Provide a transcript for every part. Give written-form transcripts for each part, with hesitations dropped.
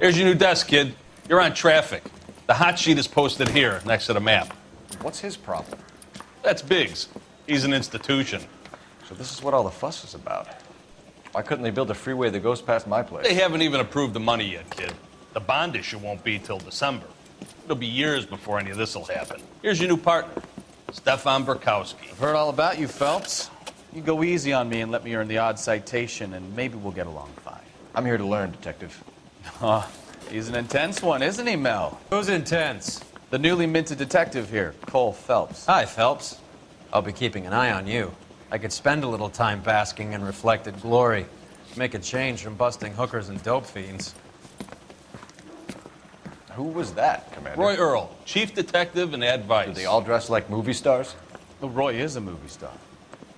Here's your new desk, kid. You're on traffic. The hot sheet is posted here, next to the map. What's his problem? That's Biggs. He's an institution. So this is what all the fuss is about. Why couldn't they build a freeway that goes past my place? They haven't even approved the money yet, kid. The bond issue won't be till December. It'll be years before any of this will happen. Here's your new partner, Stefan Burkowski. I've heard all about you, Phelps. You go easy on me and let me earn the odd citation, and maybe we'll get along fine. I'm here to learn, Detective. Oh, he's an intense one, isn't he, Mel? Who's intense? The newly minted detective here, Cole Phelps. Hi, Phelps. I'll be keeping an eye on you. I could spend a little time basking in reflected glory. Make a change from busting hookers and dope fiends. Who was that, Commander? Roy Earl, chief detective and advice. Do they all dress like movie stars? Well, Roy is a movie star.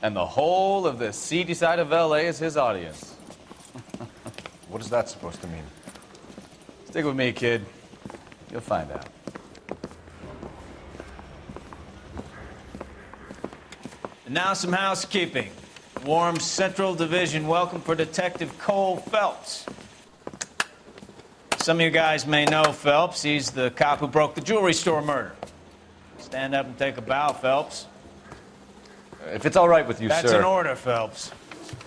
And the whole of the seedy side of L.A. is his audience. What is that supposed to mean? Stick with me, kid. You'll find out. And now some housekeeping. Warm Central Division welcome for Detective Cole Phelps. Some of you guys may know Phelps. He's the cop who broke the jewelry store murder. Stand up and take a bow, Phelps. If it's all right with you, That's sir. an order, Phelps.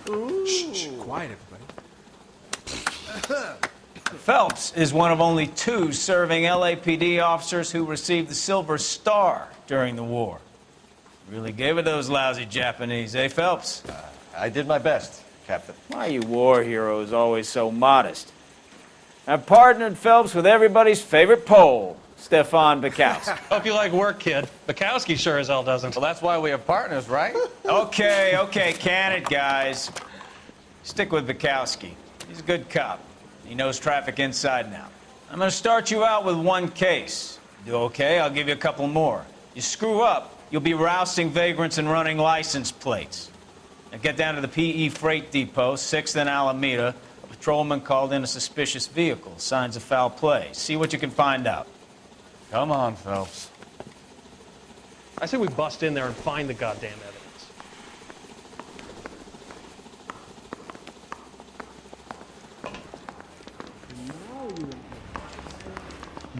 Shh, quiet, everybody. Phelps is one of only 2 serving LAPD officers who received the Silver Star during the war. Really gave it those lousy Japanese, eh, Phelps? I did my best, Captain. Why are you war heroes always so modest? I've partnered Phelps with everybody's favorite Pole, Stefan Burkowski. Hope you like work, kid. Bukowski sure as hell doesn't. Well, that's why we have partners, right? Okay, can it, guys. Stick with Burkowski. He's a good cop. He knows traffic inside and out. I'm going to start you out with 1 case. Do okay, I'll give you a couple more. You screw up, you'll be rousting vagrants and running license plates. Now get down to the PE Freight Depot, 6th and Alameda. A patrolman called in a suspicious vehicle. Signs of foul play. See what you can find out. Come on, Phelps. I say we bust in there and find the goddamn evidence.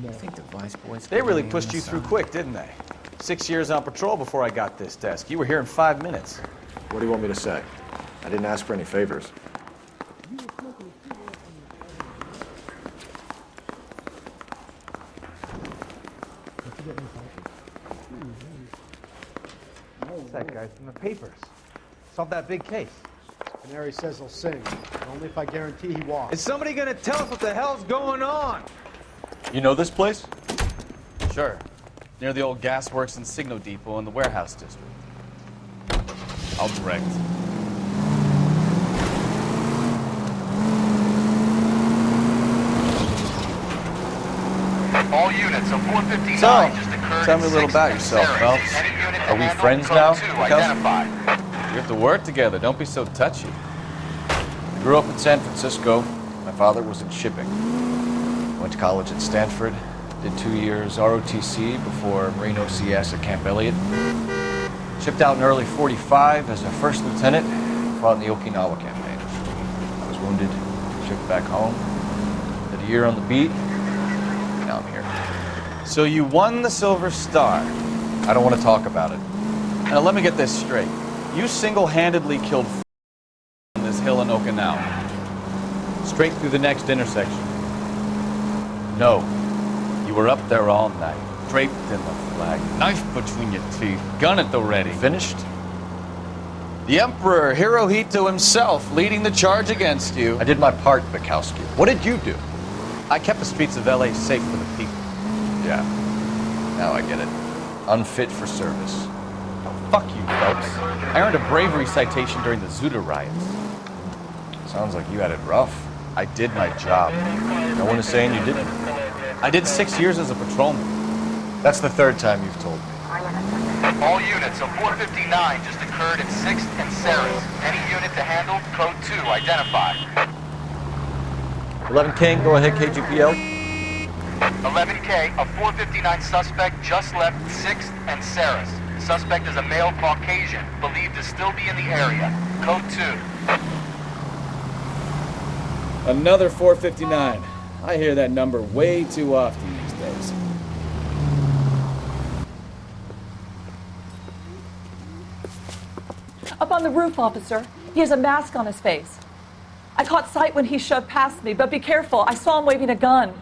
I think the vice boys... They really pushed you through quick, didn't they? 6 years on patrol before I got this desk. You were here in 5 minutes. What do you want me to say? I didn't ask for any favors. What's that guy from the papers? Solved that big case. Canary says he'll sing, but only if I guarantee he walks. Is somebody gonna tell us what the hell's going on? You know this place? Sure. Near the old gasworks and Signo Depot in the warehouse district. I'll direct. All units of 459 So, just occurred tell me a little 6th about and yourself, Sarah. Phelps. Any unit to Are we handle friends code now, 2 Kelsey? identified. We have to work together. Don't be so touchy. I grew up in San Francisco. My father was in shipping. Went to college at Stanford. Did 2 years ROTC before Marine OCS at Camp Elliott. Shipped out in early '45 as a first lieutenant. Fought in the Okinawa campaign. I was wounded. Shipped back home. Did a year on the beat. Now I'm here. So you won the Silver Star. I don't want to talk about it. Now let me get this straight. You single-handedly killed on this hill in Okinawa. Straight through the next intersection. No. You were up there all night, draped in the flag, knife between your teeth, gun at the ready. Finished? The Emperor Hirohito himself leading the charge against you. I did my part, Bukowski. What did you do? I kept the streets of LA safe for the people. Yeah. Now I get it. Unfit for service. Fuck you, Phelps. I earned a bravery citation during the Zuda riots. Sounds like you had it rough. I did my job. No one is saying you didn't. I did 6 years as a patrolman. That's the 3rd time you've told me. All units of 459 just occurred in 6th and Sarah's. Any unit to handle code 2 identified. 11 King, go ahead, KGPL. 11K, a 459 suspect just left 6th and Sarah's. Suspect is a male Caucasian, believed to still be in the area. Code 2. Another 459. I hear that number way too often these days. Up on the roof, officer. He has a mask on his face. I caught sight when he shoved past me, but be careful. I saw him waving a gun.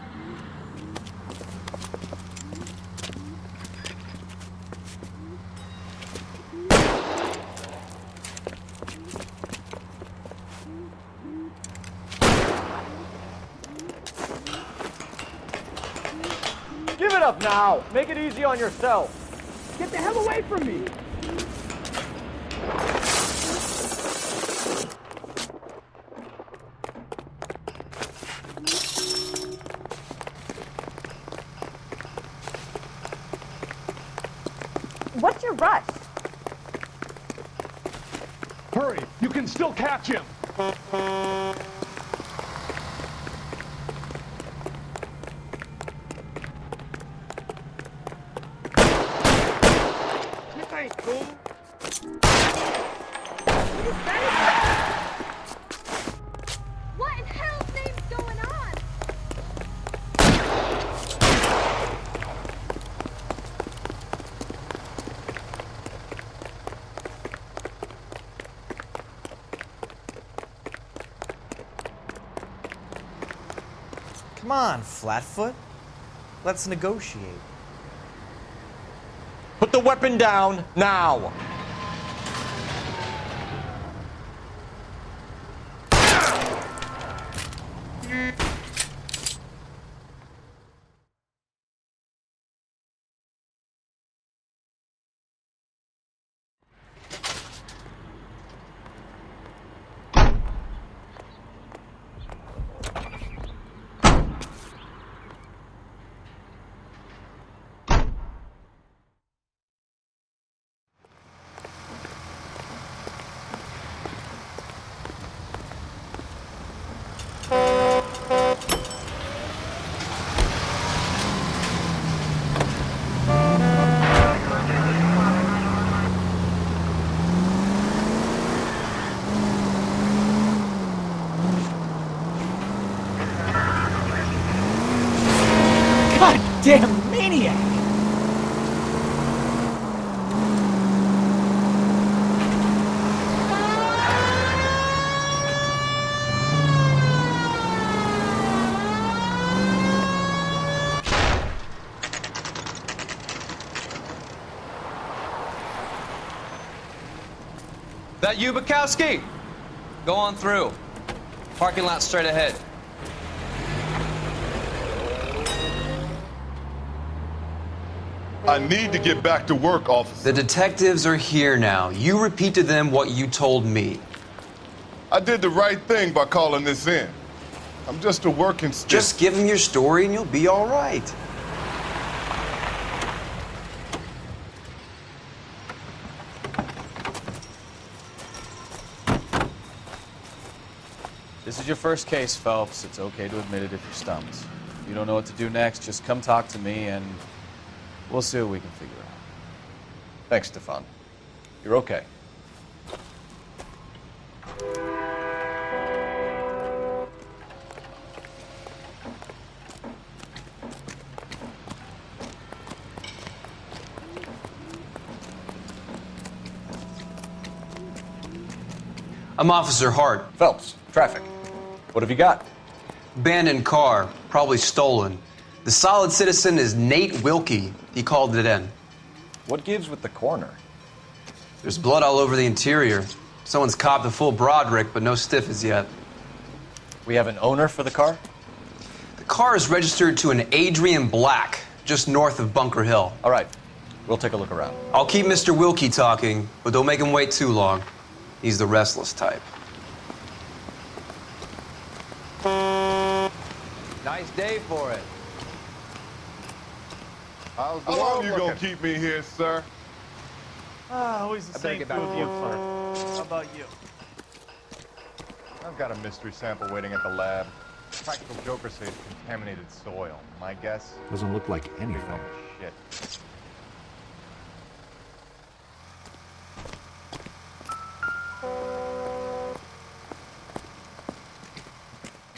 Give it up now. Make it easy on yourself. Get the hell away from me. What's your rush? Hurry, you can still catch him. This ain't cool. What in hell's name's going on? Come on, Flatfoot. Let's negotiate. Put the weapon down now. Damn maniac! That you, Bukowski? Go on through. Parking lot straight ahead. I need to get back to work, officer. The detectives are here now. You repeat to them what you told me. I did the right thing by calling this in. I'm just a working stick. Just give them your story and you'll be all right. This is your first case, Phelps. It's okay to admit it if you're stumped. If you don't know what to do next, just come talk to me and we'll see what we can figure out. Thanks, Stefan. You're okay. I'm Officer Hart. Phelps, traffic. What have you got? Abandoned car, probably stolen. The solid citizen is Nate Wilkie. He called it in. What gives with the coroner? There's blood all over the interior. Someone's copped a full Broderick, but no stiff as yet. We have an owner for the car? The car is registered to an Adrian Black, just north of Bunker Hill. All right, we'll take a look around. I'll keep Mr. Wilkie talking, but don't make him wait too long. He's the restless type. Nice day for it. How long you gonna keep me here, sir? Always the same food with you, clerk. How about you? I've got a mystery sample waiting at the lab. Practical jokers say it's contaminated soil. My guess? Doesn't look like anything. Shit.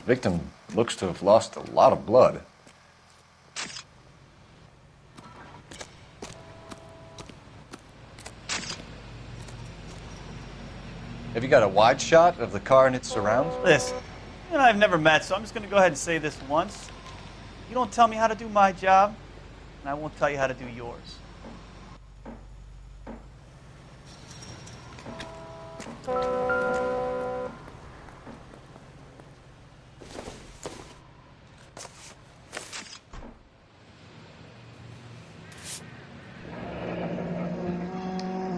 Victim Looks to have lost a lot of blood. Have you got a wide shot of the car and its surrounds? Listen, you and I have never met, so I'm just going to go ahead and say this once. You don't tell me how to do my job, and I won't tell you how to do yours.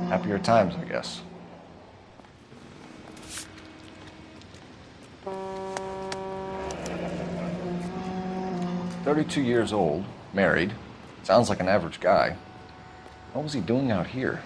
Happier times, I guess. "32 years old, married. Sounds like an average guy. What was he doing out here?"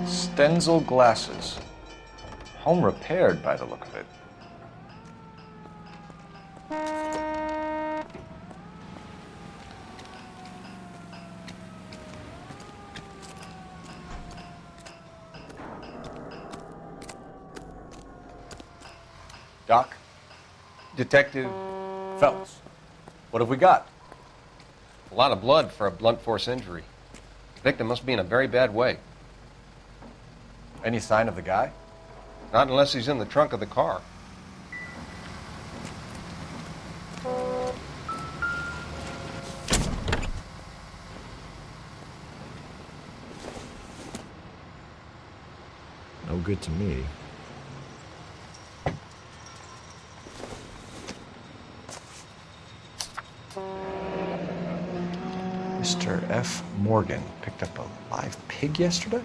Stenzel glasses. Home repaired by the look of it. Doc? Detective Phelps. What have we got? a lot of blood for a blunt force injury. The victim must be in a very bad way. Any sign of the guy? Not unless he's in the trunk of the car. No good to me. Mr. F. Morgan picked up a live pig yesterday?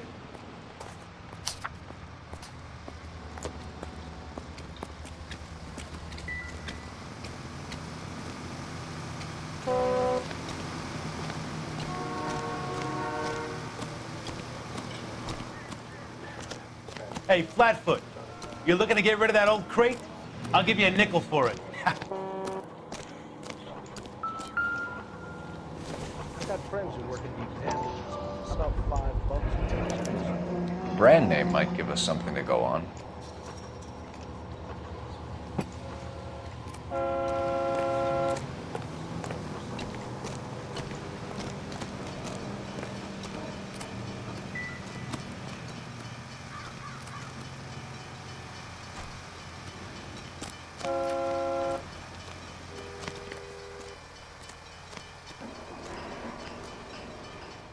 Hey, Flatfoot, you're looking to get rid of that old crate? I'll give you a nickel for it. I got friends who work in deep damages. About $5. Brand name might give us something to go on.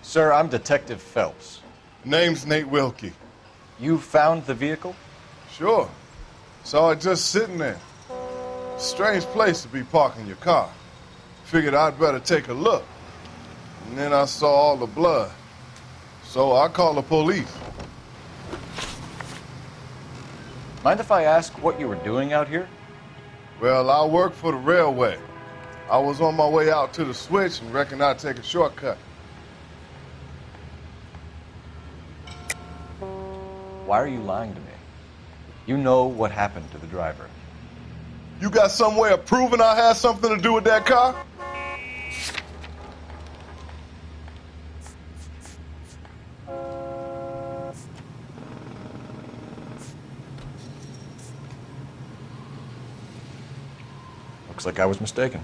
Sir, I'm Detective Phelps. Name's Nate Wilkie. You found the vehicle? Sure. Saw it just sitting there. Strange place to be parking your car. Figured I'd better take a look. And then I saw all the blood. So I called the police. Mind if I ask what you were doing out here? Well, I work for the railway. I was on my way out to the switch and reckoned I'd take a shortcut. Why are you lying to me? You know what happened to the driver. You got some way of proving I had something to do with that car? Looks like I was mistaken.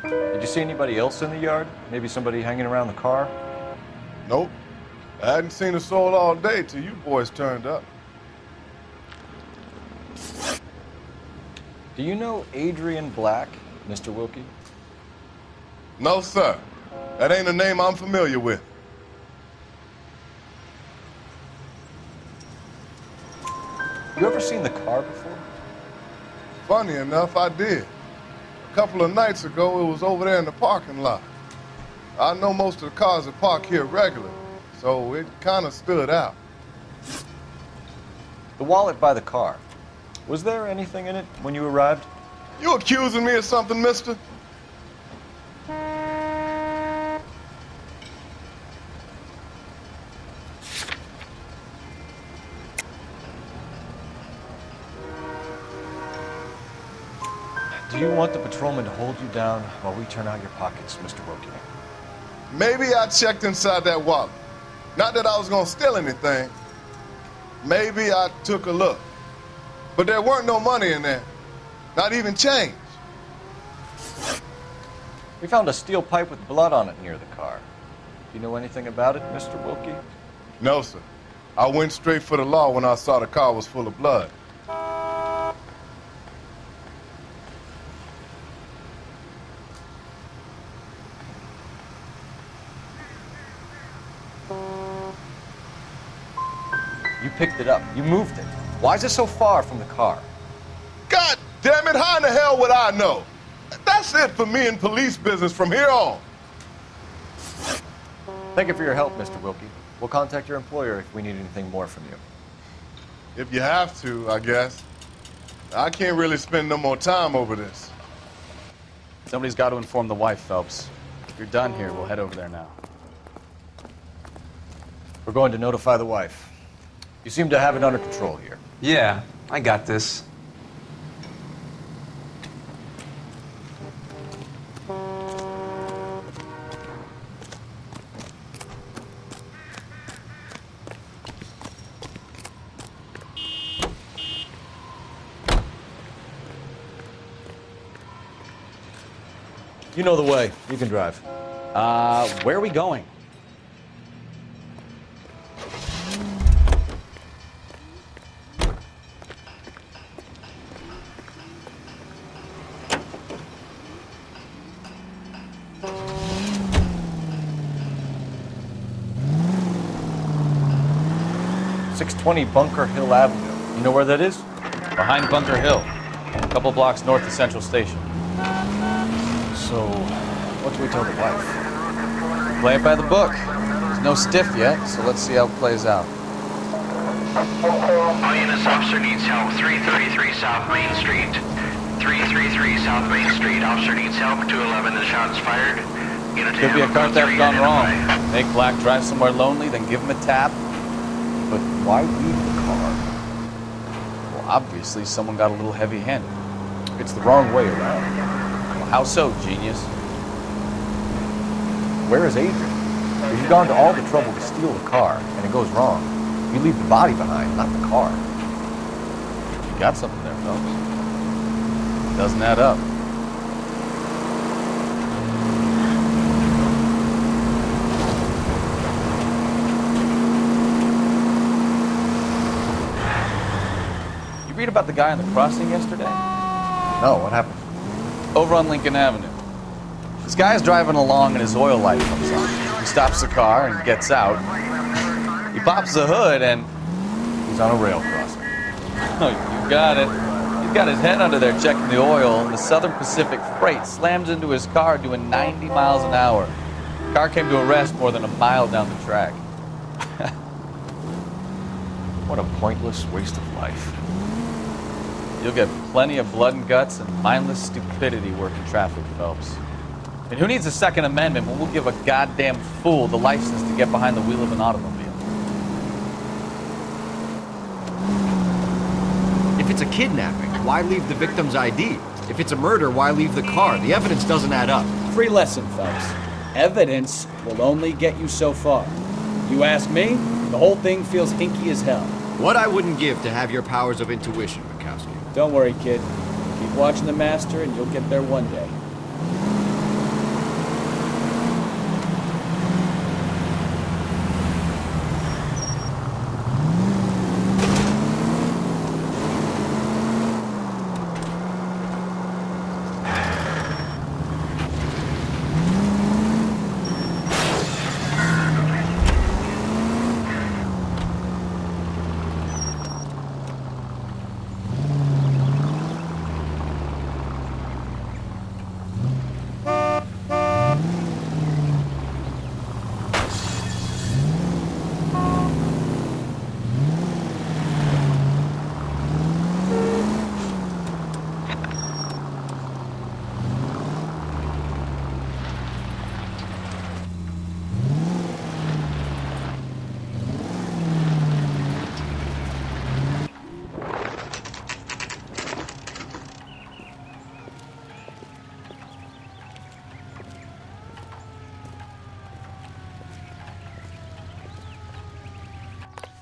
Did you see anybody else in the yard? Maybe somebody hanging around the car? Nope. I hadn't seen a soul all day till you boys turned up. Do you know Adrian Black, Mr. Wilkie? No, sir. That ain't a name I'm familiar with. You ever seen the car before? Funny enough, I did. A couple of nights ago, it was over there in the parking lot. I know most of the cars that park here regularly, so it kind of stood out. The wallet by the car. Was there anything in it when you arrived? You accusing me of something, mister? Do you want the patrolman to hold you down while we turn out your pockets, Mr. Wilkie? Maybe I checked inside that wallet. Not that I was gonna steal anything. Maybe I took a look. But there weren't no money in there. Not even change. We found a steel pipe with blood on it near the car. Do you know anything about it, Mr. Wilkie? No, sir. I went straight for the law when I saw the car was full of blood. You picked it up. You moved it. Why is it so far from the car? God damn it, how in the hell would I know? That's it for me in police business from here on. Thank you for your help, Mr. Wilkie. We'll contact your employer if we need anything more from you. If you have to, I guess. I can't really spend no more time over this. Somebody's got to inform the wife, Phelps. If you're done here, we'll head over there now. We're going to notify the wife. You seem to have it under control here. Yeah, I got this. You know the way. You can drive. Where are we going? .620 Bunker Hill Avenue. You know where that is? Behind Bunker Hill, a couple blocks north of Central Station. So, what do we tell the wife? Play it by the book. There's no stiff yet, so let's see how it plays out. All units, officer needs help. 333 South Main Street. 333 South Main Street. Officer needs help. 211, the shots fired. Unit Could be a car theft gone wrong. Make Black drive somewhere lonely, then give him a tap. But why leave the car? Well, obviously someone got a little heavy-handed. It's the wrong way around. Well, how so, genius? Where is Adrian? If you've gone to all the trouble to steal the car, and it goes wrong, you leave the body behind, not the car. You got something there, Phelps. Doesn't add up. You read about the guy on the crossing yesterday? No, what happened? Over on Lincoln Avenue. This guy's driving along and his oil light comes on. He stops the car and gets out. He pops the hood and he's on a rail crossing. Oh, you got it. He's got his head under there checking the oil, and the Southern Pacific Freight slams into his car doing 90 miles an hour. The car came to a rest more than a mile down the track. What a pointless waste of life. You'll get plenty of blood and guts and mindless stupidity working traffic, Phelps. And who needs a Second Amendment when we'll give a goddamn fool the license to get behind the wheel of an automobile? If it's a kidnapping, why leave the victim's ID? If it's a murder, why leave the car? The evidence doesn't add up. Free lesson, Phelps. Evidence will only get you so far. You ask me, the whole thing feels hinky as hell. What I wouldn't give to have your powers of intuition, Mikowski. Don't worry, kid. Keep watching the master and you'll get there one day.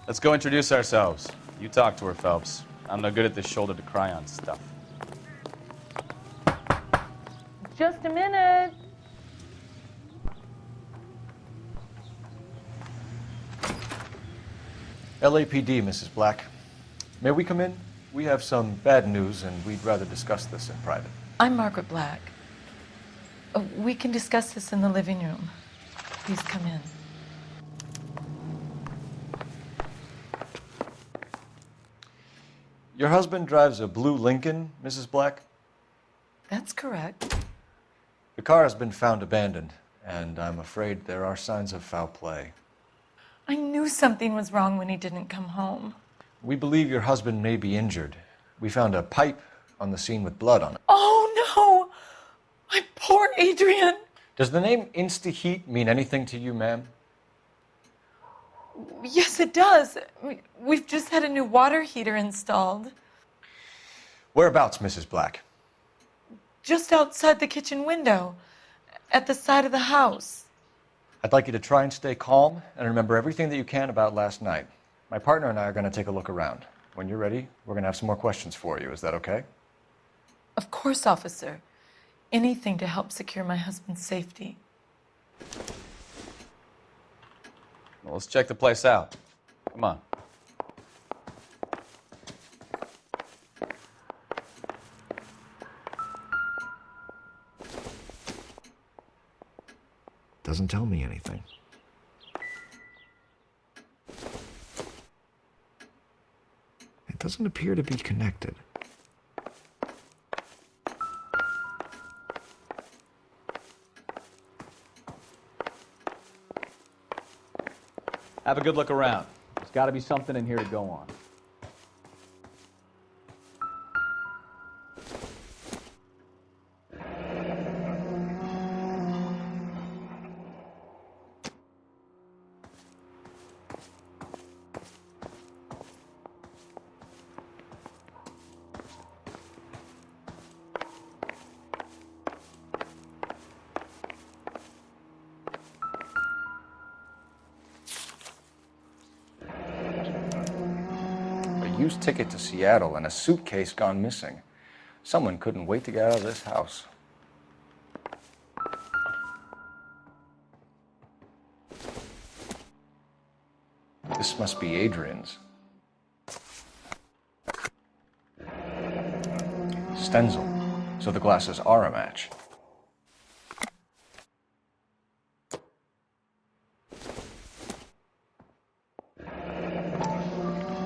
Let's go introduce ourselves. You talk to her, Phelps. I'm no good at this shoulder to cry on stuff. Just a minute. LAPD, Mrs. Black. May we come in? We have some bad news, and we'd rather discuss this in private. I'm Margaret Black. We can discuss this in the living room. Please come in. Your husband drives a blue Lincoln, Mrs. Black? That's correct. The car has been found abandoned, and I'm afraid there are signs of foul play. I knew something was wrong when he didn't come home. We believe your husband may be injured. We found a pipe on the scene with blood on it. Oh, no! My poor Adrian! Does the name Insta-Heat mean anything to you, ma'am? Yes, it does. We've just had a new water heater installed. Whereabouts, Mrs. Black? Just outside the kitchen window, at the side of the house. I'd like you to try and stay calm and remember everything that you can about last night. My partner and I are going to take a look around. When you're ready, we're going to have some more questions for you. Is that okay? Of course, officer. Anything to help secure my husband's safety. Well, let's check the place out. Come on. Doesn't tell me anything. It doesn't appear to be connected. Have a good look around. There's got to be something in here to go on. Used ticket to Seattle and a suitcase gone missing. Someone couldn't wait to get out of this house. This must be Adrian's. Stencil, so the glasses are a match.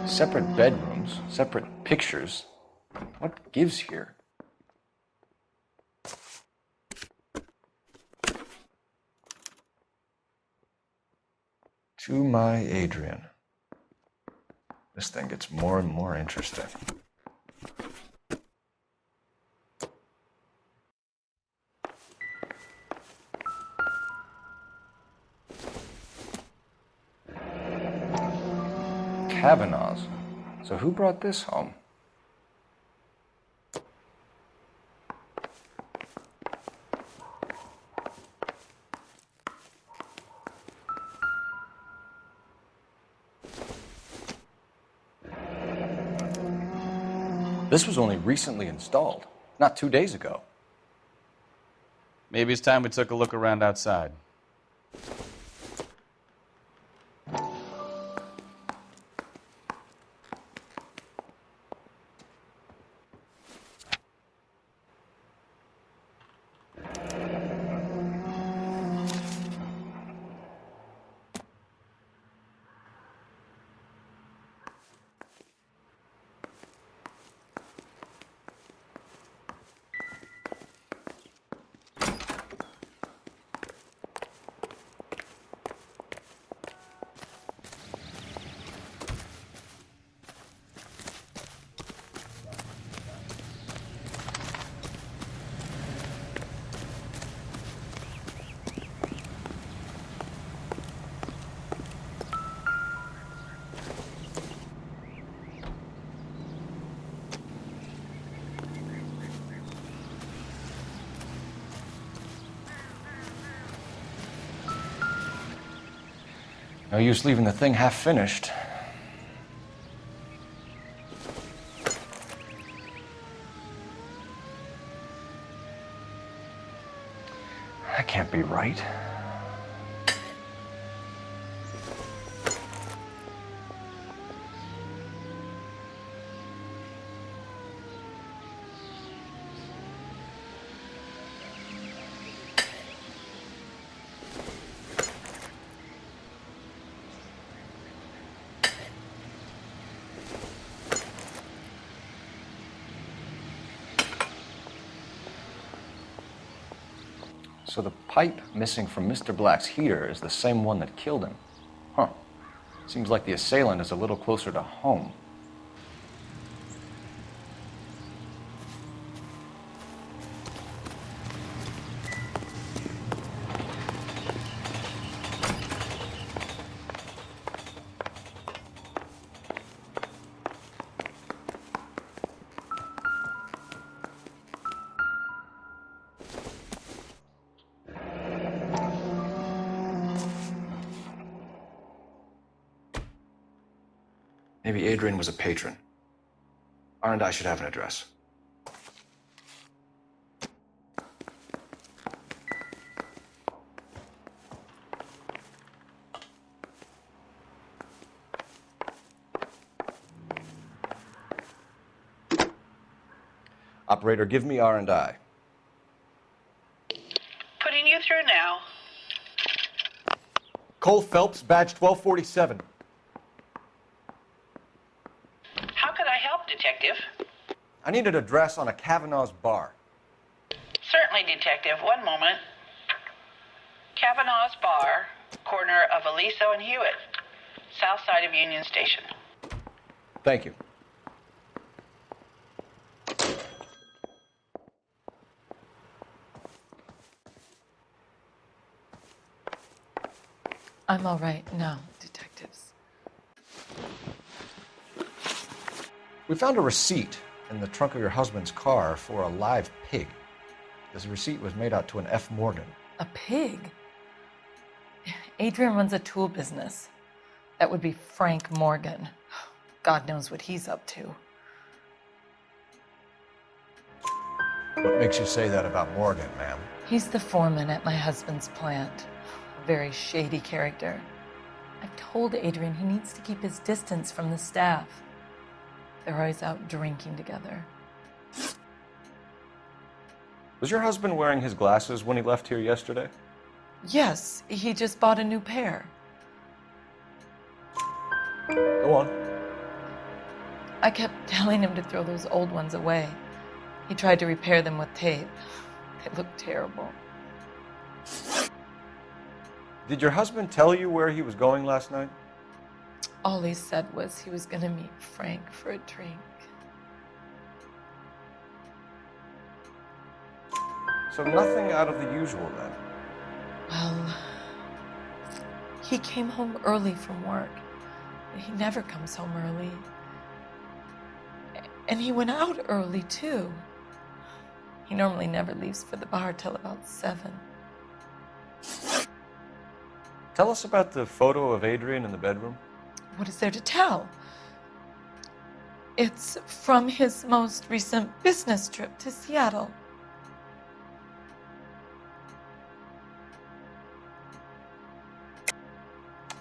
Separate bedrooms, separate pictures. What gives here? To my Adrian. This thing gets more and more interesting. Kavanaugh's. So who brought this home? This was only recently installed, not 2 days ago. Maybe it's time we took a look around outside. No use leaving the thing half finished. be right. So the pipe missing from Mr. Black's heater is the same one that killed him. Huh. Seems like the assailant is a little closer to home. Maybe Adrian was a patron. R&I should have an address. Operator, give me R&I. Putting you through now. Cole Phelps, badge 1247. How could I help, Detective? I need an address on a Kavanaugh's bar. Certainly, Detective. One moment. Kavanaugh's Bar, corner of Aliso and Hewitt, south side of Union Station. Thank you. I'm all right now, detectives. We found a receipt in the trunk of your husband's car for a live pig. This receipt was made out to an F. Morgan. A pig? Adrian runs a tool business. That would be Frank Morgan. God knows what he's up to. What makes you say that about Morgan, ma'am? He's the foreman at my husband's plant. A very shady character. I've told Adrian he needs to keep his distance from the staff. They're always out drinking together. Was your husband wearing his glasses when he left here yesterday? Yes, he just bought a new pair. Go on. I kept telling him to throw those old ones away. He tried to repair them with tape. They look terrible. Did your husband tell you where he was going last night? All he said was he was going to meet Frank for a drink. So nothing out of the usual then? Well, he came home early from work. He never comes home early. And he went out early, too. He normally never leaves for the bar till about 7. Tell us about the photo of Adrian in the bedroom. What is there to tell? It's from his most recent business trip to Seattle.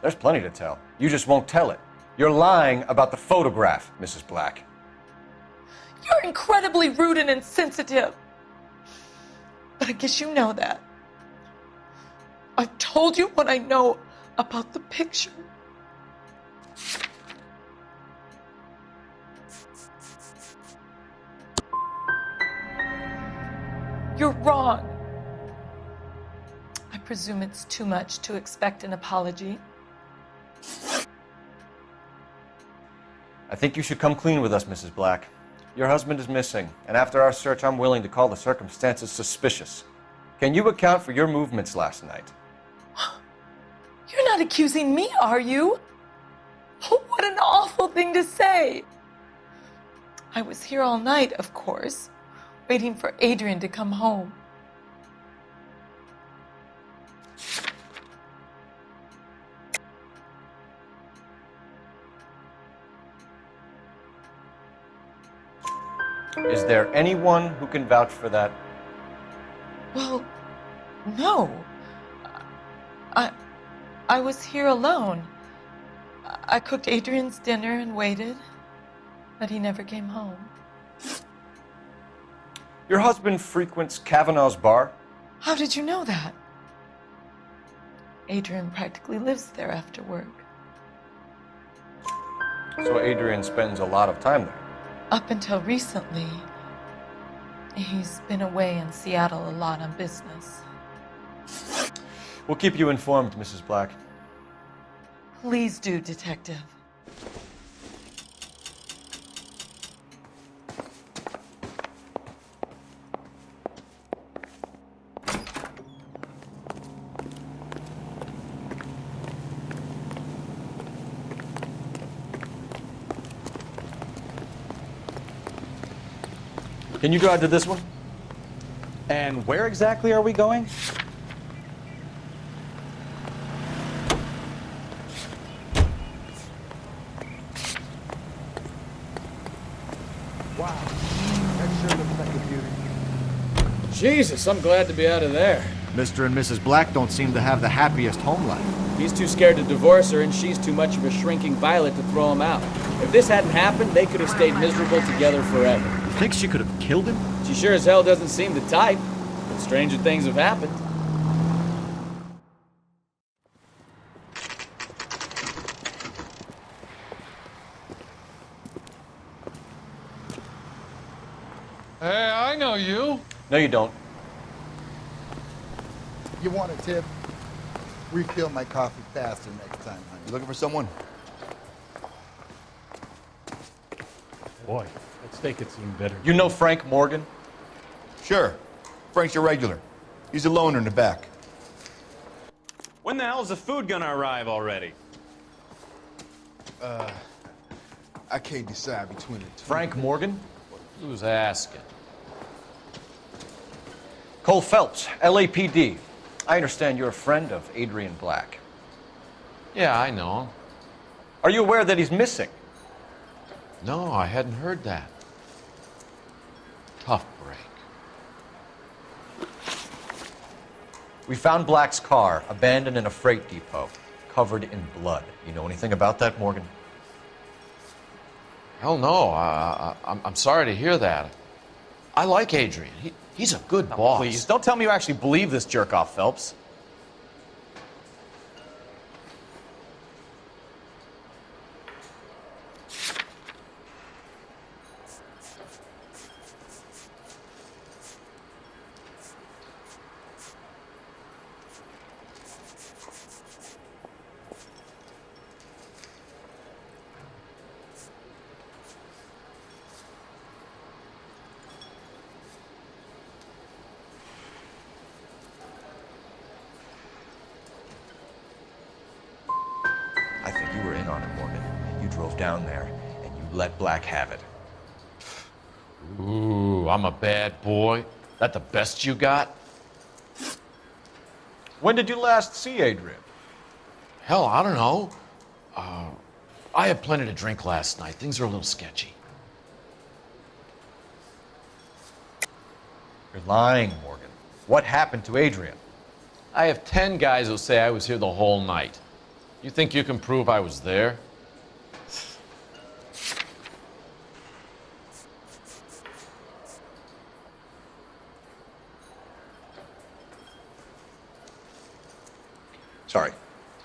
There's plenty to tell. You just won't tell it. You're lying about the photograph, Mrs. Black. You're incredibly rude and insensitive. But I guess you know that. I've told you what I know about the picture. You're wrong. I presume it's too much to expect an apology. I think you should come clean with us, Mrs. Black. Your husband is missing, and after our search, I'm willing to call the circumstances suspicious. Can you account for your movements last night? You're not accusing me, are you? What an awful thing to say. I was here all night, of course, waiting for Adrian to come home. Is there anyone who can vouch for that? Well, no. I was here alone. I cooked Adrian's dinner and waited, but he never came home. Your husband frequents Kavanaugh's bar? How did you know that? Adrian practically lives there after work. So Adrian spends a lot of time there. Up until recently, he's been away in Seattle a lot on business. We'll keep you informed, Mrs. Black. Please do, Detective. Can you drive to this one? And where exactly are we going? Wow, that sure looks like a beauty. Jesus, I'm glad to be out of there. Mr. and Mrs. Black don't seem to have the happiest home life. He's too scared to divorce her, and she's too much of a shrinking violet to throw him out. If this hadn't happened, they could have stayed miserable together forever. You think she could have killed him? She sure as hell doesn't seem the type, but stranger things have happened. Hey, I know you. No, you don't. You want a tip? Refill my coffee faster next time, honey. You looking for someone? Boy, that steak had seemed better. You know Frank Morgan? Sure. Frank's your regular. He's a loner in the back. When the hell's the food gonna arrive already? I can't decide between the two. Frank Morgan? Who's asking? Cole Phelps, LAPD. I understand you're a friend of Adrian Black. Yeah, I know him. Are you aware that he's missing? No, I hadn't heard that. Tough break. We found Black's car abandoned in a freight depot, covered in blood. You know anything about that, Morgan? Hell no. I'm sorry to hear that. I like Adrian. He's a good boss. Please, don't tell me you actually believe this jerk-off, Phelps. I think you were in on it, Morgan. You drove down there, and you let Black have it. Ooh, I'm a bad boy. That the best you got? When did you last see Adrian? Hell, I don't know. I had plenty to drink last night. Things are a little sketchy. You're lying, Morgan. What happened to Adrian? I have 10 guys who say I was here the whole night. You think you can prove I was there? Sorry.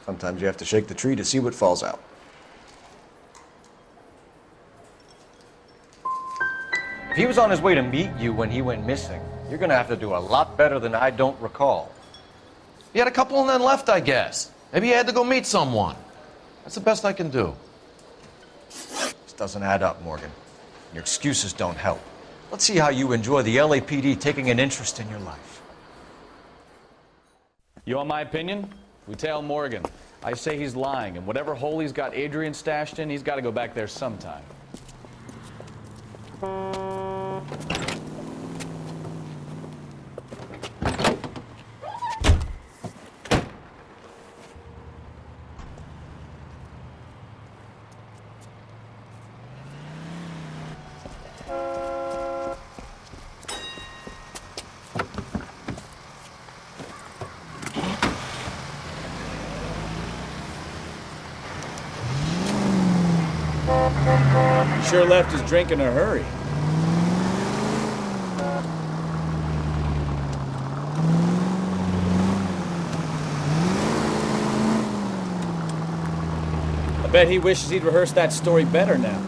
Sometimes you have to shake the tree to see what falls out. If he was on his way to meet you when he went missing, you're gonna have to do a lot better than I don't recall. He had a couple and then left, I guess. Maybe he had to go meet someone. That's the best I can do. This doesn't add up, Morgan. Your excuses don't help. Let's see how you enjoy the LAPD taking an interest in your life. You want my opinion? We tail Morgan. I say he's lying, and whatever hole he's got Adrian stashed in, he's got to go back there sometime. He sure left his drink in a hurry. I bet he wishes he'd rehearsed that story better now.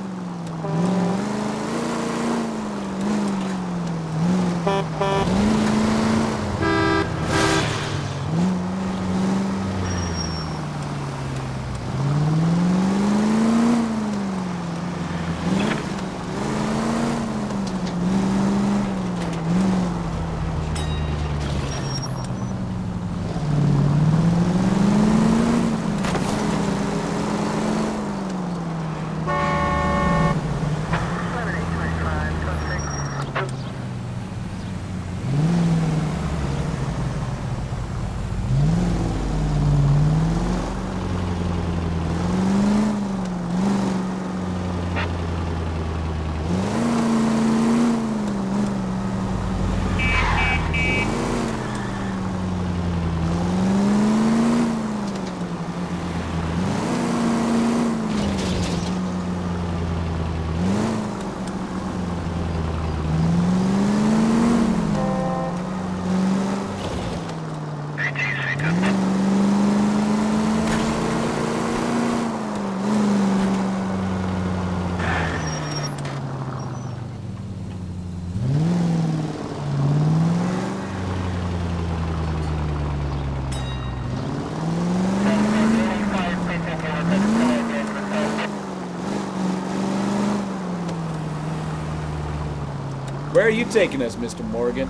Where are you taking us, Mr. Morgan?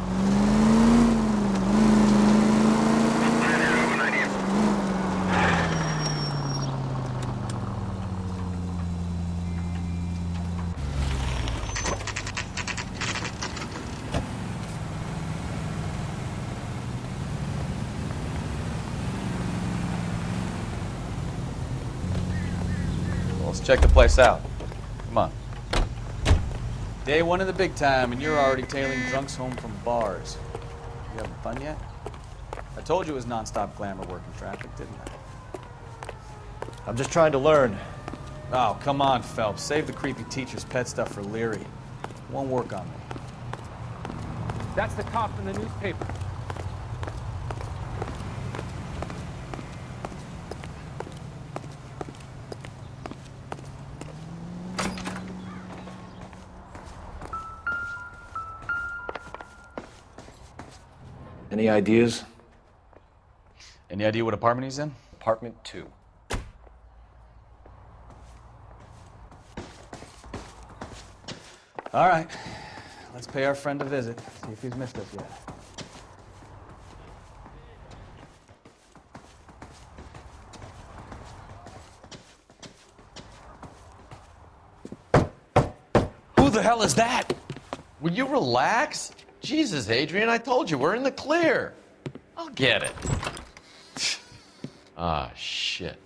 Well, let's check the place out. Come on. Day one of the big time, and you're already tailing drunks home from bars. You having fun yet? I told you it was non-stop glamour working traffic, didn't I? I'm just trying to learn. Oh, come on, Phelps. Save the creepy teacher's pet stuff for Leary. It won't work on me. That's the cop in the newspaper. Any ideas? Any idea what apartment he's in? Apartment 2. All right. Let's pay our friend a visit. See if he's missed us yet. Who the hell is that? Will you relax? Jesus, Adrian, I told you, we're in the clear. I'll get it. Ah, shit.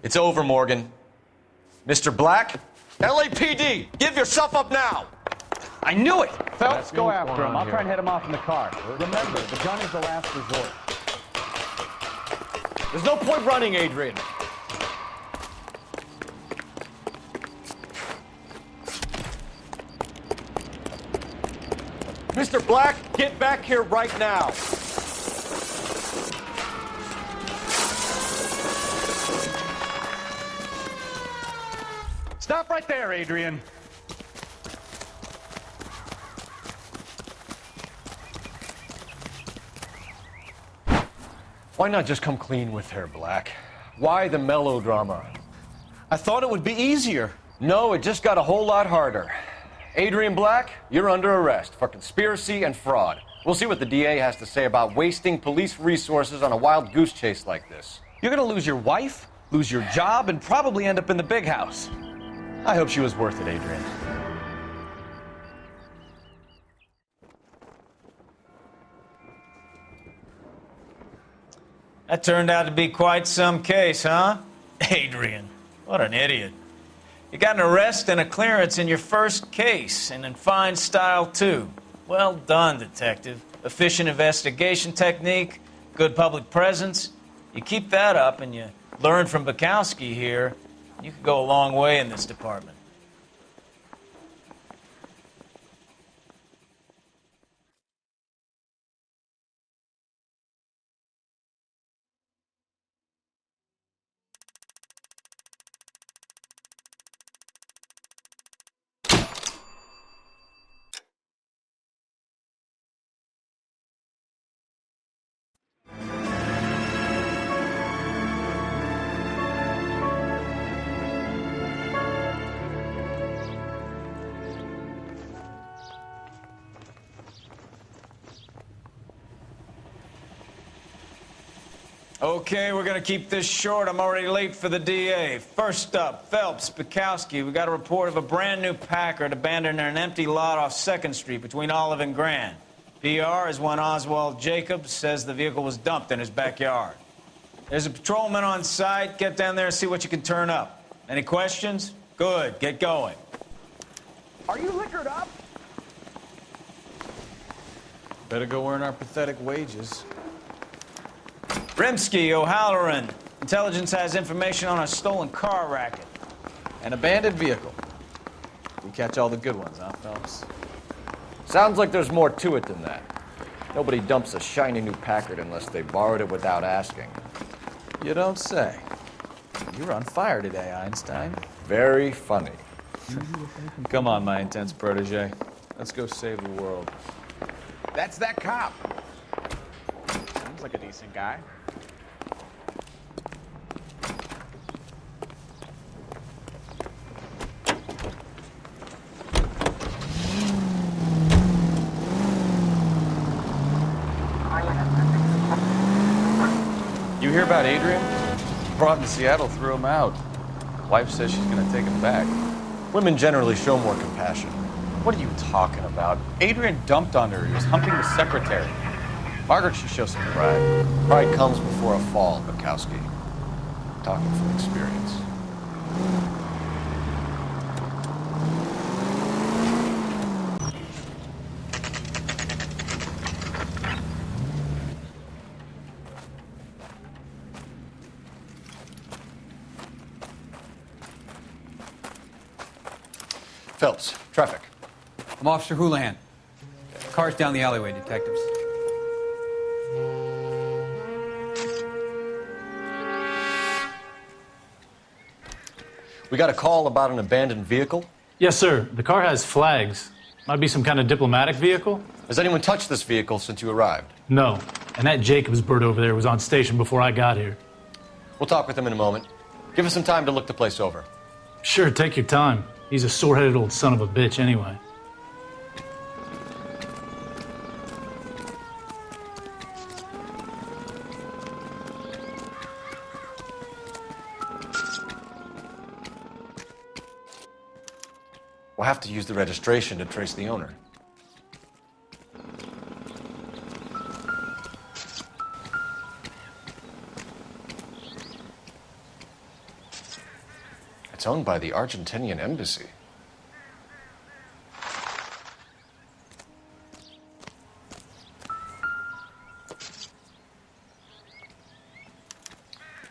It's over, Morgan. Mr. Black? LAPD! Give yourself up now! I knew it! Phelps, go after him. I'll try and head him off in the car. Remember, the gun is the last resort. There's no point running, Adrian. Mr. Black, get back here right now. Stop right there, Adrian. Why not just come clean with her, Black? Why the melodrama? I thought it would be easier. No, it just got a whole lot harder. Adrian Black, you're under arrest for conspiracy and fraud. We'll see what the DA has to say about wasting police resources on a wild goose chase like this. You're gonna lose your wife, lose your job, and probably end up in the big house. I hope she was worth it, Adrian. That turned out to be quite some case, huh? Adrian, what an idiot. You got an arrest and a clearance in your first case, and in fine style, too. Well done, detective. Efficient investigation technique, good public presence. You keep that up and you learn from Bukowski here, You could go a long way in this department. Okay, we're gonna keep this short. I'm already late for the DA. First up, Phelps, Bukowski. We got a report of a brand new Packard abandoned in an empty lot off 2nd Street between Olive and Grand. PR is one Oswald Jacobs says the vehicle was dumped in his backyard. There's a patrolman on site. Get down there and see what you can turn up. Any questions? Good, get going. Are you liquored up? Better go earn our pathetic wages. Rimsky, O'Halloran. Intelligence has information on a stolen car racket. An abandoned vehicle. We catch all the good ones, huh, Phelps? Sounds like there's more to it than that. Nobody dumps a shiny new Packard unless they borrowed it without asking. You don't say. You're on fire today, Einstein. Very funny. Come on, my intense protege. Let's go save the world. That's that cop. Seems like a decent guy. You hear about Adrian? Brought him to Seattle, threw him out. Wife says she's gonna take him back. Women generally show more compassion. What are you talking about? Adrian dumped on her. He was humping the secretary. Margaret should show some pride. Pride comes before a fall, Bukowski. Talking from experience. Phelps, traffic. I'm Officer Houlihan. Car's down the alleyway, detectives. We got a call about an abandoned vehicle. Yes, sir. The car has flags. Might be some kind of diplomatic vehicle. Has anyone touched this vehicle since you arrived? No. And that Jacobs bird over there was on station before I got here. We'll talk with him in a moment. Give us some time to look the place over. Sure, take your time. He's a sore-headed old son of a bitch anyway. We'll have to use the registration to trace the owner. It's owned by the Argentinian embassy.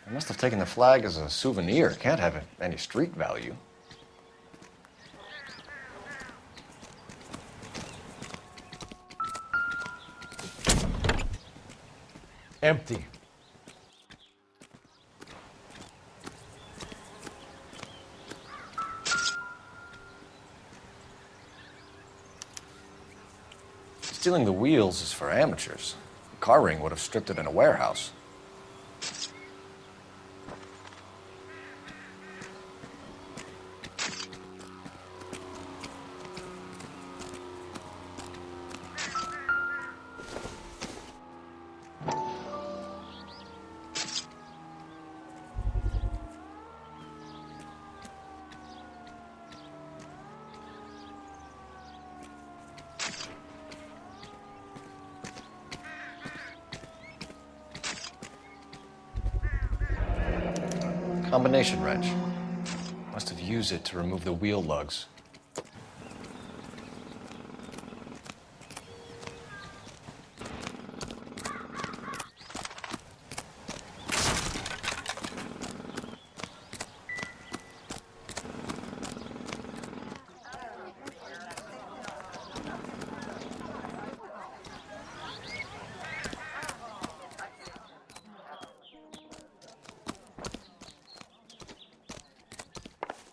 They must have taken the flag as a souvenir. Can't have any street value. Empty. Stealing the wheels is for amateurs. The car ring would have stripped it in a warehouse. Combination wrench. Must have used it to remove the wheel lugs.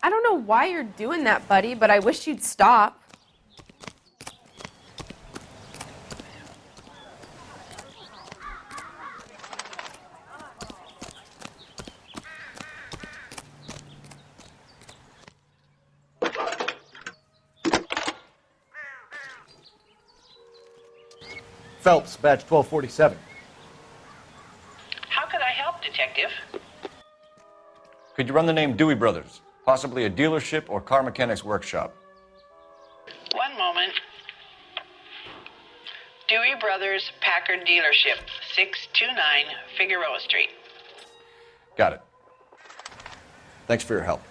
I don't know why you're doing that, buddy, but I wish you'd stop. Phelps, badge 1247. How could I help, Detective? Could you run the name Dewey Brothers? Possibly a dealership or car mechanics workshop. One moment. Dewey Brothers Packard Dealership, 629 Figueroa Street. Got it. Thanks for your help.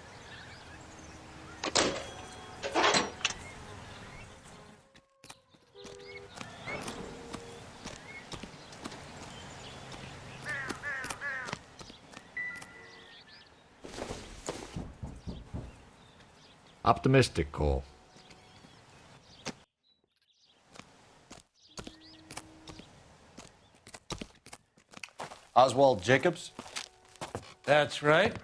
Optimistic, Cole. Oswald Jacobs? That's right.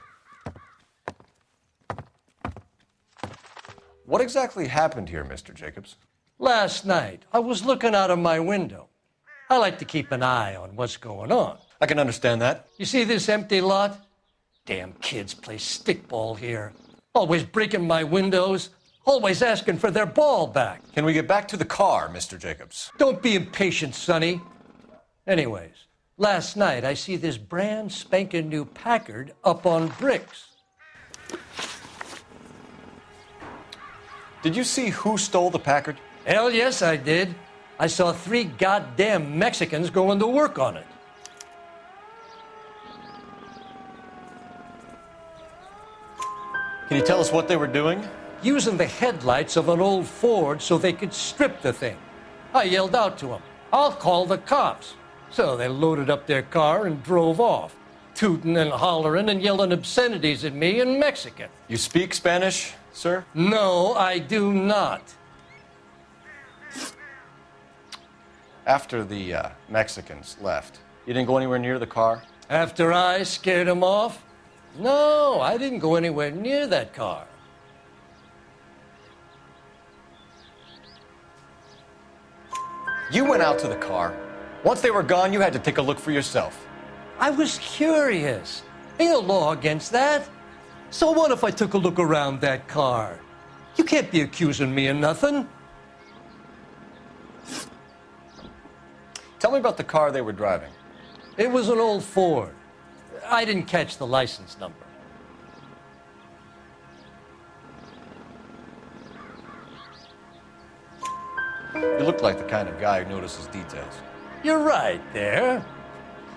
What exactly happened here, Mr. Jacobs? Last night, I was looking out of my window. I like to keep an eye on what's going on. I can understand that. You see this empty lot? Damn kids play stickball here. Always breaking my windows, always asking for their ball back. Can we get back to the car, Mr. Jacobs? Don't be impatient, Sonny. Anyways, last night I see this brand spanking new Packard up on bricks. Did you see who stole the Packard? Hell yes, I did. I saw 3 goddamn Mexicans going to work on it. Can you tell us what they were doing? Using the headlights of an old Ford so they could strip the thing. I yelled out to them, "I'll call the cops." So they loaded up their car and drove off, tooting and hollering and yelling obscenities at me in Mexican. You speak Spanish, sir? No, I do not. After the Mexicans left, you didn't go anywhere near the car? After I scared them off? No, I didn't go anywhere near that car. You went out to the car. Once they were gone, you had to take a look for yourself. I was curious. Ain't no law against that. So what if I took a look around that car? You can't be accusing me of nothing. Tell me about the car they were driving. It was an old Ford. I didn't catch the license number. You look like the kind of guy who notices details. You're right there.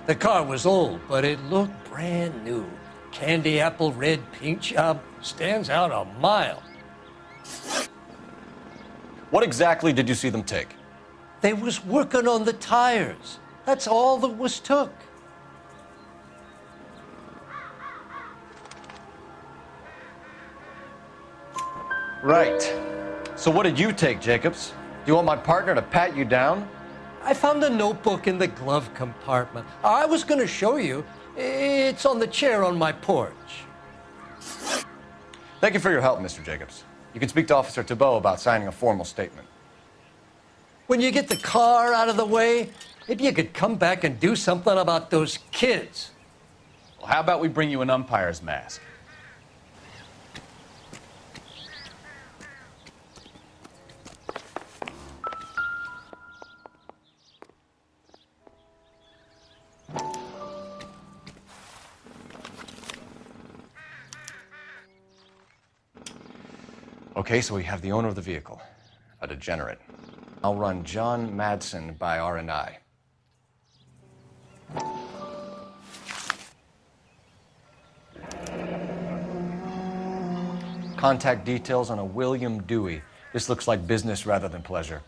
The car was old, but it looked brand new. Candy apple red paint job stands out a mile. What exactly did you see them take? They was working on the tires. That's all that was took. Right. So what did you take, Jacobs? Do you want my partner to pat you down? I found a notebook in the glove compartment. I was going to show you. It's on the chair on my porch. Thank you for your help, Mr. Jacobs. You can speak to Officer Thibault about signing a formal statement. When you get the car out of the way, maybe you could come back and do something about those kids. Well, how about we bring you an umpire's mask? Okay, so we have the owner of the vehicle, a degenerate. I'll run John Madsen by R&I. Contact details on a William Dewey. This looks like business rather than pleasure.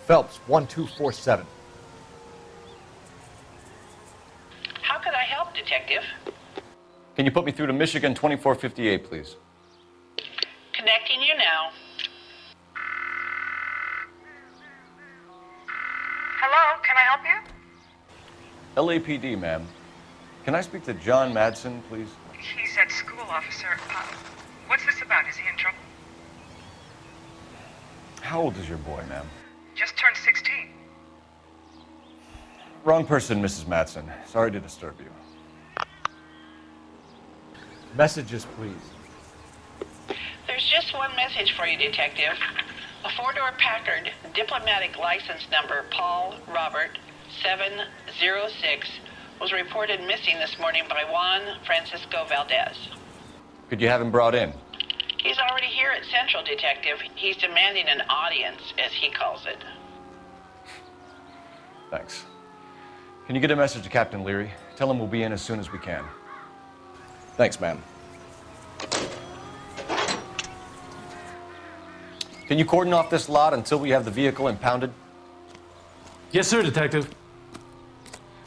Phelps, 1247. Can you put me through to Michigan 2458, please? Connecting you now. Hello, can I help you? LAPD, ma'am. Can I speak to John Madsen, please? He's at school, officer. What's this about? Is he in trouble? How old is your boy, ma'am? Just turned 16. Wrong person, Mrs. Madsen. Sorry to disturb you. Messages, please. There's just one message for you, Detective. A four-door Packard, diplomatic license number Paul Robert 706, was reported missing this morning by Juan Francisco Valdez. Could you have him brought in? He's already here at Central, Detective. He's demanding an audience, as he calls it. Thanks. Can you get a message to Captain Leary? Tell him we'll be in as soon as we can. Thanks, ma'am. Can you cordon off this lot until we have the vehicle impounded? Yes, sir, Detective.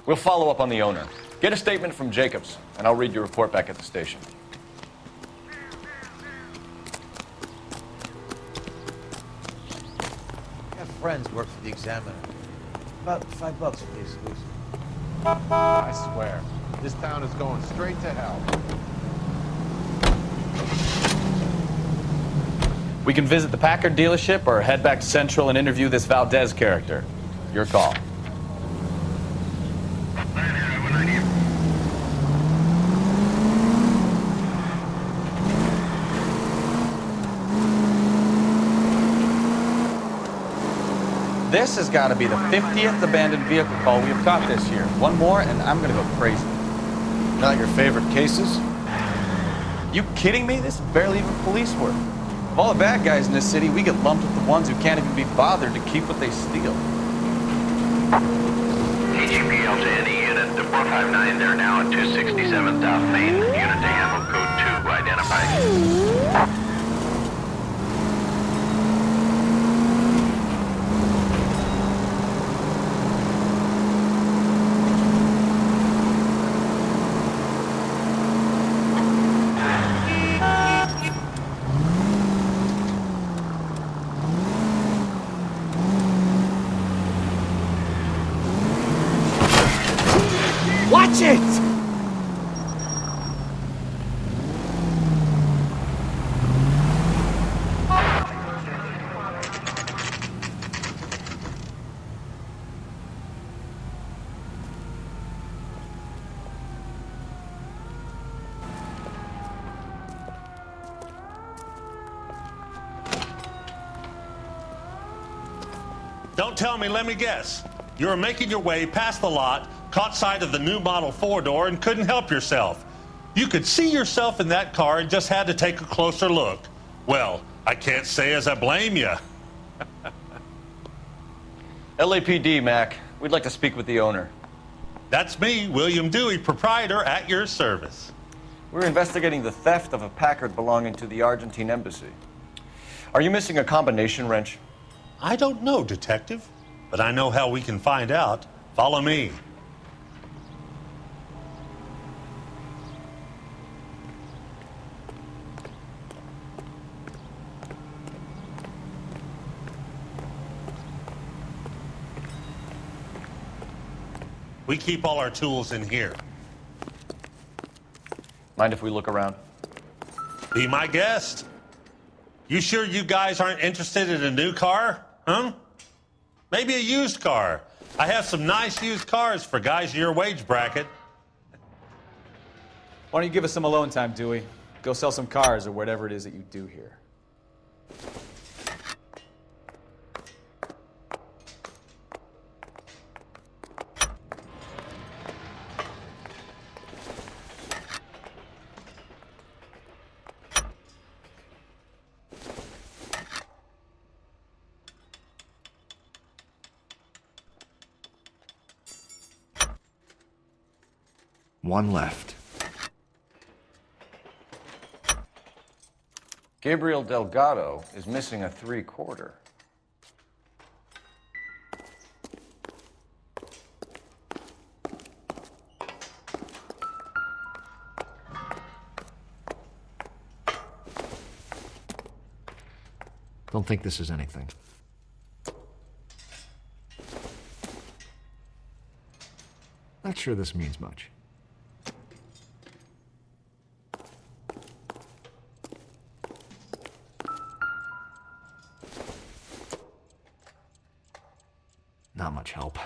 We'll follow up on the owner. Get a statement from Jacobs, and I'll read your report back at the station. I have friends work for the Examiner. About $5 for the exclusive. I swear, this town is going straight to hell. We can visit the Packard dealership or head back to Central and interview this Valdez character. Your call. This has got to be the 50th abandoned vehicle call we have caught this year. One more and I'm going to go crazy. Not your favorite cases? You kidding me? This is barely even police work. Of all the bad guys in this city, we get lumped with the ones who can't even be bothered to keep what they steal. TGPL to any unit. The 459, they're now at 267 South Main. Unit to handle code 2 identified. Watch it! Don't tell me, let me guess. You were making your way past the lot, caught sight of the new model four-door, and couldn't help yourself. You could see yourself in that car and just had to take a closer look. Well, I can't say as I blame you. LAPD, Mac. We'd like to speak with the owner. That's me, William Dewey, proprietor, at your service. We're investigating the theft of a Packard belonging to the Argentine embassy. Are you missing a combination wrench? I don't know, Detective, but I know how we can find out. Follow me. We keep all our tools in here. Mind if we look around? Be my guest. You sure you guys aren't interested in a new car? Huh? Maybe a used car. I have some nice used cars for guys in your wage bracket. Why don't you give us some alone time, Dewey? Go sell some cars or whatever it is that you do here. One left. Gabriel Delgado is missing a 3/4. Don't think this is anything. Not sure this means much. Not much help.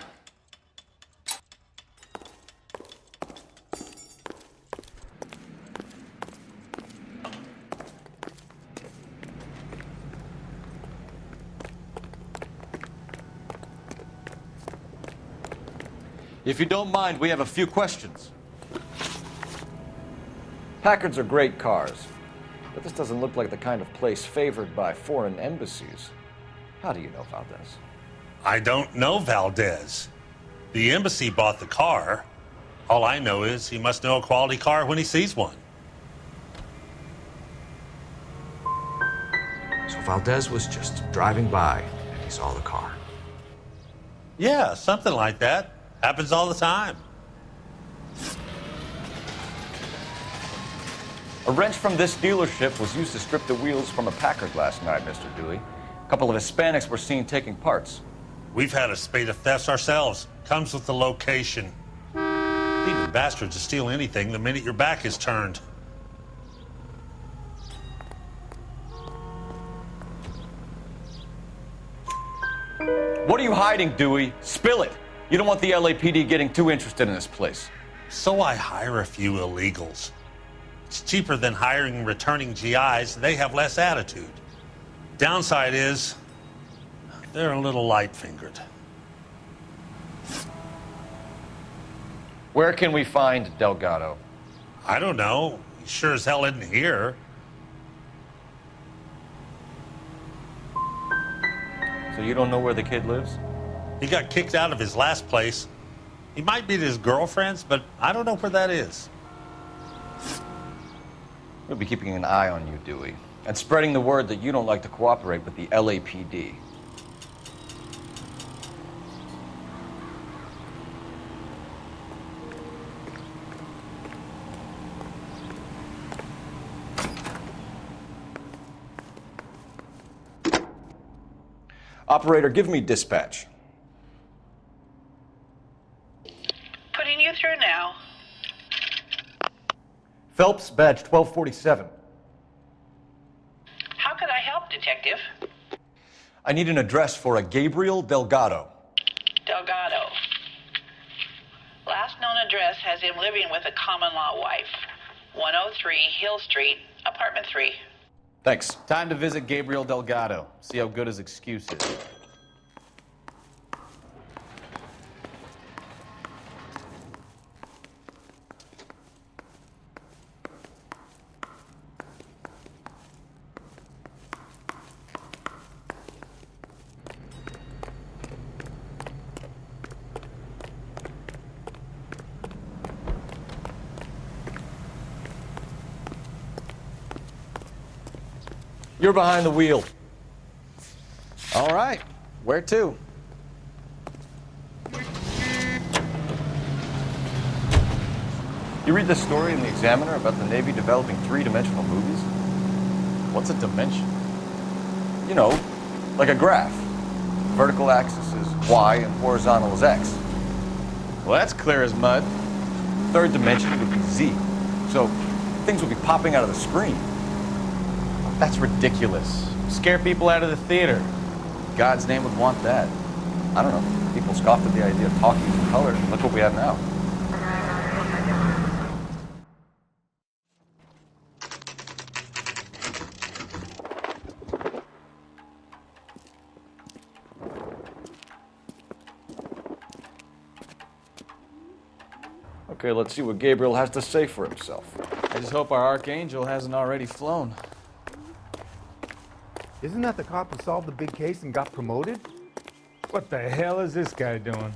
If you don't mind, we have a few questions. Packards are great cars, but this doesn't look like the kind of place favored by foreign embassies. How do you know about this? I don't know Valdez. The embassy bought the car. All I know is he must know a quality car when he sees one. So Valdez was just driving by and he saw the car. Yeah, something like that. Happens all the time. A wrench from this dealership was used to strip the wheels from a Packard last night, Mr. Dewey. A couple of Hispanics were seen taking parts. We've had a spate of thefts ourselves. Comes with the location. Thieving bastards to steal anything the minute your back is turned. What are you hiding, Dewey? Spill it. You don't want the LAPD getting too interested in this place. So I hire a few illegals. It's cheaper than hiring returning GIs. They have less attitude. Downside is, they're a little light-fingered. Where can we find Delgado? I don't know. He sure as hell isn't here. So you don't know where the kid lives? He got kicked out of his last place. He might be at his girlfriend's, but I don't know where that is. We'll be keeping an eye on you, Dewey, and spreading the word that you don't like to cooperate with the LAPD. Operator, give me dispatch. Putting you through now. Phelps, badge 1247. How could I help, Detective? I need an address for a Gabriel Delgado. Delgado. Last known address has him living with a common-law wife. 103 Hill Street, apartment 3. Thanks. Time to visit Gabriel Delgado. See how good his excuse is. You're behind the wheel. All right. Where to? You read this story in the Examiner about the Navy developing three-dimensional movies? What's a dimension? You know, like a graph. Vertical axis is Y and horizontal is X. Well, that's clear as mud. Third dimension would be Z. So things would be popping out of the screen. That's ridiculous. Scare people out of the theater. God's name would want that. I don't know. People scoffed at the idea of talkies in color. Look what we have now. Okay, let's see what Gabriel has to say for himself. I just hope our archangel hasn't already flown. Isn't that the cop who solved the big case and got promoted? What the hell is this guy doing?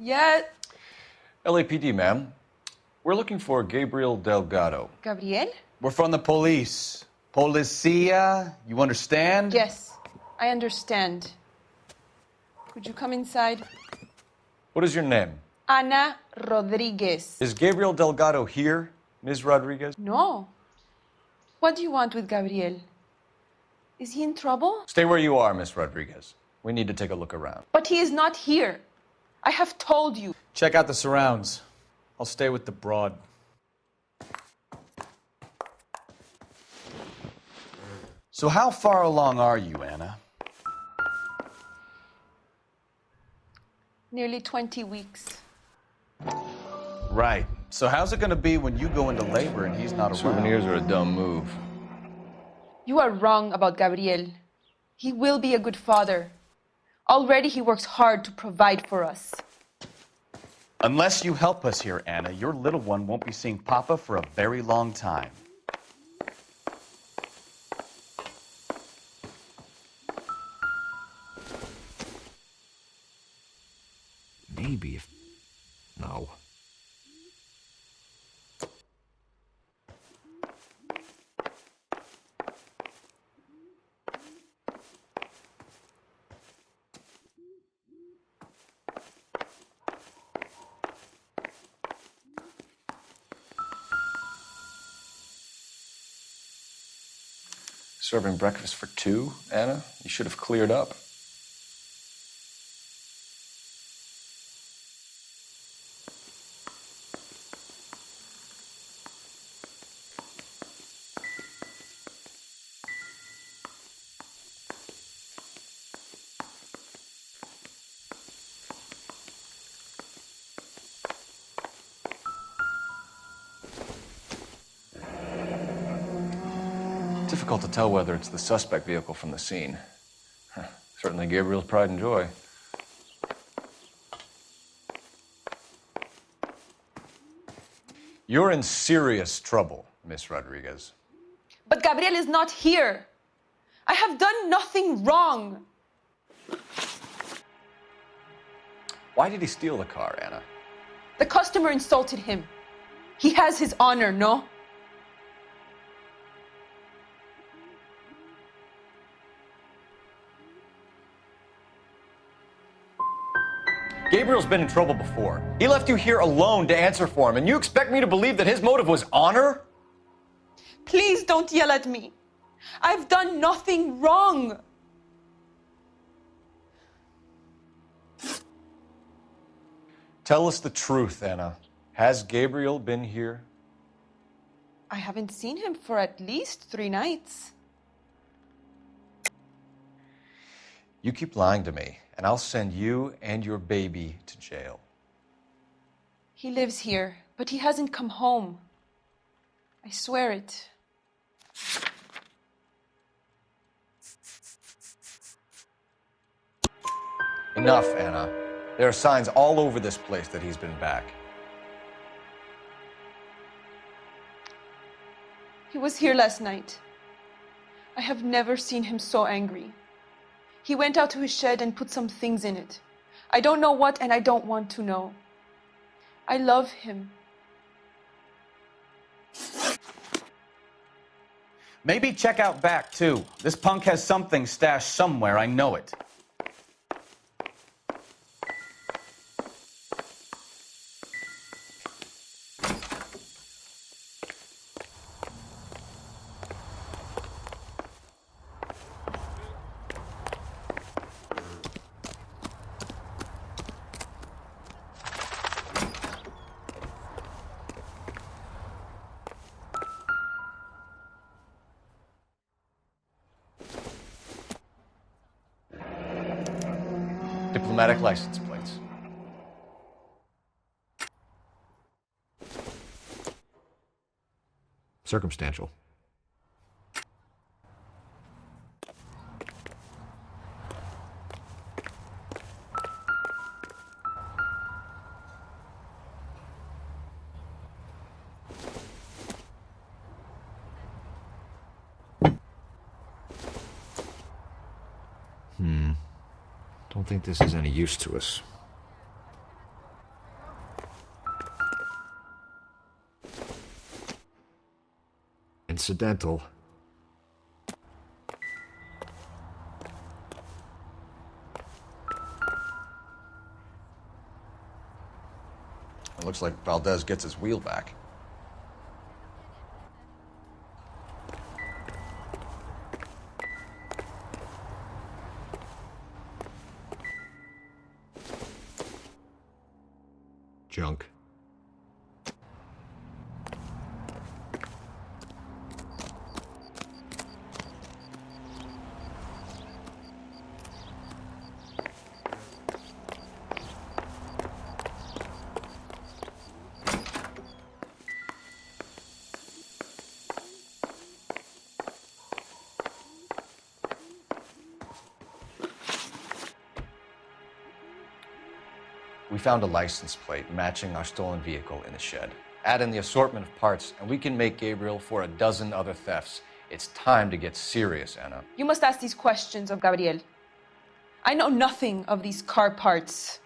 Yeah. LAPD, ma'am. We're looking for Gabriel Delgado. Gabriel? We're from the police. Policia, you understand? Yes, I understand. Could you come inside? What is your name? Ana Rodriguez. Is Gabriel Delgado here, Ms. Rodriguez? No. What do you want with Gabriel? Is he in trouble? Stay where you are, Ms. Rodriguez. We need to take a look around. But he is not here. I have told you. Check out the surrounds. I'll stay with the broad. So how far along are you, Anna? Nearly 20 weeks. Right. So how's it going to be when you go into labor and he's not around? Souvenirs are a dumb move. You are wrong about Gabriel. He will be a good father. Already he works hard to provide for us. Unless you help us here, Anna, your little one won't be seeing Papa for a very long time. Maybe if... No. Serving breakfast for two, Anna? You should have cleared up. Difficult to tell whether it's the suspect vehicle from the scene. Certainly Gabriel's pride and joy. You're in serious trouble, Miss Rodriguez. But Gabriel is not here. I have done nothing wrong. Why did he steal the car, Anna? The customer insulted him. He has his honor, no? Gabriel's been in trouble before. He left you here alone to answer for him, and you expect me to believe that his motive was honor? Please don't yell at me. I've done nothing wrong. Tell us the truth, Anna. Has Gabriel been here? I haven't seen him for at least 3 nights. You keep lying to me, and I'll send you and your baby to jail. He lives here, but he hasn't come home. I swear it. Enough, Anna. There are signs all over this place that he's been back. He was here last night. I have never seen him so angry. He went out to his shed and put some things in it. I don't know what, and I don't want to know. I love him. Maybe check out back, too. This punk has something stashed somewhere, I know it. Diplomatic license plates. Circumstantial. Don't think this is any use to us. incidental. It looks like Valdez gets his wheel back. Junk. We found a license plate matching our stolen vehicle in the shed. Add in the assortment of parts, and we can make Gabriel for a dozen other thefts. It's time to get serious, Anna. You must ask these questions of Gabriel. I know nothing of these car parts.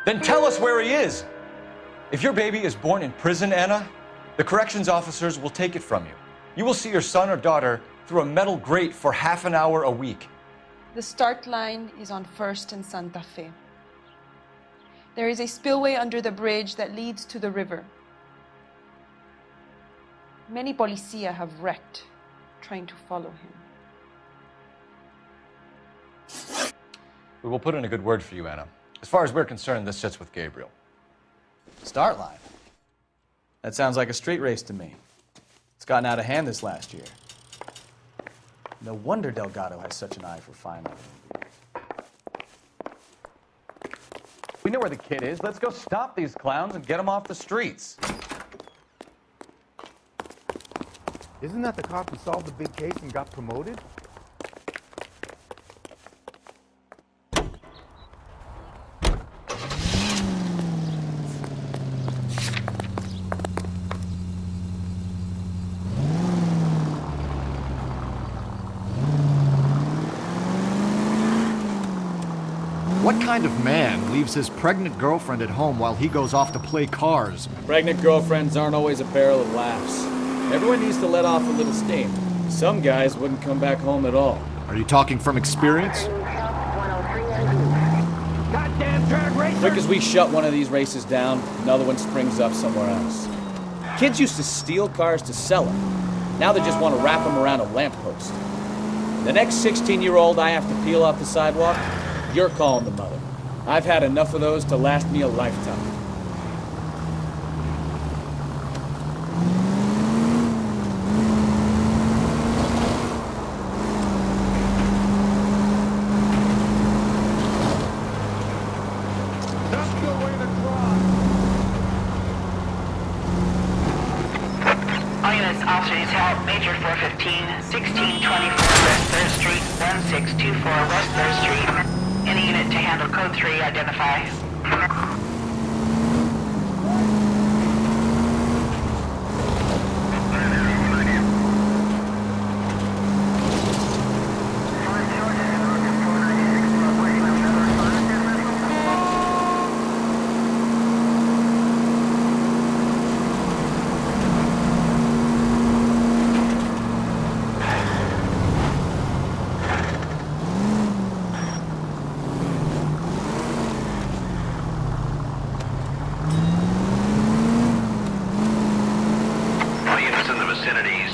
Then tell us where he is. If your baby is born in prison, Anna, the corrections officers will take it from you. You will see your son or daughter through a metal grate for half an hour a week. The start line is on 1st and Santa Fe. There is a spillway under the bridge that leads to the river. Many policia have wrecked trying to follow him. We will put in a good word for you, Anna. As far as we're concerned, this sits with Gabriel. Start line. That sounds like a street race to me. It's gotten out of hand this last year. No wonder Delgado has such an eye for fine art. We know where the kid is. Let's go stop these clowns and get them off the streets. Isn't that the cop who solved the big case and got promoted? What kind of man leaves his pregnant girlfriend at home while he goes off to play cars? Pregnant girlfriends aren't always a barrel of laughs. Everyone needs to let off a little steam. Some guys wouldn't come back home at all. Are you talking from experience? Goddamn drag racer! Quick as we shut one of these races down, another one springs up somewhere else. Kids used to steal cars to sell them. Now they just want to wrap them around a lamppost. The next 16-year-old I have to peel off the sidewalk, you're calling the mother. I've had enough of those to last me a lifetime. That's the way to drive. All units, officers help. Major 415, 1624 West 3rd Street, 1624 West 3rd Street. Any unit to handle code 3, identify.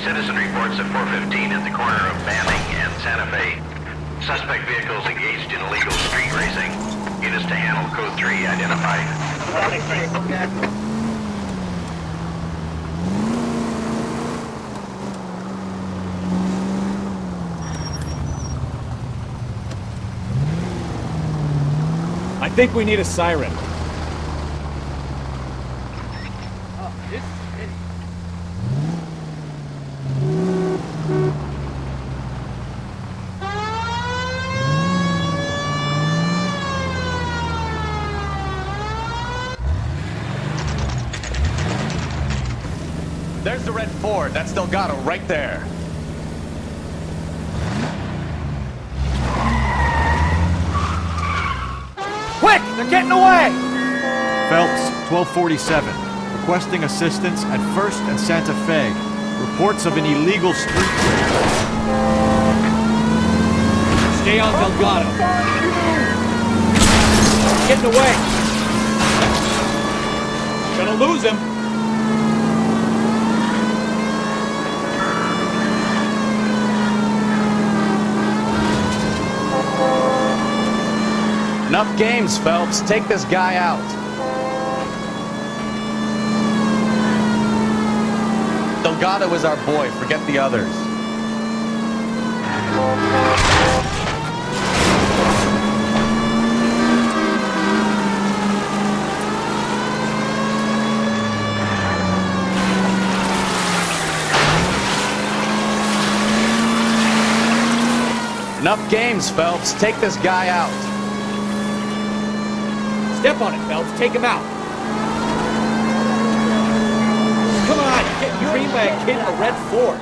Citizen reports at 415 at the corner of Banning and Santa Fe. Suspect vehicles engaged in illegal street racing. Units to handle code 3 identified. I think we need a siren. There's the red Ford. That's Delgado right there. Quick! They're getting away! Phelps, 1247. Requesting assistance at 1st and Santa Fe. Reports of an illegal street race. Stay on Delgado. Getting away. Gonna lose him. Enough games, Phelps. Take this guy out. Delgado is our boy. Forget the others. Enough games, Phelps. Take this guy out. Step on it, Phelps. Take him out. Come on, you're getting creamed by a kid in a red Ford.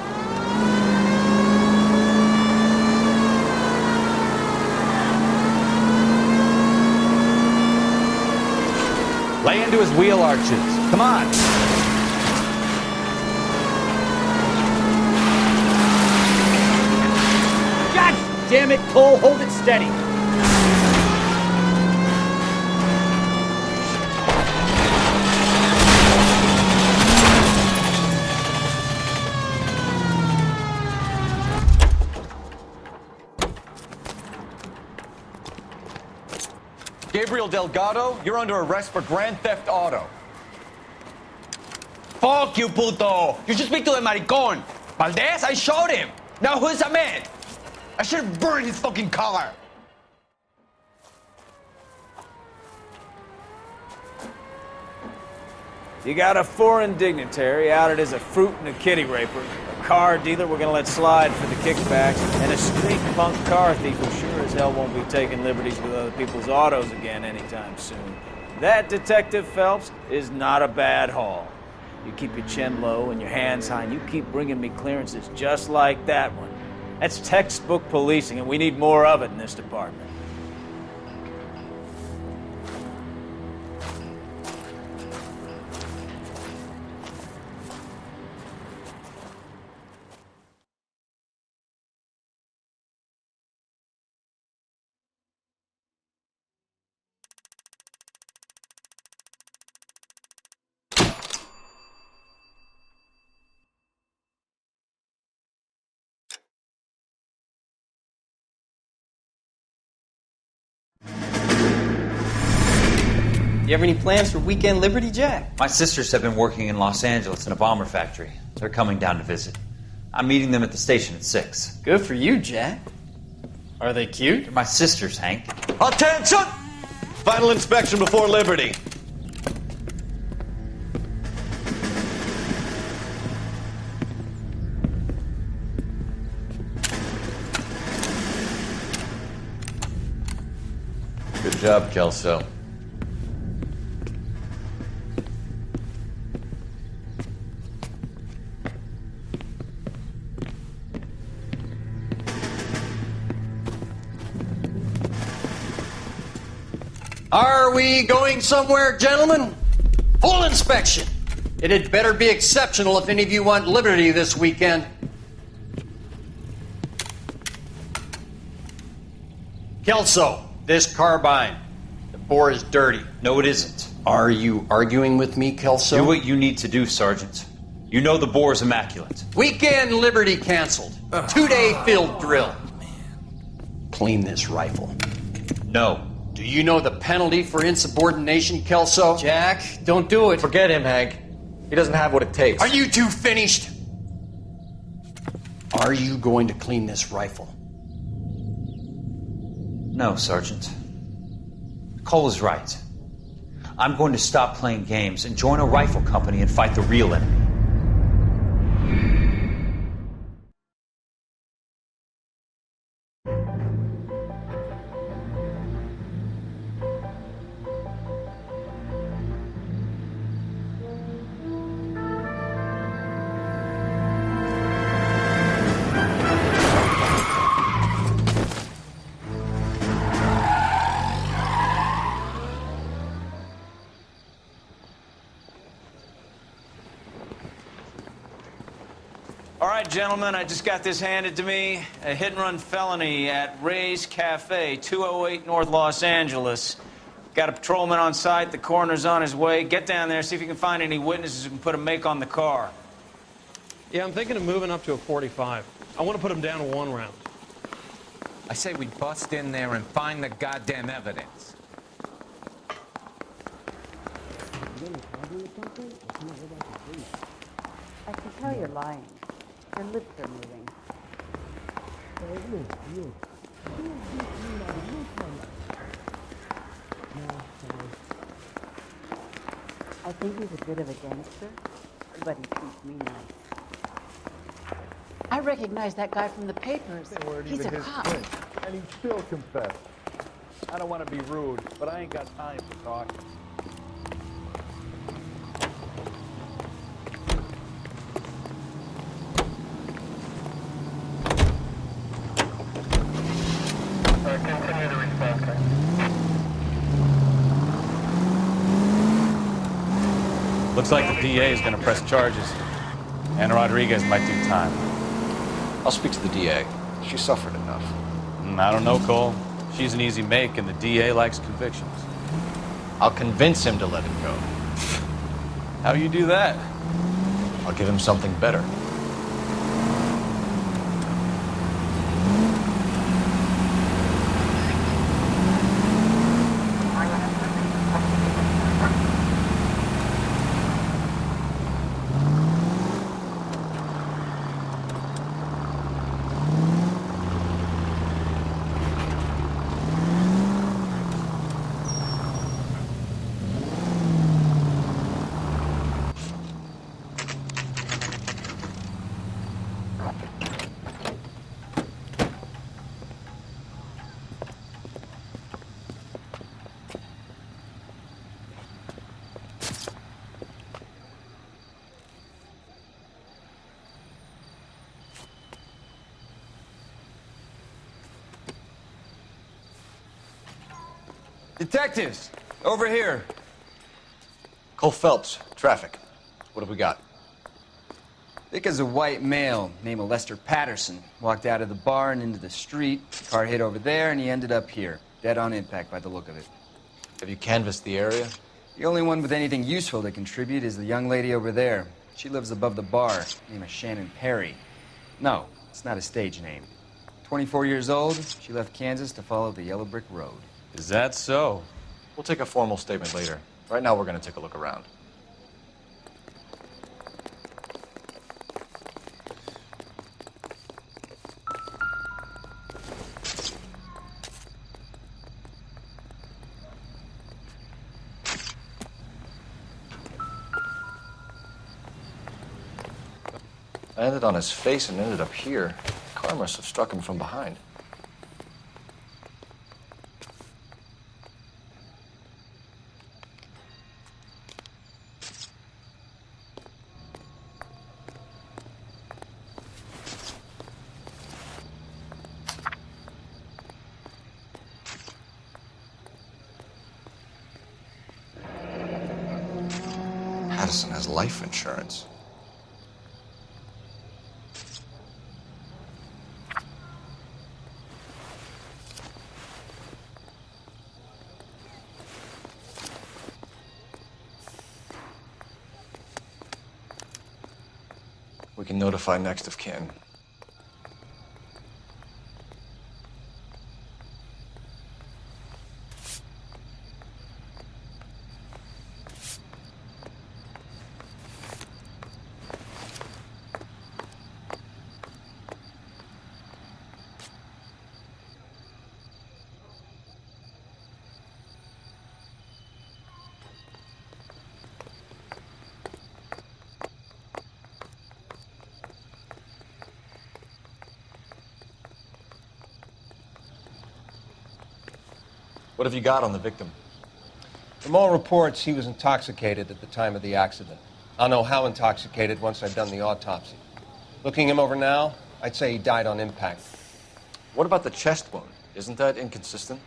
Lay into his wheel arches. Come on. God damn it, Cole. Hold it steady. Gabriel Delgado, you're under arrest for grand theft auto. Fuck you, puto! You should speak to the maricón! Valdez, I showed him! Now who's a man? I should have burned his fucking car! You got a foreign dignitary outed as a fruit and a kitty raper, a car dealer we're gonna let slide for the kickbacks, and a street punk car thief who sure as hell won't be taking liberties with other people's autos again anytime soon. That, Detective Phelps, is not a bad haul. You keep your chin low and your hands high, and you keep bringing me clearances just like that one. That's textbook policing, and we need more of it in this department. You have any plans for Weekend Liberty, Jack? My sisters have been working in Los Angeles in a bomber factory. They're coming down to visit. I'm meeting them at the station at 6. Good for you, Jack. Are they cute? They're my sisters, Hank. Attention! Final inspection before liberty. Good job, Kelso. Are we going somewhere, gentlemen? Full inspection. It had better be exceptional if any of you want liberty this weekend. Kelso, this carbine. The bore is dirty. No, it isn't. Are you arguing with me, Kelso? Do what you need to do, Sergeant. You know the bore is immaculate. Weekend liberty canceled. 2-day field drill. Clean this rifle. No. Do you know the penalty for insubordination, Kelso? Jack, don't do it. Forget him, Hank. He doesn't have what it takes. Are you two finished? Are you going to clean this rifle? No, Sergeant. Cole is right. I'm going to stop playing games and join a rifle company and fight the real enemy. All right, gentlemen, I just got this handed to me. A hit-and-run felony at Ray's Cafe, 208 North Los Angeles. Got a patrolman on site. The coroner's on his way. Get down there, see if you can find any witnesses who can put a make on the car. Yeah, I'm thinking of moving up to a 45. I want to put him down to 1 round. I say we bust in there and find the goddamn evidence. I can tell you're lying. Your lips are moving. I think he's a bit of a gangster, but he treats me nice. I recognize that guy from the papers. He's a cop. And he still confessed. I don't want to be rude, but I ain't got time for talking. Continue the response. Looks like the DA is going to press charges. And Rodriguez might do time. I'll speak to the DA. She suffered enough. I don't know, Cole. She's an easy make, and the DA likes convictions. I'll convince him to let it go. How do you do that? I'll give him something better. Detectives, over here. Cole Phelps, traffic. What have we got? Thick as a white male named Lester Patterson. Walked out of the bar and into the street. Car hit over there and he ended up here. Dead on impact by the look of it. Have you canvassed the area? The only one with anything useful to contribute is the young lady over there. She lives above the bar. Name is Shannon Perry. No, it's not a stage name. 24 years old, she left Kansas to follow the yellow brick road. Is that so? We'll take a formal statement later. Right now, we're going to take a look around. I landed on his face and ended up here. The car must have struck him from behind. Patterson has life insurance. We can notify next of kin. What have you got on the victim? From all reports, he was intoxicated at the time of the accident. I'll know how intoxicated once I've done the autopsy. Looking him over now, I'd say he died on impact. What about the chest wound? Isn't that inconsistent?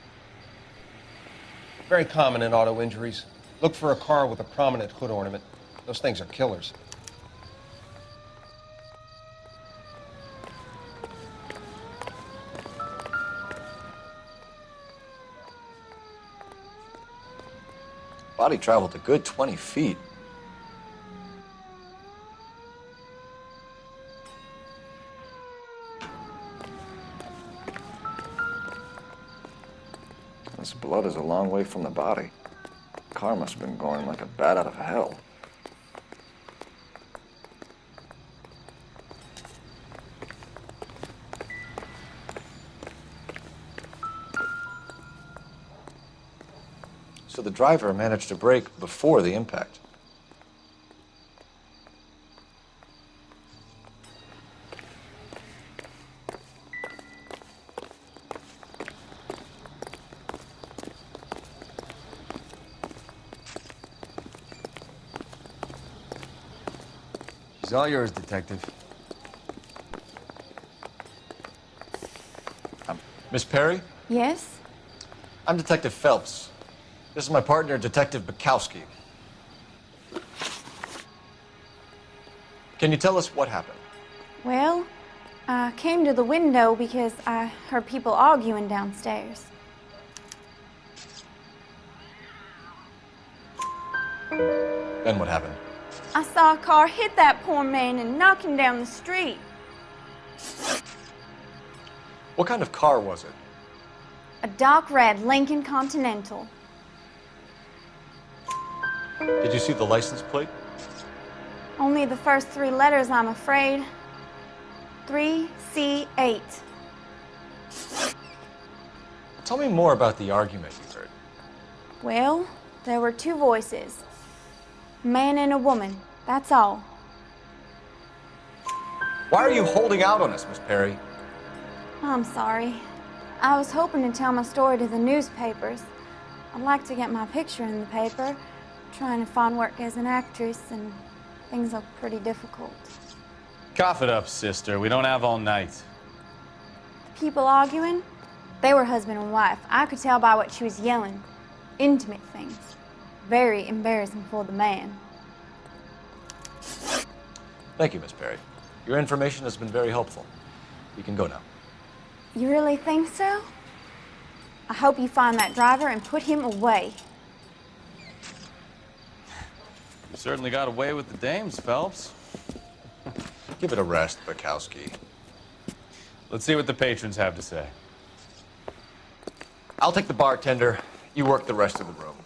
Very common in auto injuries. Look for a car with a prominent hood ornament. Those things are killers. Body traveled a good 20 feet. This blood is a long way from the body. The car must have been going like a bat out of hell. So the driver managed to brake before the impact. She's all yours, Detective. Miss Perry? Yes? I'm Detective Phelps. This is my partner, Detective Bukowski. Can you tell us what happened? Well, I came to the window because I heard people arguing downstairs. Then what happened? I saw a car hit that poor man and knock him down the street. What kind of car was it? A dark red Lincoln Continental. Did you see the license plate? Only the first 3 letters, I'm afraid. 3C8. Tell me more about the argument you heard. Well, there were 2 voices. A man and a woman, that's all. Why are you holding out on us, Miss Perry? I'm sorry. I was hoping to tell my story to the newspapers. I'd like to get my picture in the paper. Trying to find work as an actress, and things are pretty difficult. Cough it up, sister. We don't have all night. People arguing? They were husband and wife. I could tell by what she was yelling. Intimate things. Very embarrassing for the man. Thank you, Miss Perry. Your information has been very helpful. You can go now. You really think so? I hope you find that driver and put him away. You certainly got away with the dames, Phelps. Give it a rest, Bukowski. Let's see what the patrons have to say. I'll take the bartender. You work the rest of the room.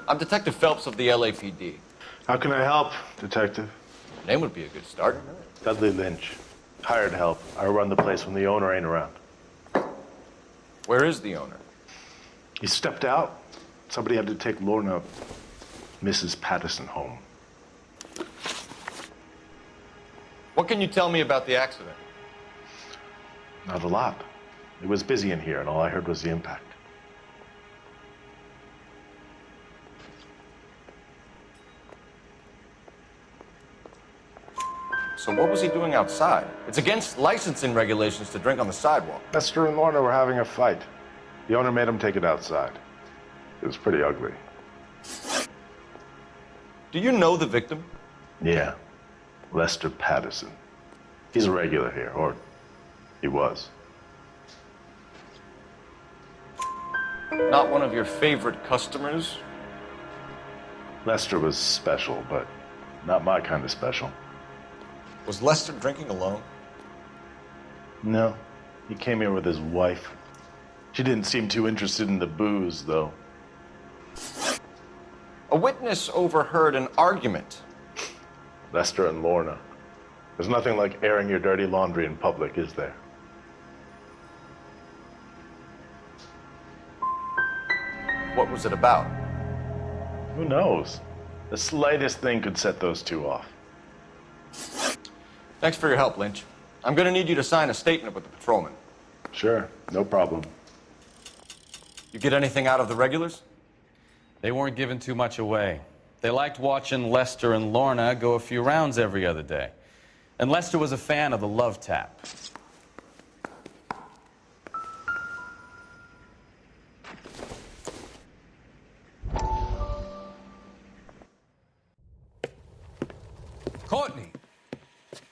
I'm Detective Phelps of the LAPD. How can I help, Detective? Your name would be a good start. Dudley Lynch. Hired help. I run the place when the owner ain't around. Where is the owner? He stepped out. Somebody had to take Lorna, Mrs. Patterson, home. What can you tell me about the accident? Not a lot. It was busy in here, and all I heard was the impact. So what was he doing outside? It's against licensing regulations to drink on the sidewalk. Lester and Lorna were having a fight. The owner made him take it outside. It was pretty ugly. Do you know the victim? Yeah. Lester Patterson. He's a regular here, or he was. Not one of your favorite customers? Lester was special, but not my kind of special. Was Lester drinking alone? No. He came here with his wife. She didn't seem too interested in the booze, though. A witness overheard an argument. Lester and Lorna. There's nothing like airing your dirty laundry in public, is there? What was it about? Who knows? The slightest thing could set those 2 off. Thanks for your help, Lynch. I'm gonna need you to sign a statement with the patrolman. Sure, no problem. You get anything out of the regulars? They weren't giving too much away. They liked watching Lester and Lorna go a few rounds every other day. And Lester was a fan of the love tap. Courtney,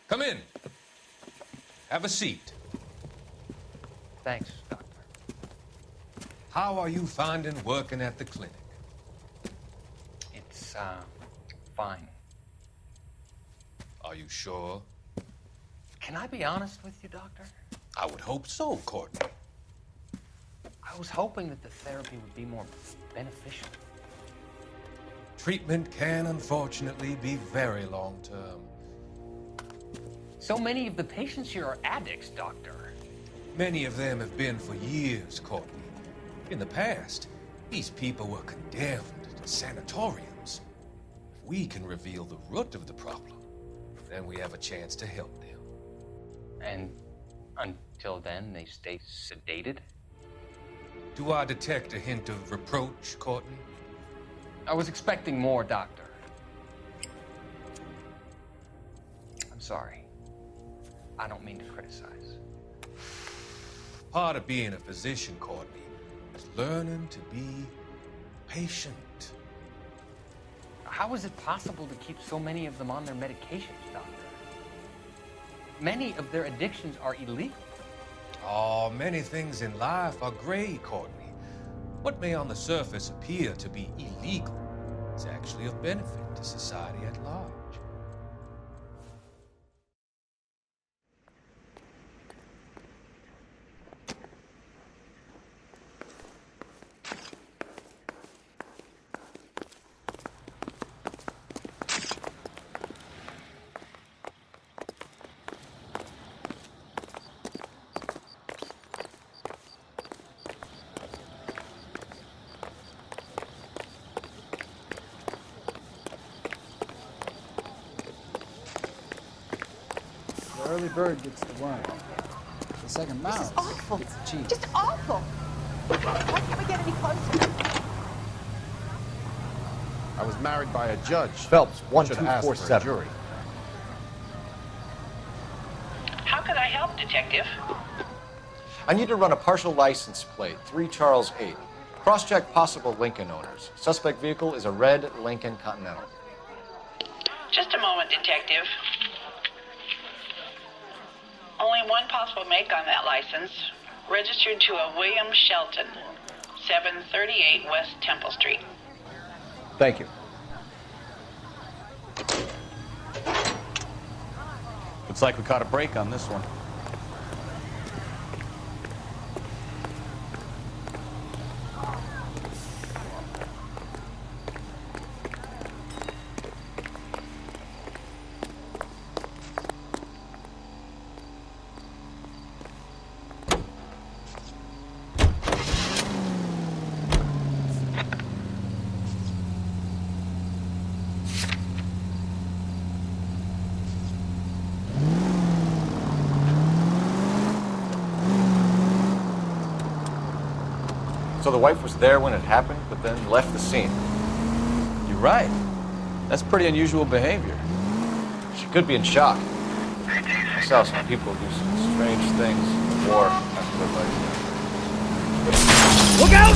come in. Have a seat. Thanks, Doctor. How are you finding working at the clinic? It's, fine. Are you sure? Can I be honest with you, Doctor? I would hope so, Courtney. I was hoping that the therapy would be more beneficial. Treatment can, unfortunately, be very long-term. So many of the patients here are addicts, Doctor. Many of them have been for years, Courtney. In the past, these people were condemned to sanatoriums. If we can reveal the root of the problem, then we have a chance to help them. And until then, they stay sedated? Do I detect a hint of reproach, Courtney? I was expecting more, Doctor. I'm sorry. I don't mean to criticize. Part of being a physician, Courtney, is learning to be patient. How is it possible to keep so many of them on their medications, Doctor? Many of their addictions are illegal. Oh, many things in life are gray, Courtney. What may on the surface appear to be illegal is actually of benefit to society at large. The early bird gets the worm. The second mouse This is awful. gets the cheese. Just awful. Why can't we get any closer? I was married by a judge. Phelps, 1247. Jury. How could I help, Detective? I need to run a partial license plate, 3 Charles 8. Cross-check possible Lincoln owners. Suspect vehicle is a red Lincoln Continental. Just a moment, Detective. Only one possible make on that license. Registered to a William Shelton, 738 West Temple Street. Thank you. Looks like we caught a break on this one. So the wife was there when it happened, but then left the scene. You're right. That's pretty unusual behavior. She could be in shock. I saw some people do some strange things in war after their life. Look out!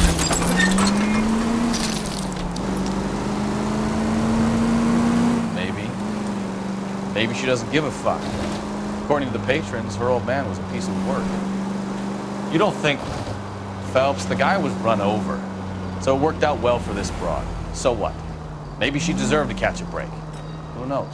Maybe she doesn't give a fuck. According to the patrons, her old man was a piece of work. You don't think... Phelps, the guy was run over. So it worked out well for this broad. So what? Maybe she deserved to catch a break. Who knows?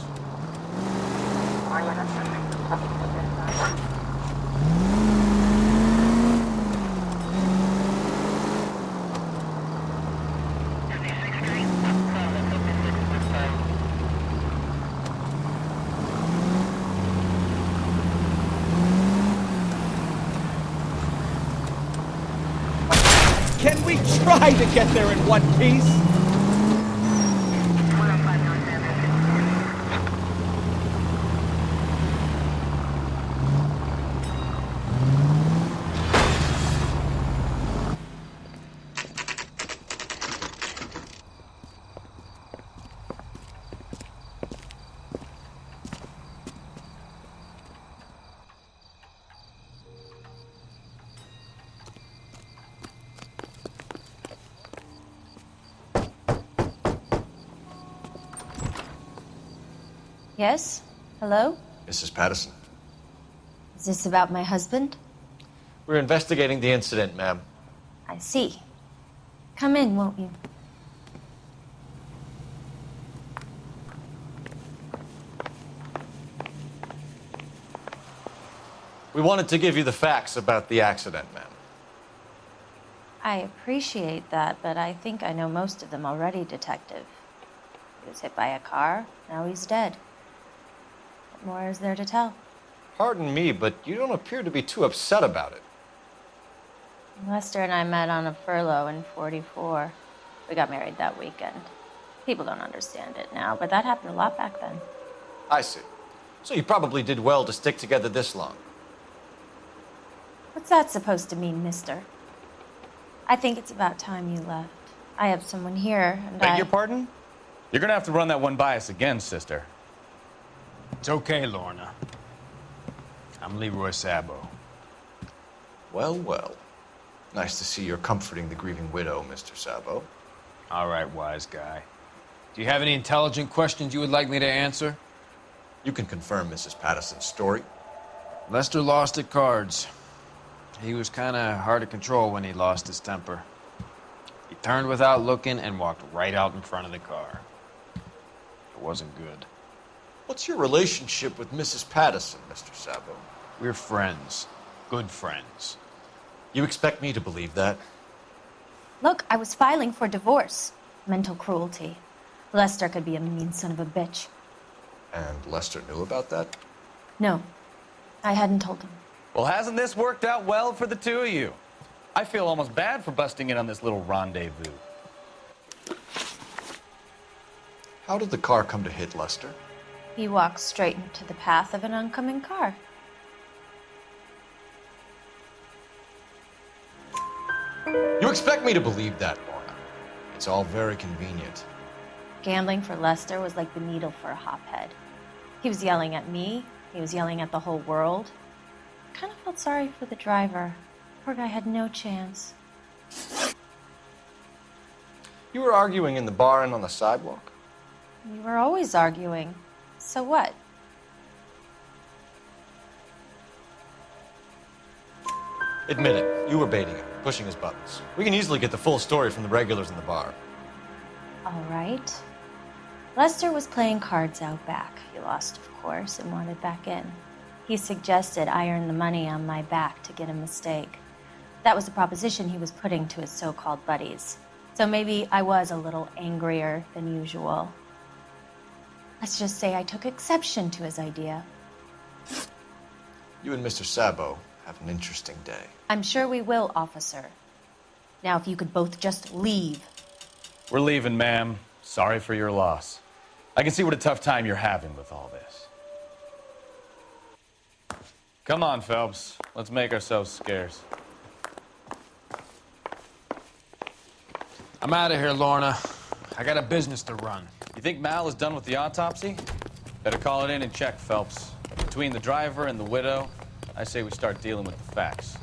Can we try to get there in one piece? Yes? Hello? Mrs. Patterson. Is this about my husband? We're investigating the incident, ma'am. I see. Come in, won't you? We wanted to give you the facts about the accident, ma'am. I appreciate that, but I think I know most of them already, Detective. He was hit by a car, now he's dead. What more is there to tell? Pardon me, but you don't appear to be too upset about it. Lester and I met on a furlough in '44. We got married that weekend. People don't understand it now, but that happened a lot back then. I see. So you probably did well to stick together this long. What's that supposed to mean, mister? I think it's about time you left. I have someone here, and Beg your pardon? You're gonna have to run that one by us again, sister. It's okay, Lorna. I'm Leroy Sabo. Well, well. Nice to see you're comforting the grieving widow, Mr. Sabo. All right, wise guy. Do you have any intelligent questions you would like me to answer? You can confirm Mrs. Patterson's story. Lester lost at cards. He was kind of hard to control when he lost his temper. He turned without looking and walked right out in front of the car. It wasn't good. What's your relationship with Mrs. Patterson, Mr. Sabo? We're friends. Good friends. You expect me to believe that? Look, I was filing for divorce. Mental cruelty. Lester could be a mean son of a bitch. And Lester knew about that? No, I hadn't told him. Well, hasn't this worked out well for the two of you? I feel almost bad for busting in on this little rendezvous. How did the car come to hit Lester? He walked straight into the path of an oncoming car. You expect me to believe that, Lorna? It's all very convenient. Gambling for Lester was like the needle for a hophead. He was yelling at me. He was yelling at the whole world. I kind of felt sorry for the driver. Poor guy had no chance. You were arguing in the bar and on the sidewalk? We were always arguing. So what? Admit it, you were baiting him, pushing his buttons. We can easily get the full story from the regulars in the bar. All right. Lester was playing cards out back. He lost, of course, and wanted back in. He suggested I earn the money on my back to get a mistake. That was the proposition he was putting to his so-called buddies. So maybe I was a little angrier than usual. Let's just say I took exception to his idea. You and Mr. Sabo have an interesting day. I'm sure we will, officer. Now, if you could both just leave. We're leaving, ma'am. Sorry for your loss. I can see what a tough time you're having with all this. Come on, Phelps. Let's make ourselves scarce. I'm out of here, Lorna. I got a business to run. You think Mal is done with the autopsy? Better call it in and check, Phelps. Between the driver and the widow, I say we start dealing with the facts.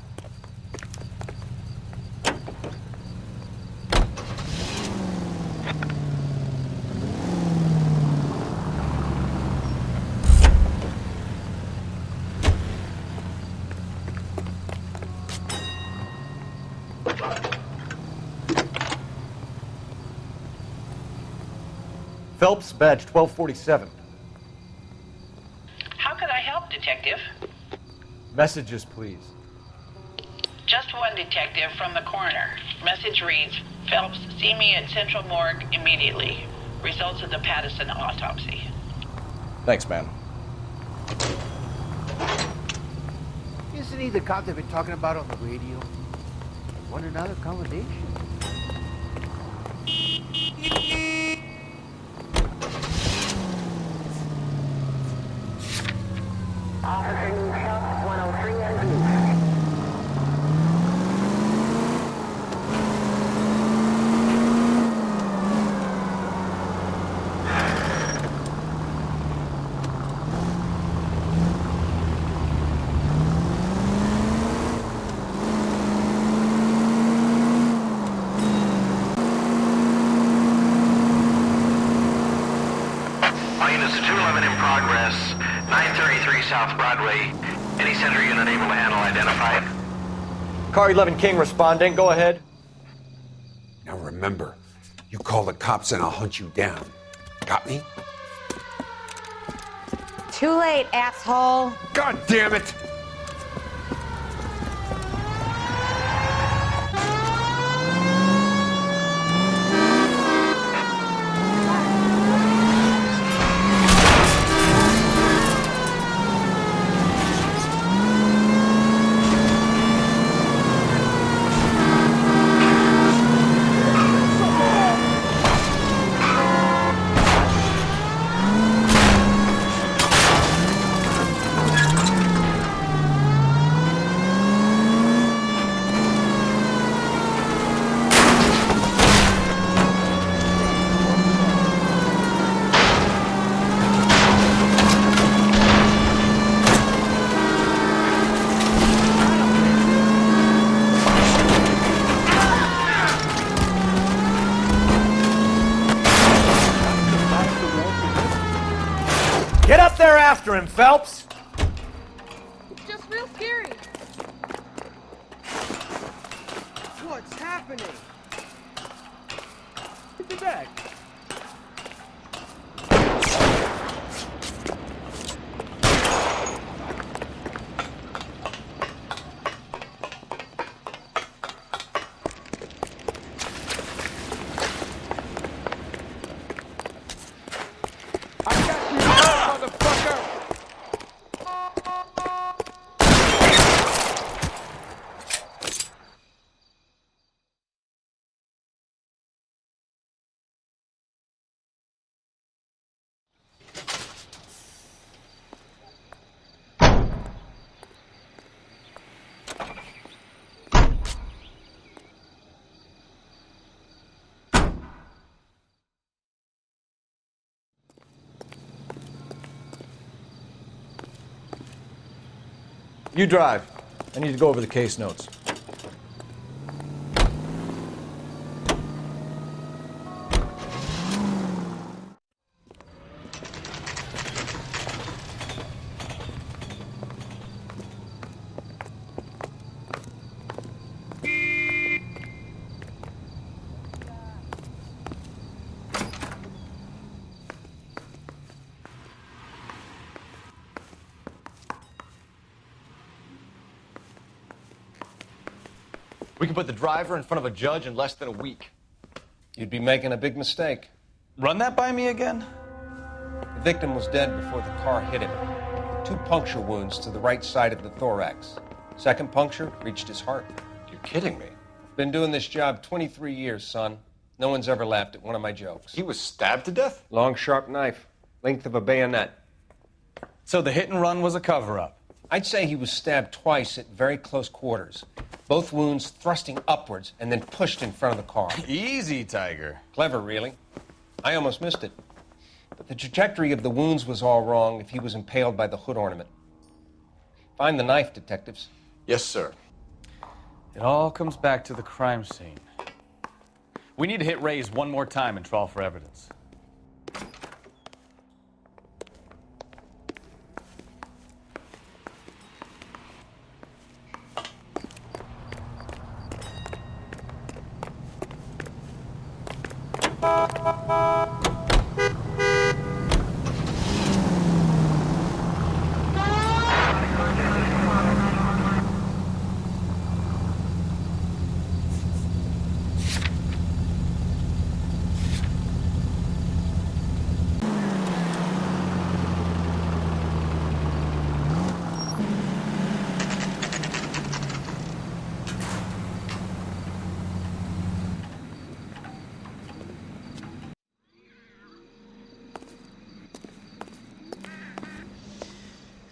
Phelps, badge 1247. How could I help, Detective? Messages, please. Just one, Detective, from the coroner. Message reads, Phelps, see me at Central Morgue immediately. Results of the Patterson autopsy. Thanks, ma'am. Isn't he the cop they've been talking about on the radio? Want another accommodation? Officer needs help, 103 and Units 211 in progress, 933 South Broadway. Any center unit able to handle identify? Car 11 King responding, go ahead. Now remember, you call the cops and I'll hunt you down. Got me? Too late, asshole. God damn it! Get up there after him, Phelps! It's just real scary. What's happening? Get me back. You drive. I need to go over the case notes. We can put the driver in front of a judge in less than a week. You'd be making a big mistake. Run that by me again? The victim was dead before the car hit him. 2 puncture wounds to the right side of the thorax. Second puncture reached his heart. You're kidding me. Been doing this job 23 years, son. No one's ever laughed at one of my jokes. He was stabbed to death? Long, sharp knife. Length of a bayonet. So the hit and run was a cover-up? I'd say he was stabbed twice at very close quarters. Both wounds thrusting upwards and then pushed in front of the car. Easy, Tiger. Clever, really. I almost missed it. But the trajectory of the wounds was all wrong if he was impaled by the hood ornament. Find the knife, detectives. Yes, sir. It all comes back to the crime scene. We need to hit Ray's one more time and trawl for evidence.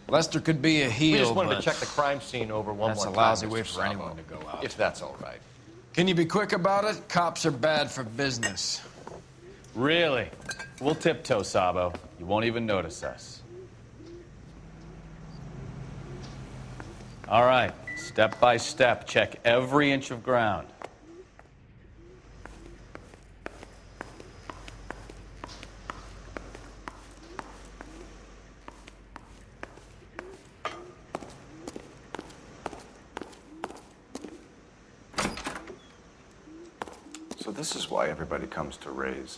Lester could be a heel, We just wanted but to check the crime scene over one that's more a time. lousy Mr. way for Sabo. anyone to go out. If that's all right. Can you be quick about it? Cops are bad for business. Really? We'll tiptoe, Sabo. You won't even notice us. All right, step by step, check every inch of ground. So this is why everybody comes to Ray's.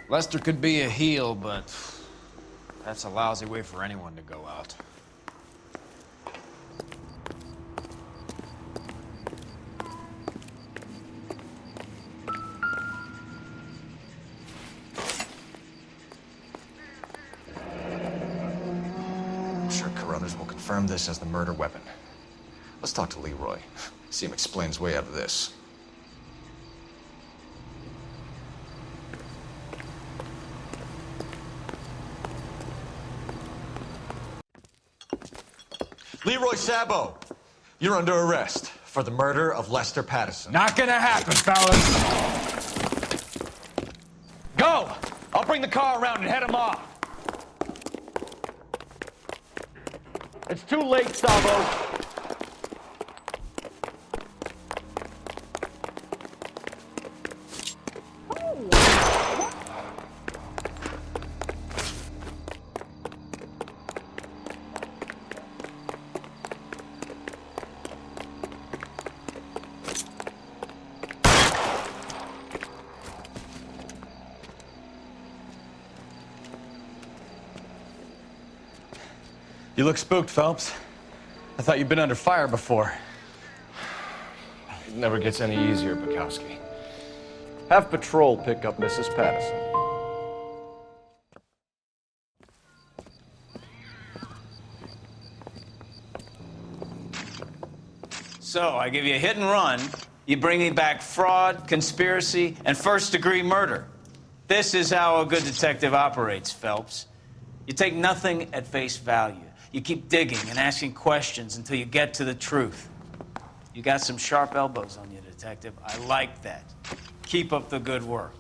Lester could be a heel, but that's a lousy way for anyone to go out. I'm sure Carruthers will confirm this as the murder weapon. Let's talk to Leroy. See him explain his way out of this. Leroy Sabo, you're under arrest for the murder of Lester Patterson. Not gonna happen, fellas. Go! I'll bring the car around and head him off. It's too late, Sabo. You look spooked, Phelps. I thought you'd been under fire before. It never gets any easier, Bukowski. Have patrol pick up Mrs. Patterson. So, I give you a hit and run. You bring me back fraud, conspiracy, and first-degree murder. This is how a good detective operates, Phelps. You take nothing at face value. You keep digging and asking questions until you get to the truth. You got some sharp elbows on you, detective. I like that. Keep up the good work.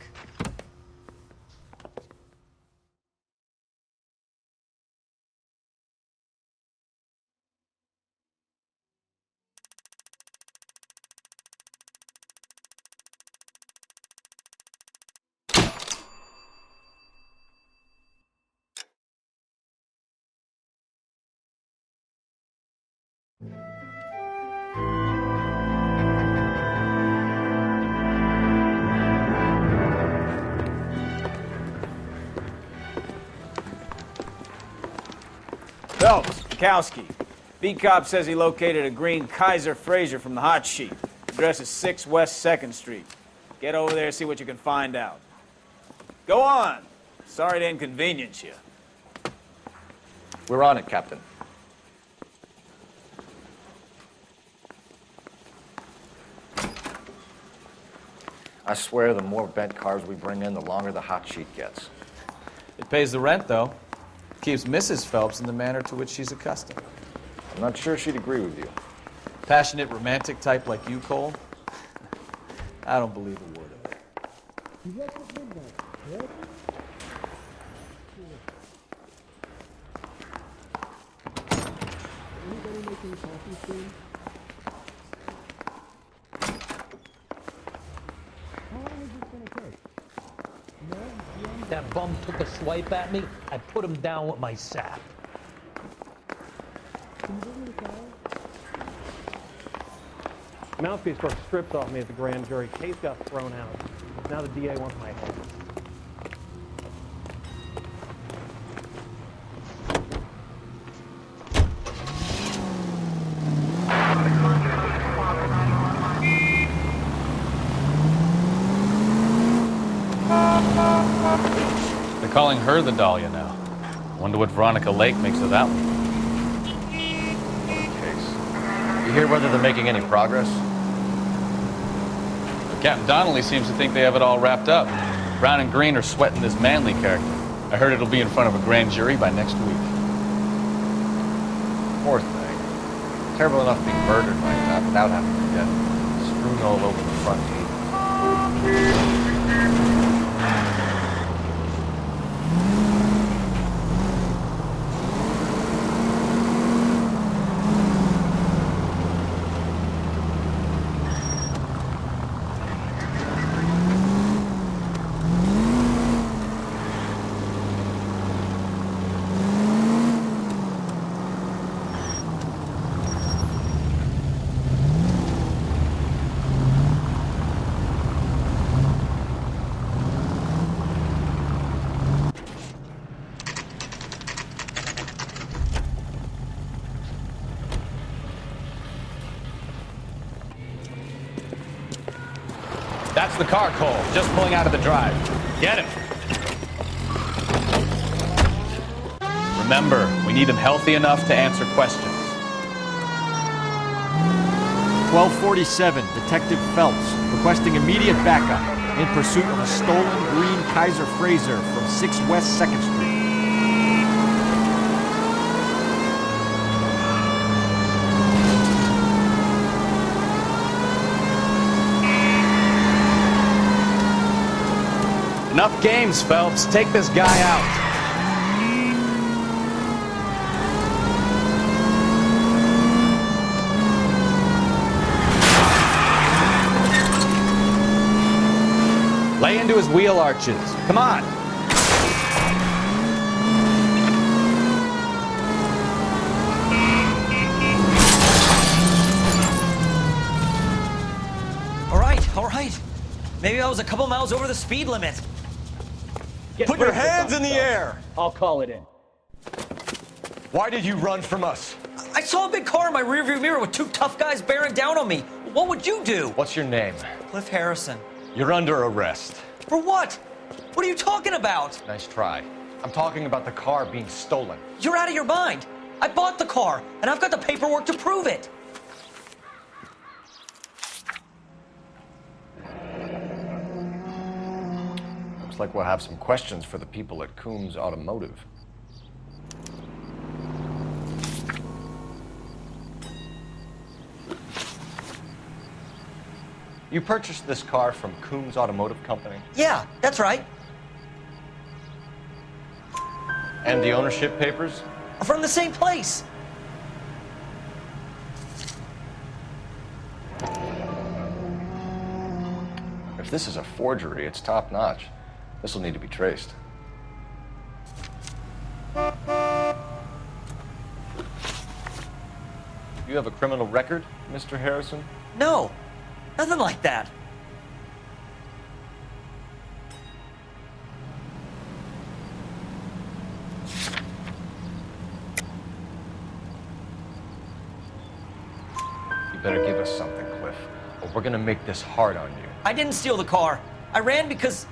Phelps, Bukowski. Beat cop says he located a green Kaiser Fraser from the hot sheet. Address is 6 West 2nd Street. Get over there, see what you can find out. Go on. Sorry to inconvenience you. We're on it, Captain. I swear the more bent cars we bring in, the longer the hot sheet gets. It pays the rent, though. Keeps Mrs. Phelps in the manner to which she's accustomed. I'm not sure she'd agree with you. Passionate, romantic type like you, Cole? I don't believe a word of it. That bum took a swipe at me. I put him down with my sap. Mouthpiece broke strips off me at the grand jury. Case got thrown out. Now the DA wants my head. They're calling her the Dahlia now. Wonder what Veronica Lake makes of that one. You hear whether they're making any progress? Captain Donnelly seems to think they have it all wrapped up. Brown and Green are sweating this Manley character. I heard it'll be in front of a grand jury by next week. Poor thing. Terrible enough being murdered like that without having to get strewn all over the front seat. That's the car, Cole. Just pulling out of the drive. Get him. Remember, we need him healthy enough to answer questions. 1247, Detective Phelps, requesting immediate backup in pursuit of a stolen green Kaiser Frazer from 6 West 2nd Street. Enough games, Phelps. Take this guy out. Lay into his wheel arches. Come on. All right. Maybe I was a couple miles over the speed limit. Put your hands in the air! I'll call it in. Why did you run from us? I saw a big car in my rearview mirror with two tough guys bearing down on me. What would you do? What's your name? Cliff Harrison. You're under arrest. For what? What are you talking about? Nice try. I'm talking about the car being stolen. You're out of your mind. I bought the car, and I've got the paperwork to prove it. Looks like we'll have some questions for the people at Coombs Automotive. You purchased this car from Coombs Automotive Company? Yeah, that's right. And the ownership papers? From the same place. If this is a forgery, it's top-notch. This will need to be traced. You have a criminal record, Mr. Harrison? No, nothing like that. You better give us something, Cliff, or we're gonna make this hard on you. I didn't steal the car. I ran because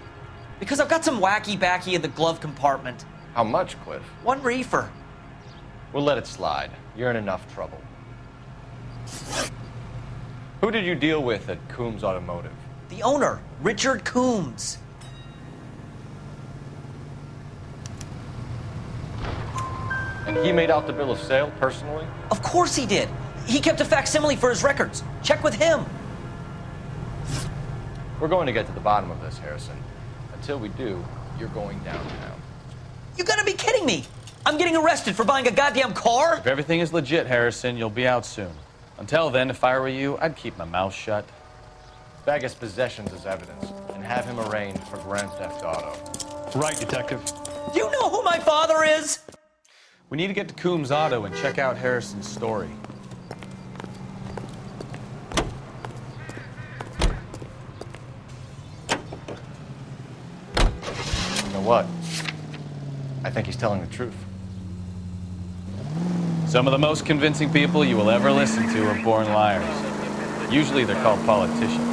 I've got some wacky backy in the glove compartment. How much, Cliff? 1 reefer. We'll let it slide. You're in enough trouble. Who did you deal with at Coombs Automotive? The owner, Richard Coombs. And he made out the bill of sale personally? Of course he did. He kept a facsimile for his records. Check with him. We're going to get to the bottom of this, Harrison. Until we do, you're going downtown. You gotta be kidding me. I'm getting arrested for buying a goddamn car? If everything is legit, Harrison, you'll be out soon. Until then, if I were you, I'd keep my mouth shut. Bag his possessions as evidence, and have him arraigned for grand theft auto. Right, Detective. Do you know who my father is? We need to get to Coombs Auto and check out Harrison's story. You know what? I think he's telling the truth. Some of the most convincing people you will ever listen to are born liars. Usually they're called politicians.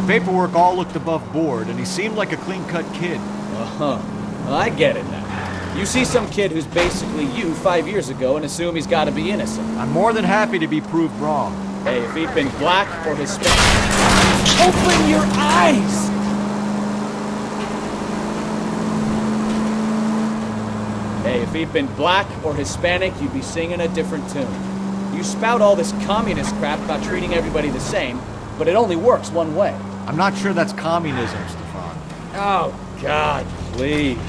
Paperwork all looked above board, and he seemed like a clean-cut kid. Uh-huh. Well, I get it now. You see some kid who's basically you 5 years ago and assume he's got to be innocent. I'm more than happy to be proved wrong. Hey, if he'd been black or Hispanic... Open your eyes! Hey, if he'd been black or Hispanic, you'd be singing a different tune. You spout all this communist crap about treating everybody the same, but it only works one way. I'm not sure that's communism, Stefan. Oh, God, please.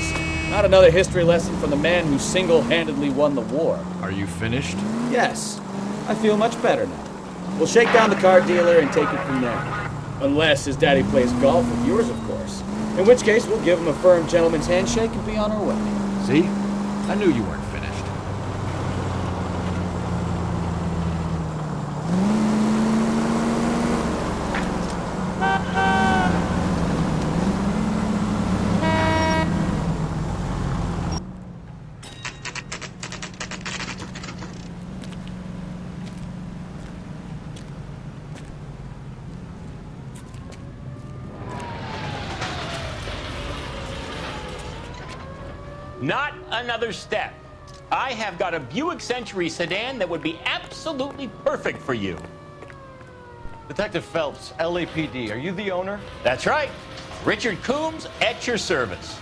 Not another history lesson from the man who single-handedly won the war. Are you finished? Yes. I feel much better now. We'll shake down the car dealer and take it from there. Unless his daddy plays golf with yours, of course. In which case, we'll give him a firm gentleman's handshake and be on our way. See? I knew you weren't finished. Not another step. I have got a Buick Century sedan that would be absolutely perfect for you. Detective Phelps, LAPD, are you the owner? That's right. Richard Coombs at your service.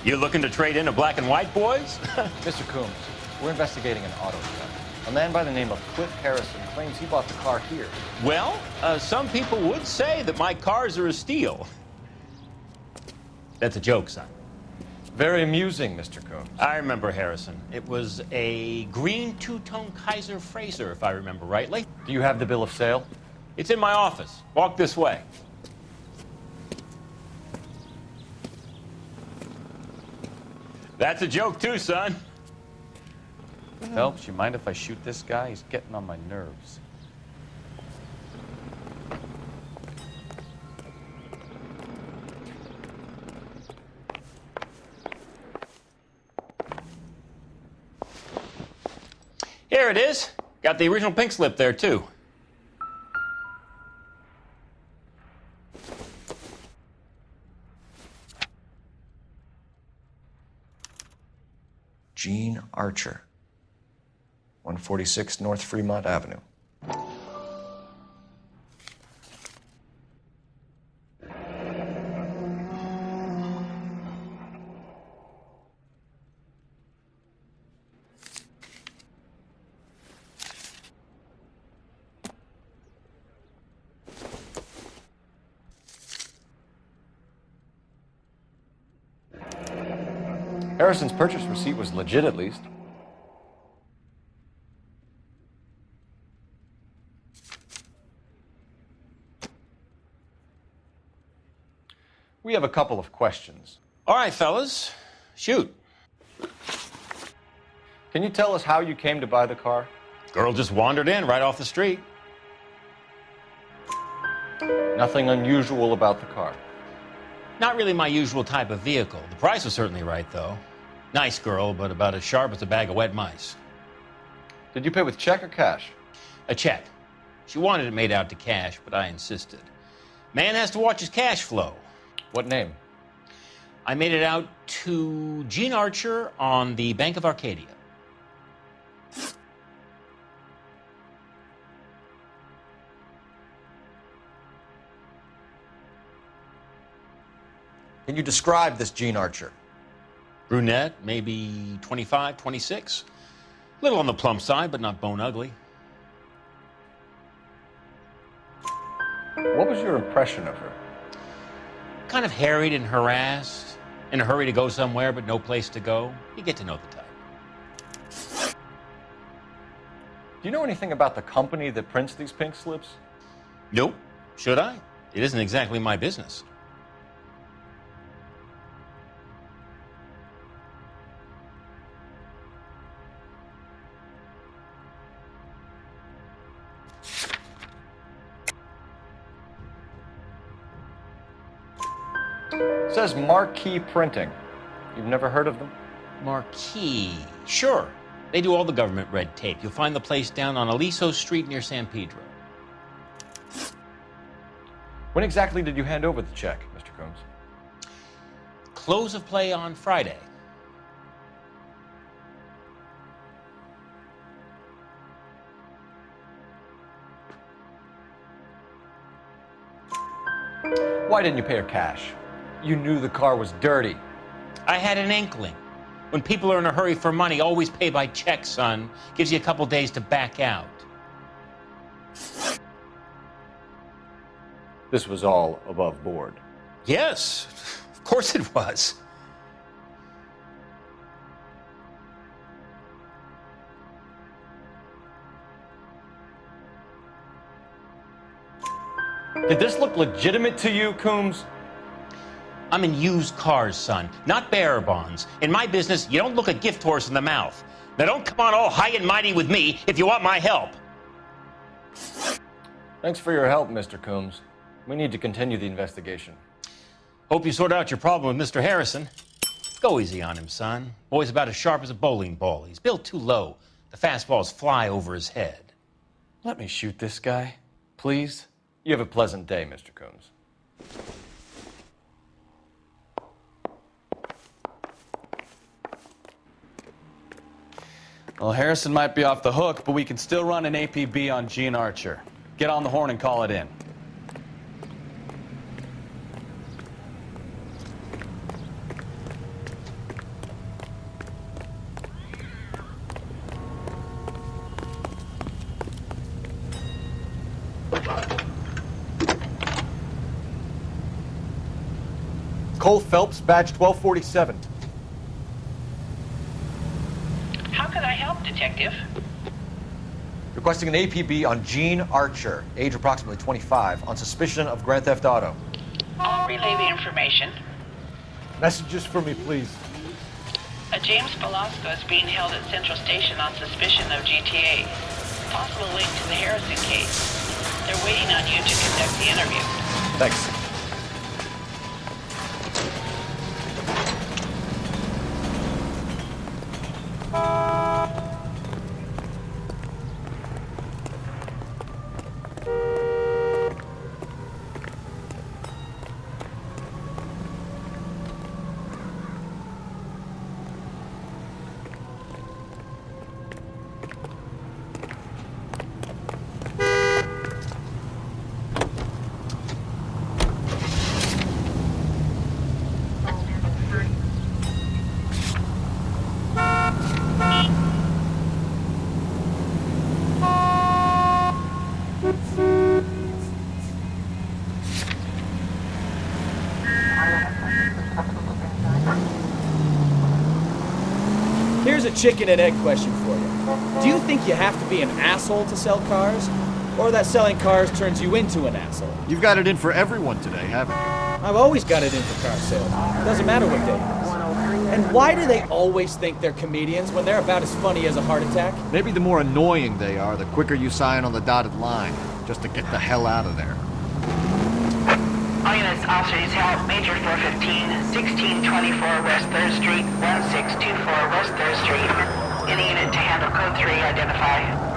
You looking to trade in a black and white, boys? Mr. Coombs, we're investigating an auto theft. A man by the name of Cliff Harrison claims he bought the car here. Well, some people would say that my cars are a steal. That's a joke, son. Very amusing, Mr. Coombs. I remember Harrison. It was a green two-tone Kaiser Frazer, if I remember rightly. Do you have the bill of sale? It's in my office. Walk this way. That's a joke too, son. Phelps, you mind if I shoot this guy? He's getting on my nerves. Here it is. Got the original pink slip there, too. Gene Archer, 146 North Fremont Avenue. Harrison's purchase receipt was legit, at least. We have a couple of questions. All right, fellas. Shoot. Can you tell us how you came to buy the car? Girl just wandered in right off the street. Nothing unusual about the car. Not really my usual type of vehicle. The price was certainly right, though. Nice girl, but about as sharp as a bag of wet mice. Did you pay with check or cash? A check. She wanted it made out to cash, but I insisted. Man has to watch his cash flow. What name? I made it out to Gene Archer on the Bank of Arcadia. Can you describe this Gene Archer? Brunette, maybe 25, 26. Little on the plump side, but not bone ugly. What was your impression of her? Kind of harried and harassed, in a hurry to go somewhere, but no place to go. You get to know the type. Do you know anything about the company that prints these pink slips? Nope. Should I? It isn't exactly my business. It says Marquee Printing. You've never heard of them? Marquee. Sure. They do all the government red tape. You'll find the place down on Aliso Street near San Pedro. When exactly did you hand over the check, Mr. Coombs? Close of play on Friday. Why didn't you pay her cash? You knew the car was dirty. I had an inkling. When people are in a hurry for money, always pay by check, son. Gives you a couple days to back out. This was all above board. Yes, of course it was. Did this look legitimate to you, Coombs? I'm in used cars, son, not bearer bonds. In my business, you don't look a gift horse in the mouth. Now don't come on all high and mighty with me if you want my help. Thanks for your help, Mr. Coombs. We need to continue the investigation. Hope you sort out your problem with Mr. Harrison. Go easy on him, son. Boy's about as sharp as a bowling ball. He's built too low. The fastballs fly over his head. Let me shoot this guy, please. You have a pleasant day, Mr. Coombs. Well, Harrison might be off the hook, but we can still run an APB on Gene Archer. Get on the horn and call it in. Cole Phelps, badge 1247. How can I help, Detective? Requesting an APB on Gene Archer, age approximately 25, on suspicion of grand theft auto. I'll relay the information. Messages for me, please. A James Velasco is being held at Central Station on suspicion of GTA. Possible link to the Harrison case. They're waiting on you to conduct the interview. Thanks. Here's a chicken and egg question for you. Do you think you have to be an asshole to sell cars? Or that selling cars turns you into an asshole? You've got it in for everyone today, haven't you? I've always got it in for car sales. Doesn't matter what day it is. And why do they always think they're comedians when they're about as funny as a heart attack? Maybe the more annoying they are, the quicker you sign on the dotted line, just to get the hell out of there. All units, officers help. Major 415, 1624 West 3rd Street, 1624 West 3rd Street. Any unit to handle code 3, identify.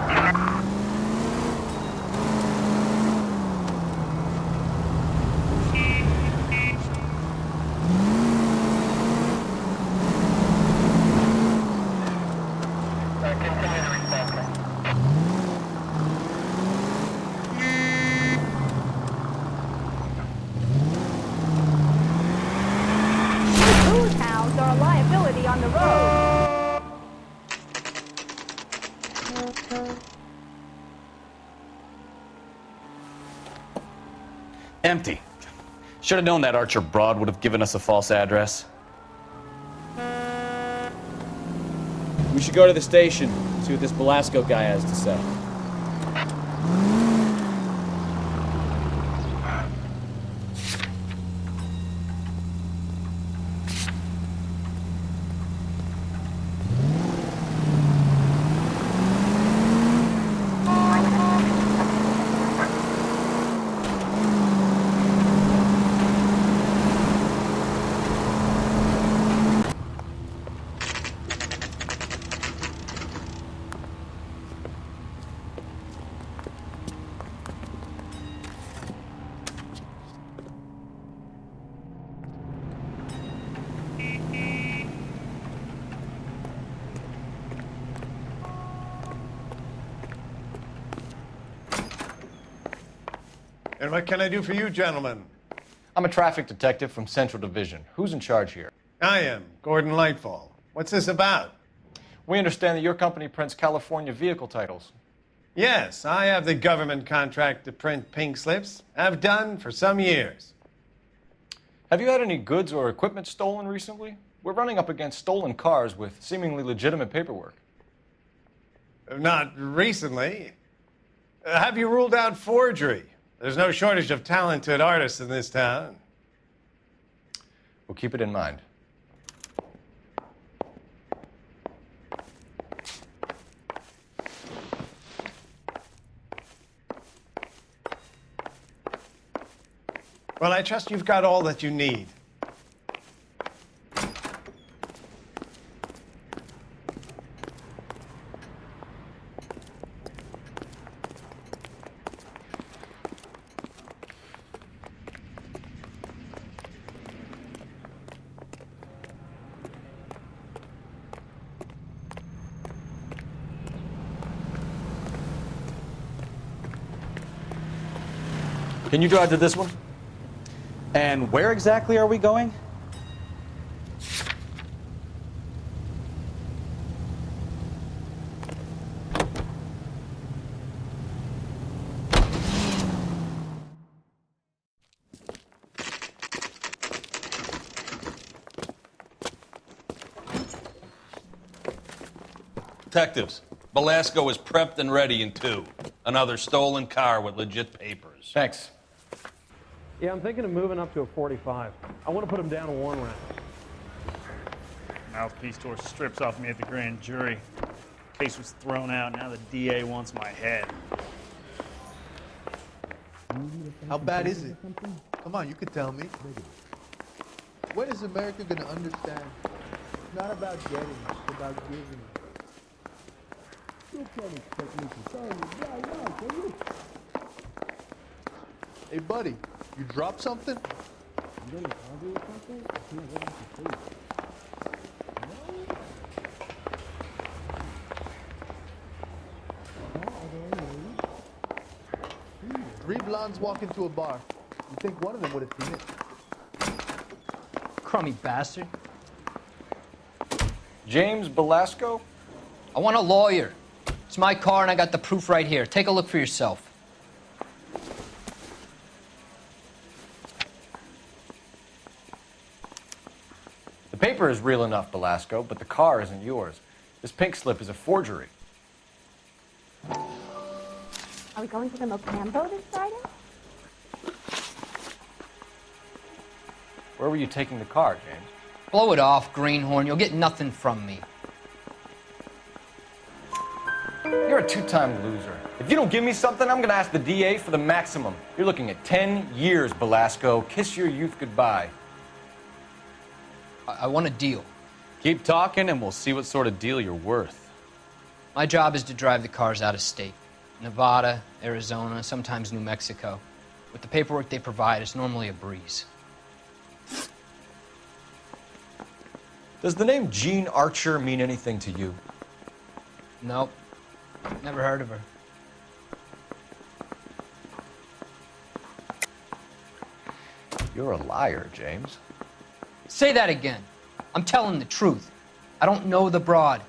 Are a liability on the road. Empty. Should have known that Archer broad would have given us a false address. We should go to the station, see what this Velasco guy has to say. And what can I do for you, gentlemen? I'm a traffic detective from Central Division. Who's in charge here? I am, Gordon Lightfall. What's this about? We understand that your company prints California vehicle titles. Yes, I have the government contract to print pink slips. I've done for some years. Have you had any goods or equipment stolen recently? We're running up against stolen cars with seemingly legitimate paperwork. Not recently. Have you ruled out forgery? There's no shortage of talented artists in this town. We'll keep it in mind. Well, I trust you've got all that you need. Can you drive to this one? And where exactly are we going? Detectives, Belasco is prepped and ready in 2. Another stolen car with legit papers. Thanks. Yeah, I'm thinking of moving up to a 45. I want to put him down to 1 round. Mouthpiece tore strips off me at the grand jury. Case was thrown out. Now the DA wants my head. How bad is it? Come on, you can tell me. When is America gonna understand? It's not about getting, it's about giving. You can't expect me to tell you right, can you? Hey, buddy, you dropped something? You don't argue with something? I can't get off your face. Three blondes walk into a bar. You think one of them would have seen it? Crummy bastard. James Belasco? I want a lawyer. It's my car and I got the proof right here. Take a look for yourself. The paper is real enough, Belasco, but the car isn't yours. This pink slip is a forgery. Are we going to the Mocambo this Friday? Where were you taking the car, James? Blow it off, greenhorn. You'll get nothing from me. You're a 2-time loser. If you don't give me something, I'm gonna ask the DA for the maximum. You're looking at 10 years, Belasco. Kiss your youth goodbye. I want a deal. Keep talking and we'll see what sort of deal you're worth. My job is to drive the cars out of state. Nevada, Arizona, sometimes New Mexico. With the paperwork they provide, it's normally a breeze. Does the name Jean Archer mean anything to you? Nope. Never heard of her. You're a liar, James. Say that again. I'm telling the truth. I don't know the broad.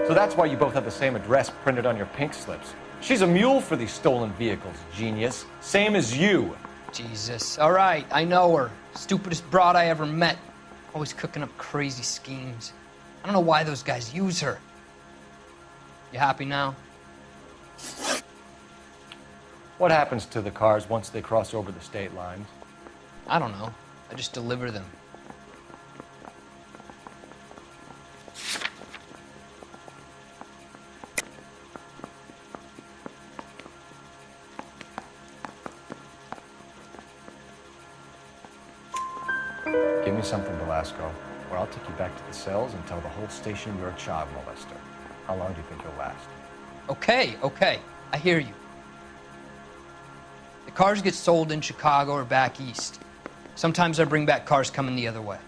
So that's why you both have the same address printed on your pink slips. She's a mule for these stolen vehicles, genius. Same as you. Jesus. All right, I know her. Stupidest broad I ever met. Always cooking up crazy schemes. I don't know why those guys use her. You happy now? What happens to the cars once they cross over the state lines? I don't know. I just deliver them. Give me something, Belasco, or I'll take you back to the cells and tell the whole station you're a child molester. How long do you think you'll last? Okay. I hear you. The cars get sold in Chicago or back east. Sometimes I bring back cars coming the other way.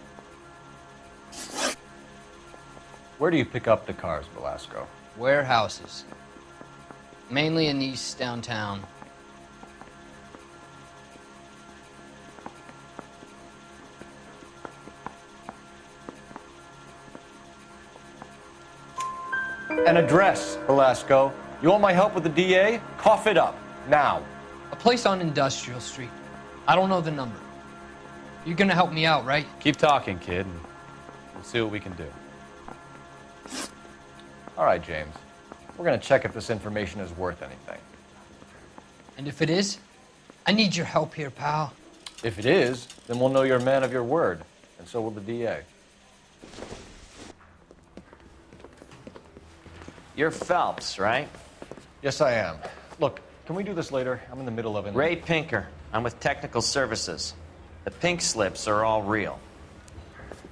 Where do you pick up the cars, Belasco? Warehouses. Mainly in East downtown. An address, Belasco. You want my help with the DA? Cough it up, now. A place on Industrial Street. I don't know the number. You're gonna help me out, right? Keep talking, kid, and we'll see what we can do. All right, James. We're gonna check if this information is worth anything. And if it is, I need your help here, pal. If it is, then we'll know you're a man of your word, and so will the DA. You're Phelps, right? Yes, I am. Look, can we do this later? I'm in the middle of it. Ray Pinker. I'm with Technical Services. The pink slips are all real.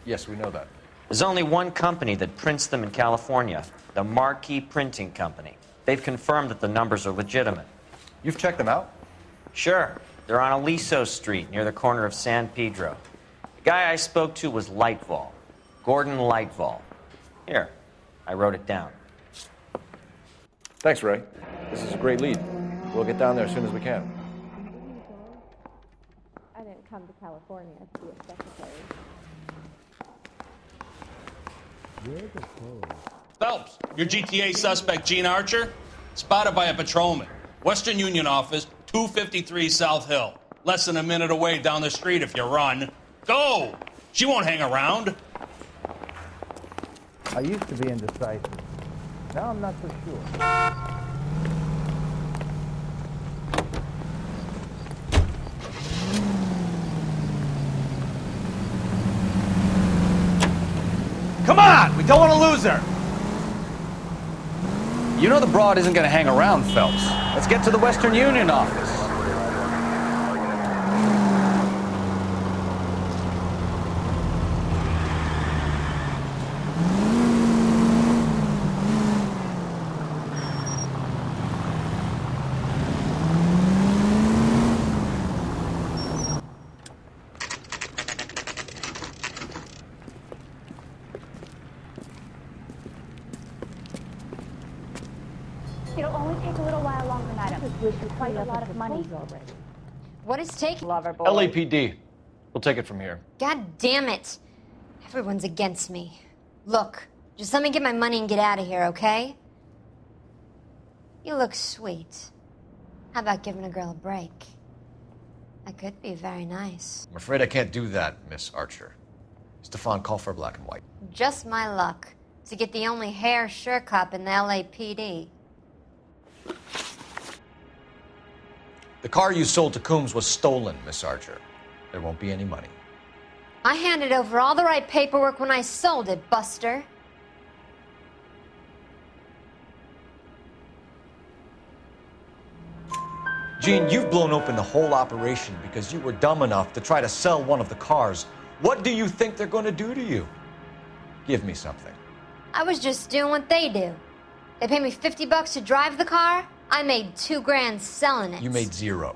Yes, we know that. There's only one company that prints them in California, the Marquee Printing Company. They've confirmed that the numbers are legitimate. You've checked them out? Sure. They're on Aliso Street, near the corner of San Pedro. The guy I spoke to was Lightval. Gordon Lightval. Here, I wrote it down. Thanks, Ray. This is a great lead. We'll get down there as soon as we can. I didn't come to California to be a secretary. Phelps, your GTA suspect, Gene Archer, spotted by a patrolman. Western Union office, 253 South Hill. Less than a minute away down the street if you run. Go! She won't hang around. I used to be indecisive. Now I'm not so sure. Come on! We don't want to lose her! You know the broad isn't going to hang around, Phelps. Let's get to the Western Union office. It'll only take a little while longer, madam. We've quite a lot of money already. What is taking? Lover boy. LAPD. We'll take it from here. God damn it. Everyone's against me. Look, just let me get my money and get out of here, okay? You look sweet. How about giving a girl a break? That could be very nice. I'm afraid I can't do that, Miss Archer. Stefan, call for black and white. Just my luck to get the only hair sure cop in the LAPD. The car you sold to Coombs was stolen, Miss Archer. There won't be any money. I handed over all the right paperwork when I sold it, Buster. Gene, you've blown open the whole operation because you were dumb enough to try to sell one of the cars. What do you think they're going to do to you? Give me something. I was just doing what they do. They paid me $50 to drive the car. I made $2 grand selling it. You made zero.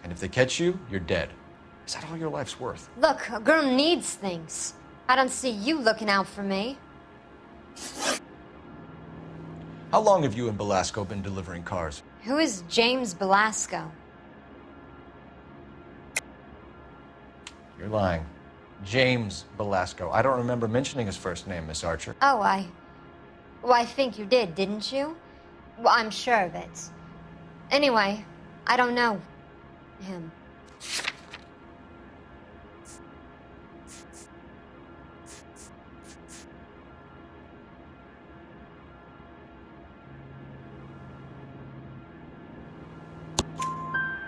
And if they catch you, you're dead. Is that all your life's worth? Look, a girl needs things. I don't see you looking out for me. How long have you and Belasco been delivering cars? Who is James Belasco? You're lying. James Belasco. I don't remember mentioning his first name, Miss Archer. Oh, Well, I think you did, didn't you? Well, I'm sure of it. Anyway, I don't know him.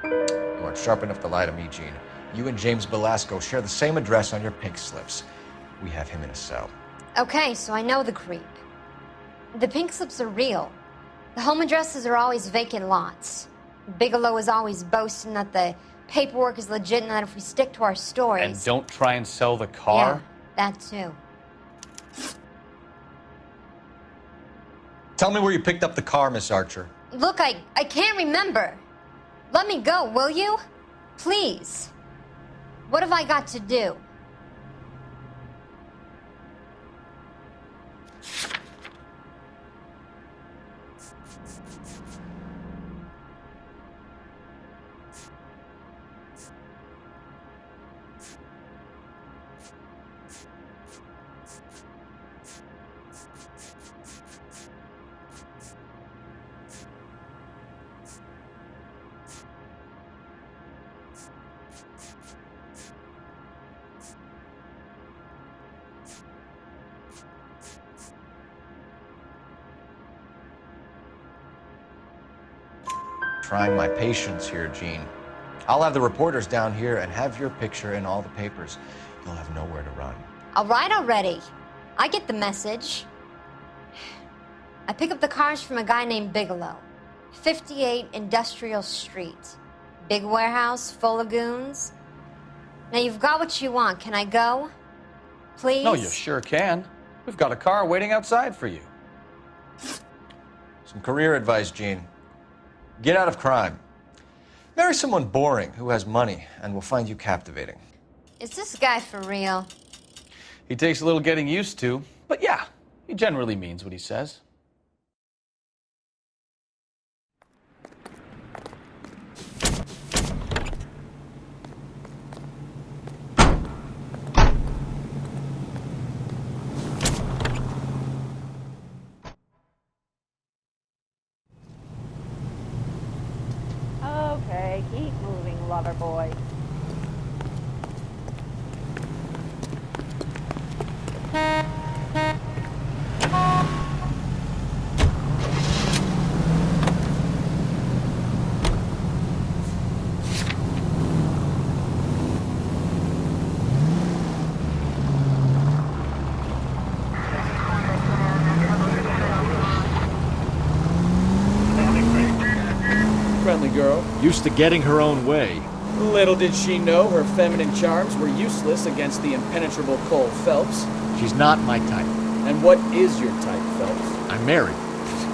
You aren't sharp enough to lie to me, Gene. You and James Belasco share the same address on your pink slips. We have him in a cell. Okay, so I know the creep. The pink slips are real. The home addresses are always vacant lots. Bigelow is always boasting that the paperwork is legit and that if we stick to our stories... And don't try and sell the car? Yeah, that too. Tell me where you picked up the car, Miss Archer. Look, I can't remember. Let me go, will you? Please. What have I got to do? Trying my patience here, Gene. I'll have the reporters down here and have your picture in all the papers. You'll have nowhere to run. All right already. I get the message. I pick up the cars from a guy named Bigelow. 58 Industrial Street. Big warehouse full of goons. Now you've got what you want. Can I go? Please? No, you sure can. We've got a car waiting outside for you. Some career advice, Gene. Get out of crime. Marry someone boring who has money and will find you captivating. Is this guy for real? He takes a little getting used to, but yeah, he generally means what he says. Okay, keep moving, lover boy. Friendly girl. Used to getting her own way. Little did she know her feminine charms were useless against the impenetrable Cole Phelps. She's not my type. And what is your type, Phelps? I'm married.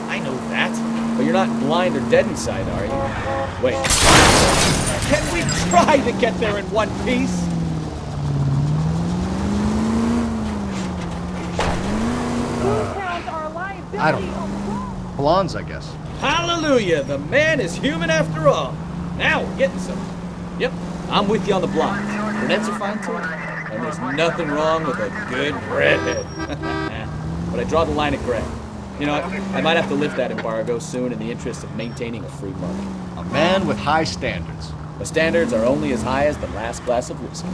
I know that. But you're not blind or dead inside, are you? Wait. Can we try to get there in one piece? I don't know. Blondes, I guess. Hallelujah! The man is human after all. Now we're getting somewhere. Yep, I'm with you on the blondes. Brunettes are fine too. And there's nothing wrong with a good redhead. But I draw the line at gray. You know, I might have to lift that embargo soon in the interest of maintaining a free market. A man with high standards. The standards are only as high as the last glass of whiskey.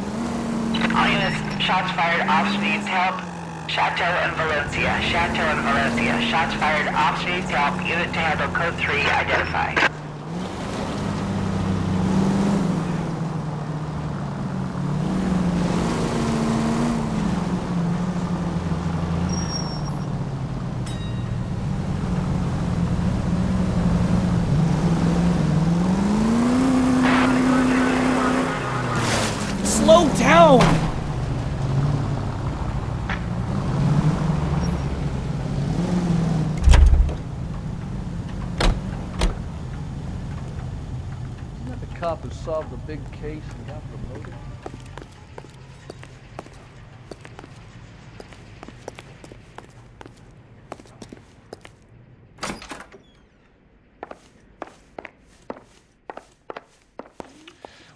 All units, shots fired off street, help. Chateau and Valencia. Chateau and Valencia. Shots fired off street, help. Unit to handle code 3, identify. Slow down! Isn't that the cop who solved the big case and got promoted?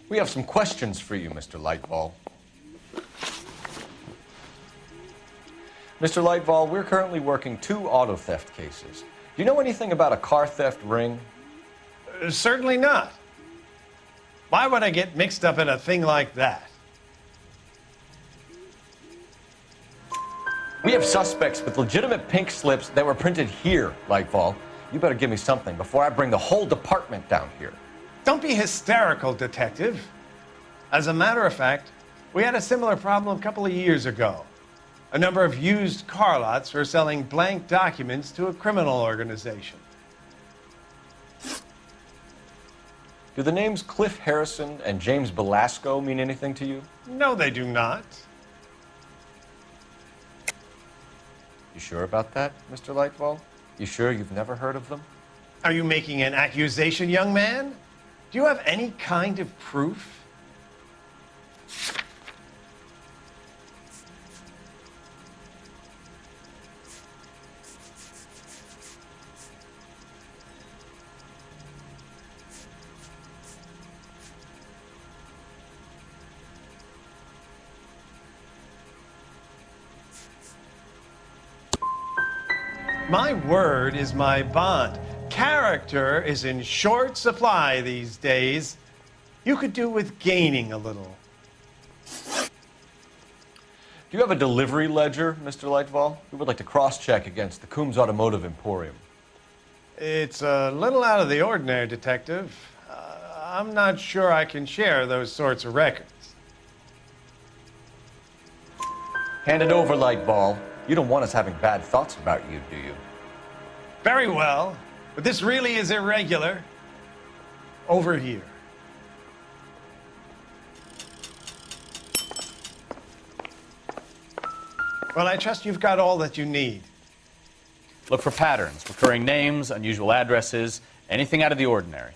We have some questions for you, Mr. Lightball. Mr. Lightball, we're currently working 2 auto theft cases. Do you know anything about a car theft ring? Certainly not. Why would I get mixed up in a thing like that? We have suspects with legitimate pink slips that were printed here, Lightball. You better give me something before I bring the whole department down here. Don't be hysterical, Detective. As a matter of fact, we had a similar problem a couple of years ago. A number of used car lots were selling blank documents to a criminal organization. Do the names Cliff Harrison and James Belasco mean anything to you? No, they do not. You sure about that, Mr. Lightball? You sure you've never heard of them? Are you making an accusation, young man? Do you have any kind of proof? My word is my bond. Character is in short supply these days. You could do with gaining a little. Do you have a delivery ledger, Mr. Lightball? We would like to cross-check against the Coombs Automotive Emporium. It's a little out of the ordinary, Detective. I'm not sure I can share those sorts of records. Hand it over, Lightball. You don't want us having bad thoughts about you, do you? Very well, but this really is irregular. Over here. Well, I trust you've got all that you need. Look for patterns, recurring names, unusual addresses, anything out of the ordinary.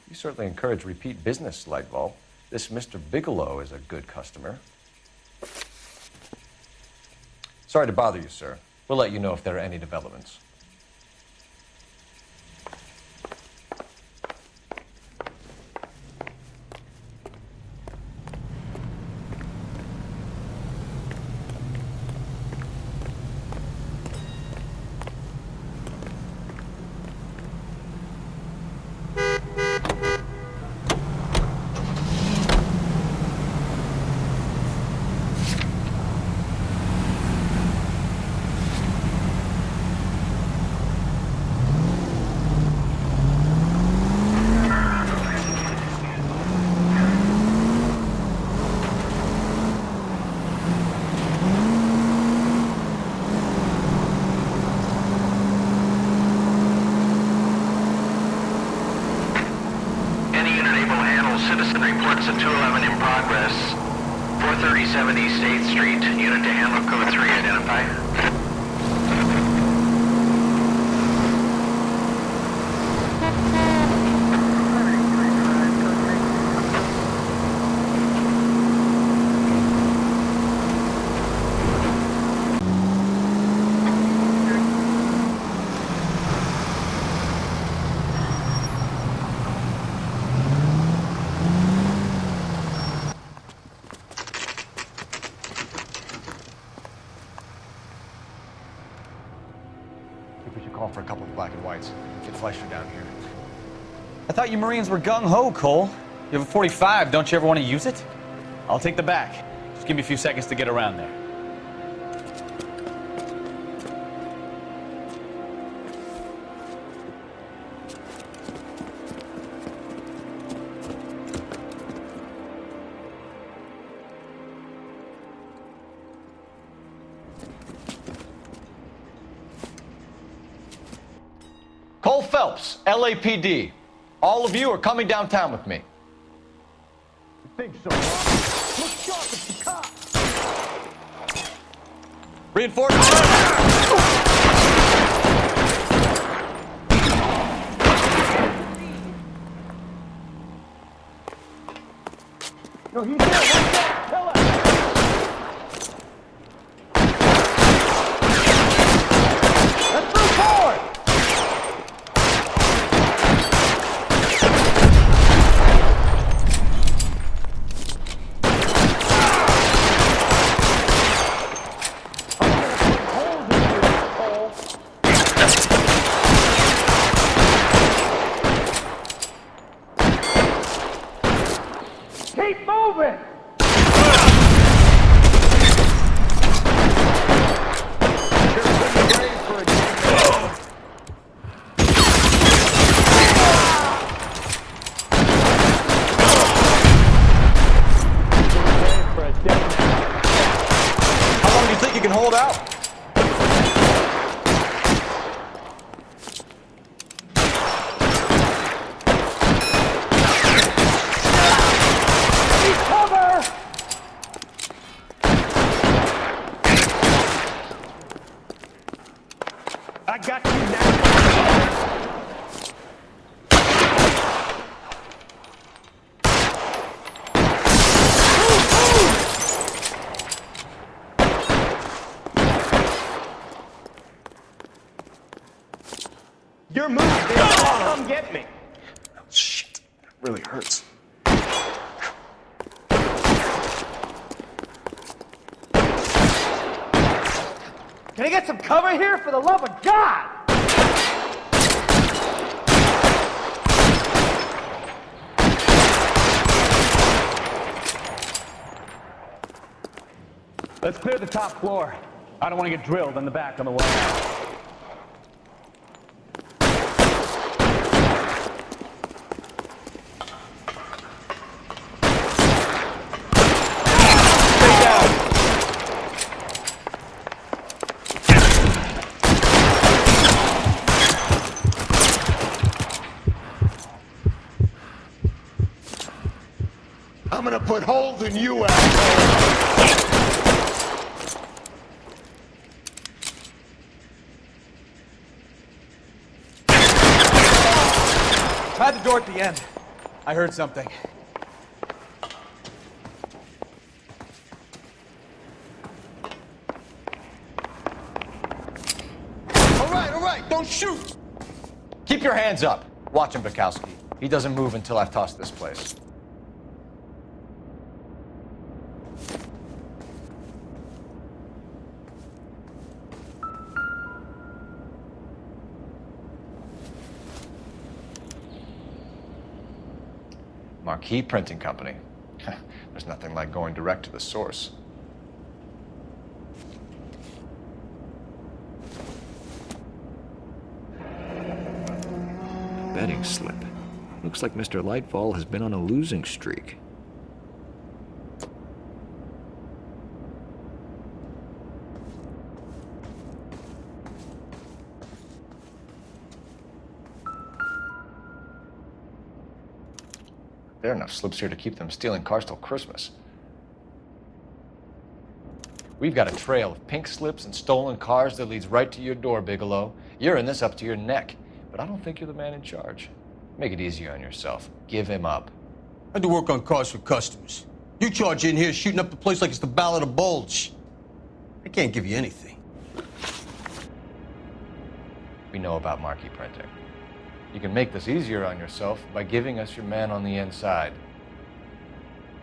You certainly encourage repeat business, Lightval. This Mr. Bigelow is a good customer. Sorry to bother you, sir. We'll let you know if there are any developments. Citizen reports a 211 in progress. 437 East 8th Street. Unit to handle code 3. Identify. Call for a couple of black and whites. Get Fleischer down here. I thought you Marines were gung-ho, Cole. You have a 45, don't you ever want to use it? I'll take the back. Just give me a few seconds to get around there. Cole Phelps, LAPD. All of you are coming downtown with me. You think so, Rob? Look sharp at the cops! Reinforcements! No, he's there! Watch out! Kill him! Let's move forward! Keep moving! How long do you think you can hold out? Cover! really hurts. Can I get some cover here, for the love of God? Let's clear the top floor. I don't want to get drilled in the back on the way. I'm gonna put holes in you, asshole! Try the door at the end. I heard something. All right, don't shoot! Keep your hands up. Watch him, Bukowski. He doesn't move until I've tossed this place. Marquee Printing Company. There's nothing like going direct to the source. Betting slip. Looks like Mr. Lightfall has been on a losing streak. There are enough slips here to keep them stealing cars till Christmas. We've got a trail of pink slips and stolen cars that leads right to your door, Bigelow. You're in this up to your neck, but I don't think you're the man in charge. Make it easier on yourself. Give him up. I do work on cars for customers. You charge in here shooting up the place like it's the Ballad of Bulge. I can't give you anything. We know about marquee printing. You can make this easier on yourself by giving us your man on the inside.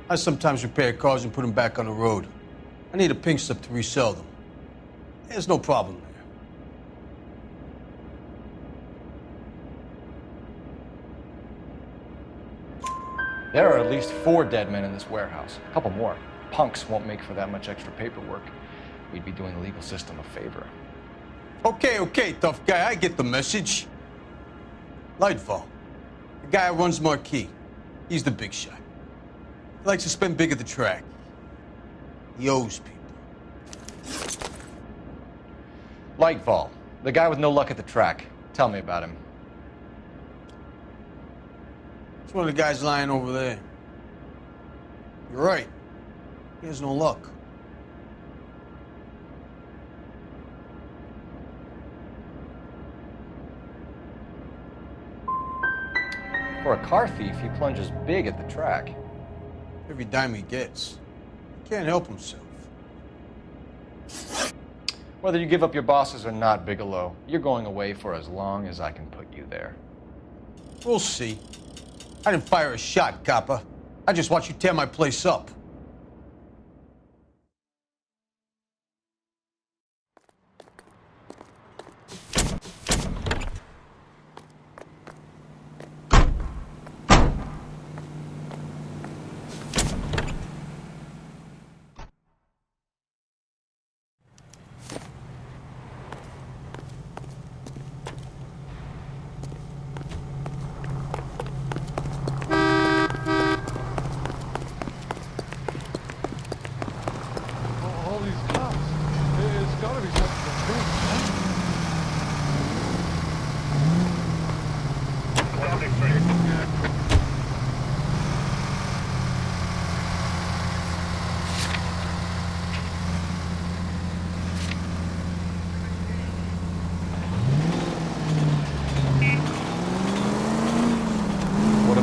I sometimes repair cars and put them back on the road. I need a pink slip to resell them. There's no problem there. There are at least 4 dead men in this warehouse. A couple more. Punks won't make for that much extra paperwork. We'd be doing the legal system a favor. Okay, tough guy, I get the message. Lightfall, the guy who runs Marquee. He's the big shot. He likes to spend big at the track. He owes people. Lightfall, the guy with no luck at the track. Tell me about him. It's one of the guys lying over there. You're right. He has no luck. For a car thief, he plunges big at the track. Every dime he gets. He can't help himself. Whether you give up your bosses or not, Bigelow, you're going away for as long as I can put you there. We'll see. I didn't fire a shot, copper. I just watched you tear my place up.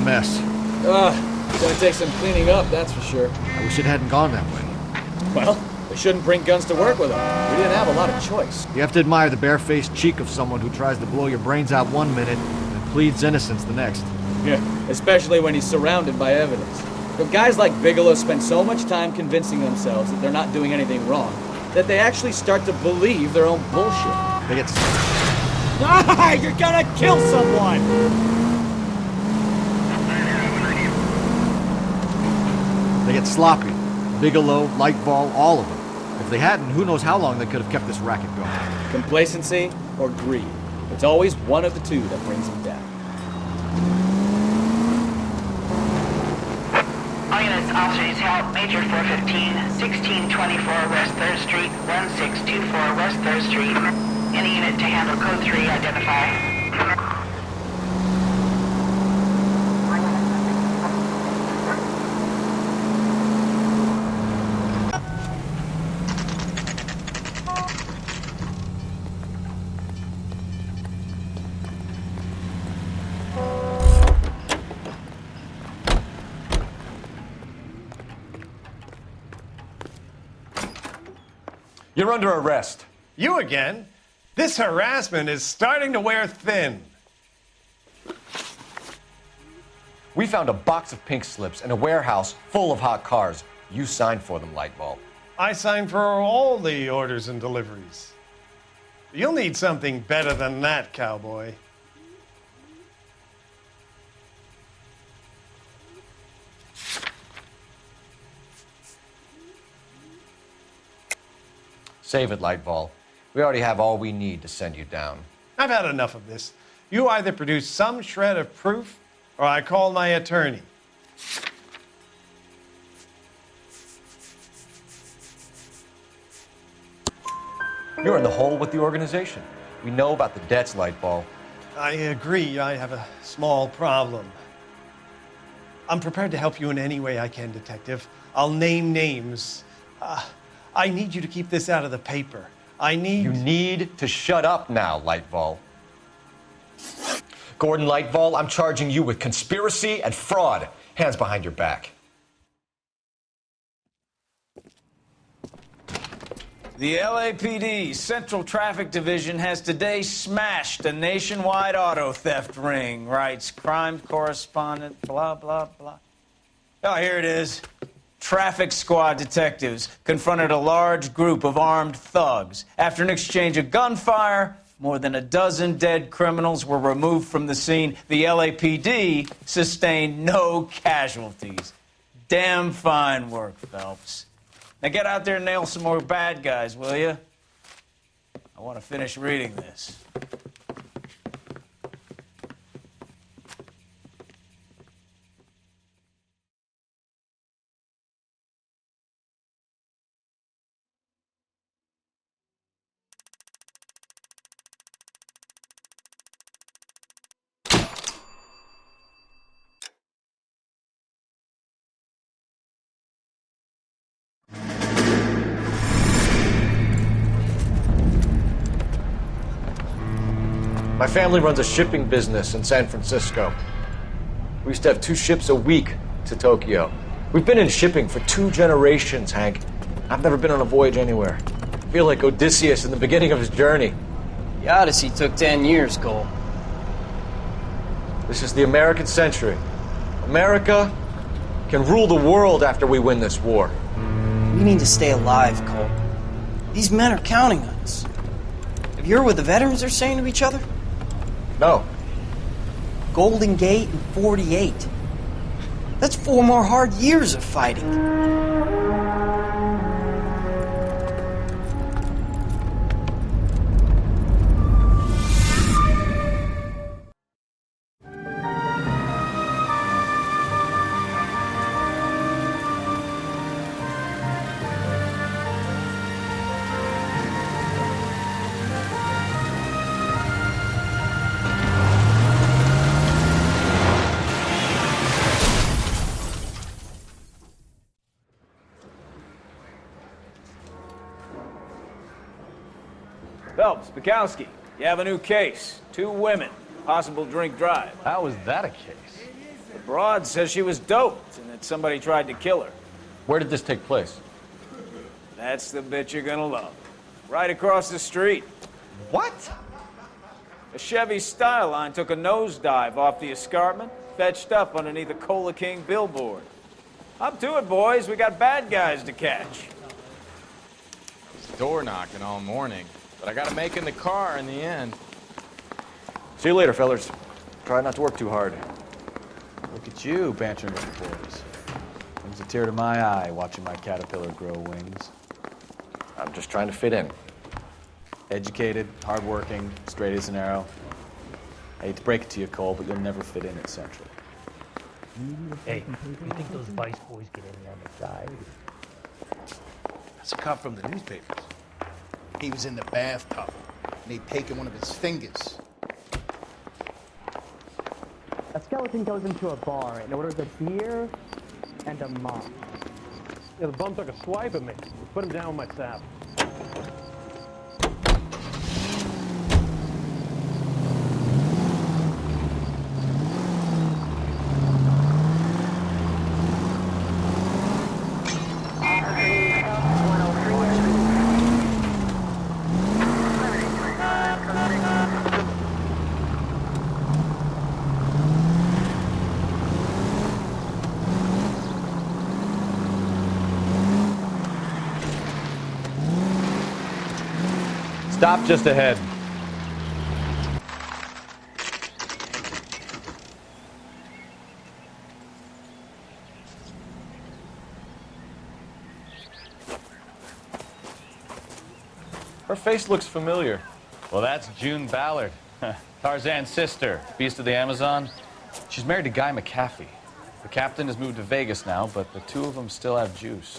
Mess. It's gonna take some cleaning up, that's for sure. I wish it hadn't gone that way. Well, we shouldn't bring guns to work with them. We didn't have a lot of choice. You have to admire the barefaced cheek of someone who tries to blow your brains out one minute and pleads innocence the next. Yeah, especially when he's surrounded by evidence. But guys like Bigelow spend so much time convincing themselves that they're not doing anything wrong, that they actually start to believe their own bullshit. They get... Ah, you're gonna kill someone! They get sloppy. Bigelow, Lightball, all of them. If they hadn't, who knows how long they could have kept this racket going. Complacency or greed. It's always one of the two that brings them down. All units, officers help. Major 415, 1624 West 3rd Street, 1624 West 3rd Street. Any unit to handle code 3, identify. You're under arrest. You again? This harassment is starting to wear thin. We found a box of pink slips in a warehouse full of hot cars. You signed for them, Lightball. I signed for all the orders and deliveries. You'll need something better than that, cowboy. Save it, Lightball. We already have all we need to send you down. I've had enough of this. You either produce some shred of proof, or I call my attorney. You're in the hole with the organization. We know about the debts, Lightball. I agree. I have a small problem. I'm prepared to help you in any way I can, Detective. I'll name names. I need you to keep this out of the paper. You need to shut up now, Lightball. Gordon Lightball, I'm charging you with conspiracy and fraud. Hands behind your back. The LAPD Central Traffic Division has today smashed a nationwide auto theft ring, writes crime correspondent, blah, blah, blah. Oh, here it is. Traffic squad detectives confronted a large group of armed thugs. After an exchange of gunfire, more than a dozen dead criminals were removed from the scene. The LAPD sustained no casualties. Damn fine work, Phelps. Now get out there and nail some more bad guys, will you? I want to finish reading this. My family runs a shipping business in San Francisco. We used to have 2 ships a week to Tokyo. We've been in shipping for 2 generations, Hank. I've never been on a voyage anywhere. I feel like Odysseus in the beginning of his journey. The Odyssey took 10 years, Cole. This is the American century. America can rule the world after we win this war. We need to stay alive, Cole. These men are counting on us. Have you heard what the veterans are saying to each other? No. Golden Gate and 48. That's 4 more hard years of fighting. Phelps, Bukowski, you have a new case. 2 women, possible drink drive. How was that a case? The broad says she was doped and that somebody tried to kill her. Where did this take place? That's the bit you're gonna love. Right across the street. What? A Chevy Styline took a nosedive off the escarpment, fetched up underneath a Cola King billboard. Up to it, boys. We got bad guys to catch. Door knocking all morning, but I gotta make in the car in the end. See you later, fellas. Try not to work too hard. Look at you, bantering with the boys. Brings a tear to my eye watching my caterpillar grow wings. I'm just trying to fit in. Educated, hardworking, straight as an arrow. I hate to break it to you, Cole, but you'll never fit in at Central. Hey, you think those Vice boys get any on the side? That's a cop from the newspapers. He was in the bathtub, and they'd taken one of his fingers. A skeleton goes into a bar and orders a beer and a mop. Yeah, the bum took a swipe at me. Put him down with my sap. Stop just ahead. Her face looks familiar. Well, that's June Ballard, Tarzan's sister, beast of the Amazon. She's married to Guy McAfee. The captain has moved to Vegas now, but the two of them still have juice.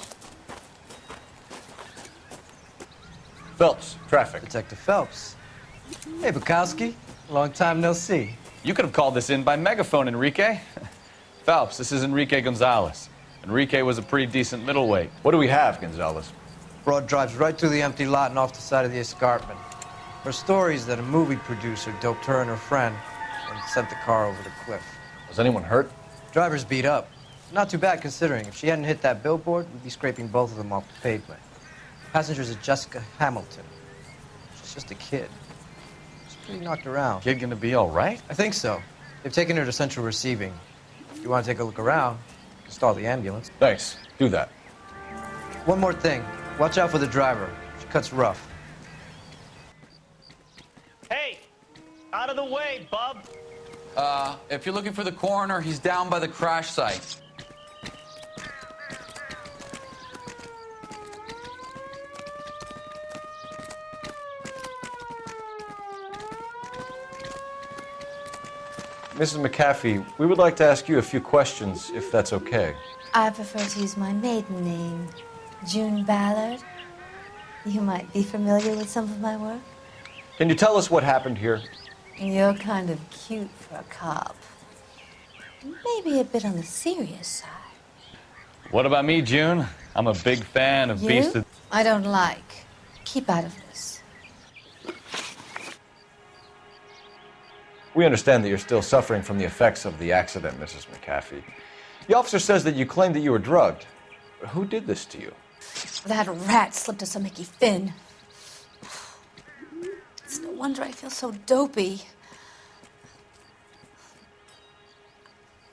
Phelps, traffic. Detective Phelps. Hey, Bukowski. Long time no see. You could have called this in by megaphone, Enrique. Phelps, this is Enrique Gonzalez. Enrique was a pretty decent middleweight. What do we have, Gonzalez? Broad drives right through the empty lot and off the side of the escarpment. Her story is that a movie producer doped her and her friend and sent the car over the cliff. Was anyone hurt? Driver's beat up. Not too bad considering. If she hadn't hit that billboard, we'd be scraping both of them off the pavement. Passenger's a Jessica Hamilton. She's just a kid. She's pretty knocked around. Kid gonna be all right? I think so. They've taken her to Central Receiving. If you want to take a look around, stall the ambulance. Thanks. Do that. One more thing. Watch out for the driver. She cuts rough. Hey, out of the way, bub. If you're looking for the coroner, he's down by the crash site. Mrs. McAfee, we would like to ask you a few questions, if that's okay. I prefer to use my maiden name, June Ballard. You might be familiar with some of my work. Can you tell us what happened here? You're kind of cute for a cop. Maybe a bit on the serious side. What about me, June? I'm a big fan of Beast of... I don't like. Keep out of this. We understand that you're still suffering from the effects of the accident, Mrs. McAfee. The officer says that you claimed that you were drugged. Who did this to you? That rat slipped us a Mickey Finn. It's no wonder I feel so dopey.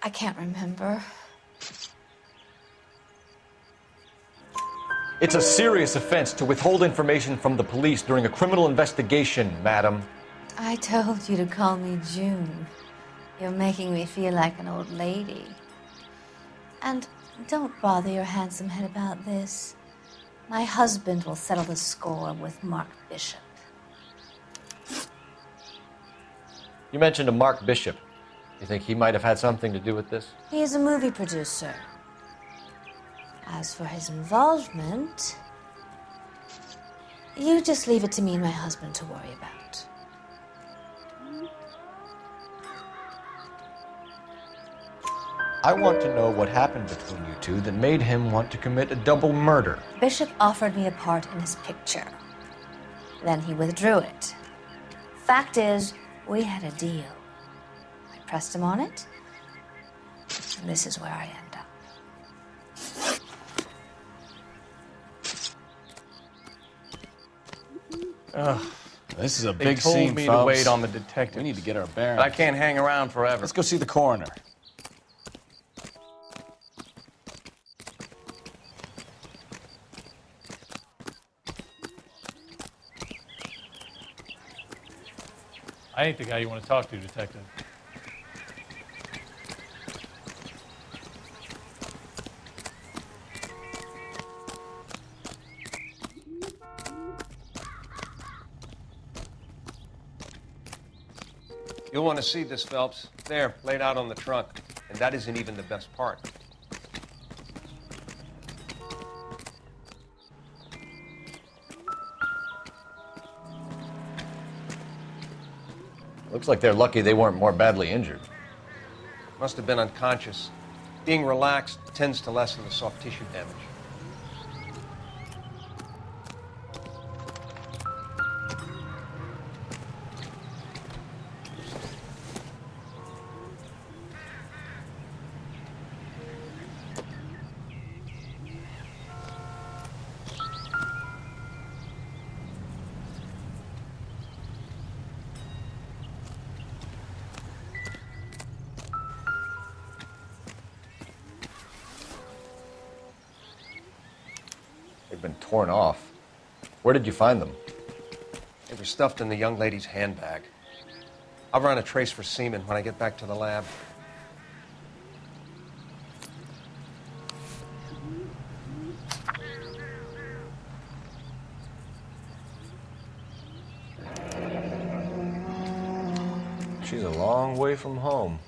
I can't remember. It's a serious offense to withhold information from the police during a criminal investigation, madam. I told you to call me June. You're making me feel like an old lady. And don't bother your handsome head about this. My husband will settle the score with Mark Bishop. You mentioned a Mark Bishop. You think he might have had something to do with this? He is a movie producer. As for his involvement, you just leave it to me and my husband to worry about. I want to know what happened between you two that made him want to commit a double murder. Bishop offered me a part in his picture. Then he withdrew it. Fact is, we had a deal. I pressed him on it, and this is where I end up. Ugh, this is a They big told scene, me Phelps. to wait on the detective. We need to get our bearings. But I can't hang around forever. Let's go see the coroner. I ain't the guy you want to talk to, Detective. You'll want to see this, Phelps. There, laid out on the trunk. And that isn't even the best part. Looks like they're lucky they weren't more badly injured. Must have been unconscious. Being relaxed tends to lessen the soft tissue damage. They've been torn off. Where did you find them? They were stuffed in the young lady's handbag. I'll run a trace for semen when I get back to the lab. She's a long way from home.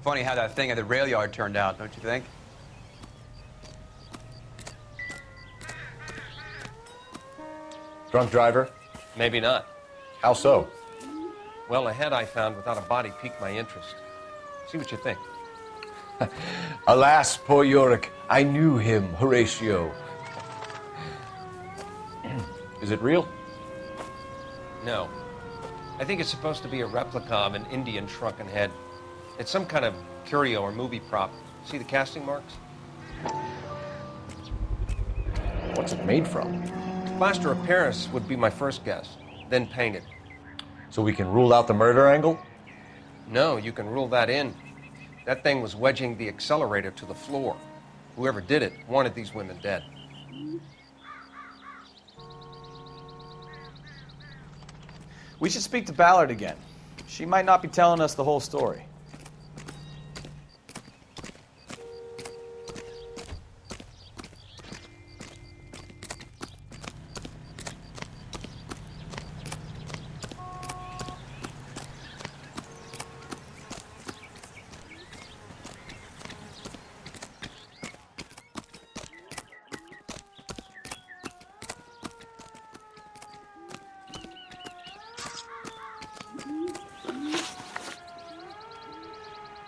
Funny how that thing at the rail yard turned out, don't you think? Drunk driver? Maybe not. How so? Well, a head I found without a body piqued my interest. See what you think. Alas, poor Yorick, I knew him, Horatio. Is it real? No. I think it's supposed to be a replica of an Indian shrunken head. It's some kind of curio or movie prop. See the casting marks? What's it made from? Plaster of Paris would be my first guess, then painted. So we can rule out the murder angle? No, you can rule that in. That thing was wedging the accelerator to the floor. Whoever did it wanted these women dead. We should speak to Ballard again. She might not be telling us the whole story.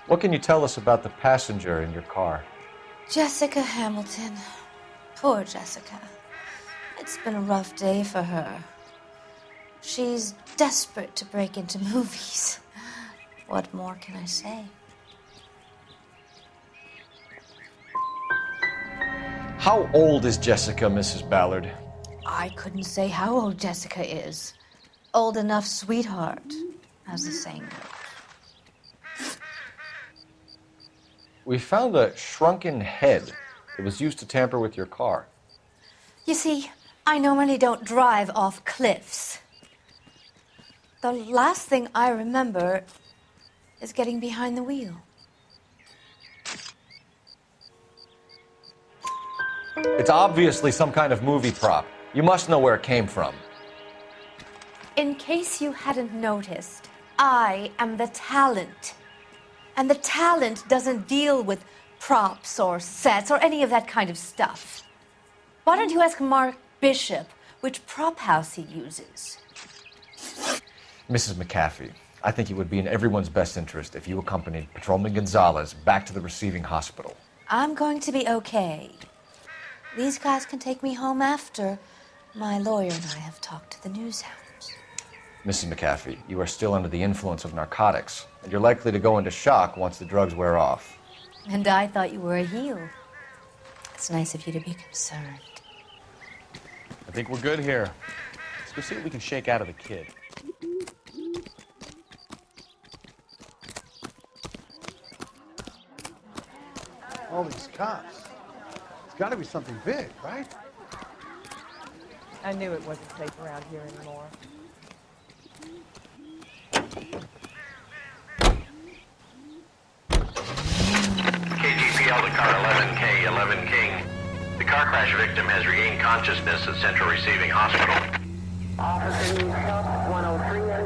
What can you tell us about the passenger in your car? Jessica Hamilton. Poor Jessica. It's been a rough day for her. She's desperate to break into movies. What more can I say? How old is Jessica, Mrs. Ballard? I couldn't say how old Jessica is. Old enough, sweetheart, as the saying goes. We found a shrunken head that was used to tamper with your car. You see, I normally don't drive off cliffs. The last thing I remember is getting behind the wheel. It's obviously some kind of movie prop. You must know where it came from. In case you hadn't noticed, I am the talent. And the talent doesn't deal with props or sets or any of that kind of stuff. Why don't you ask Mark Bishop which prop house he uses? Mrs. McAfee, I think it would be in everyone's best interest if you accompanied Patrolman Gonzalez back to the receiving hospital. I'm going to be okay. These guys can take me home after my lawyer and I have talked to the news hounds. Mrs. McAfee, you are still under the influence of narcotics, and you're likely to go into shock once the drugs wear off. And I thought you were a heel. It's nice of you to be concerned. I think we're good here. Let's go see what we can shake out of the kid. all these cops? It's got to be something big, right? I knew it wasn't safe around here anymore. KGPL to car 11K, 11 King. The car crash victim has regained consciousness at Central Receiving Hospital.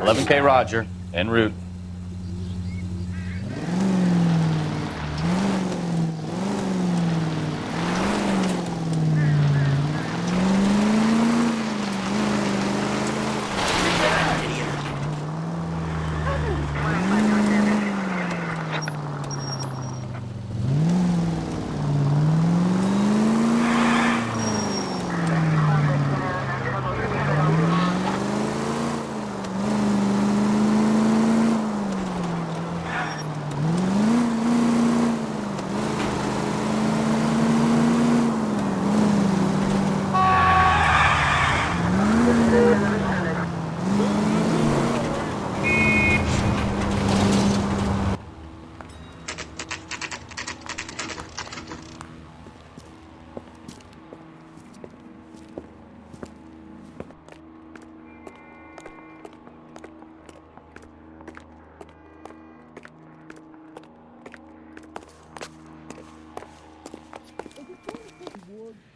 11K Roger, en route.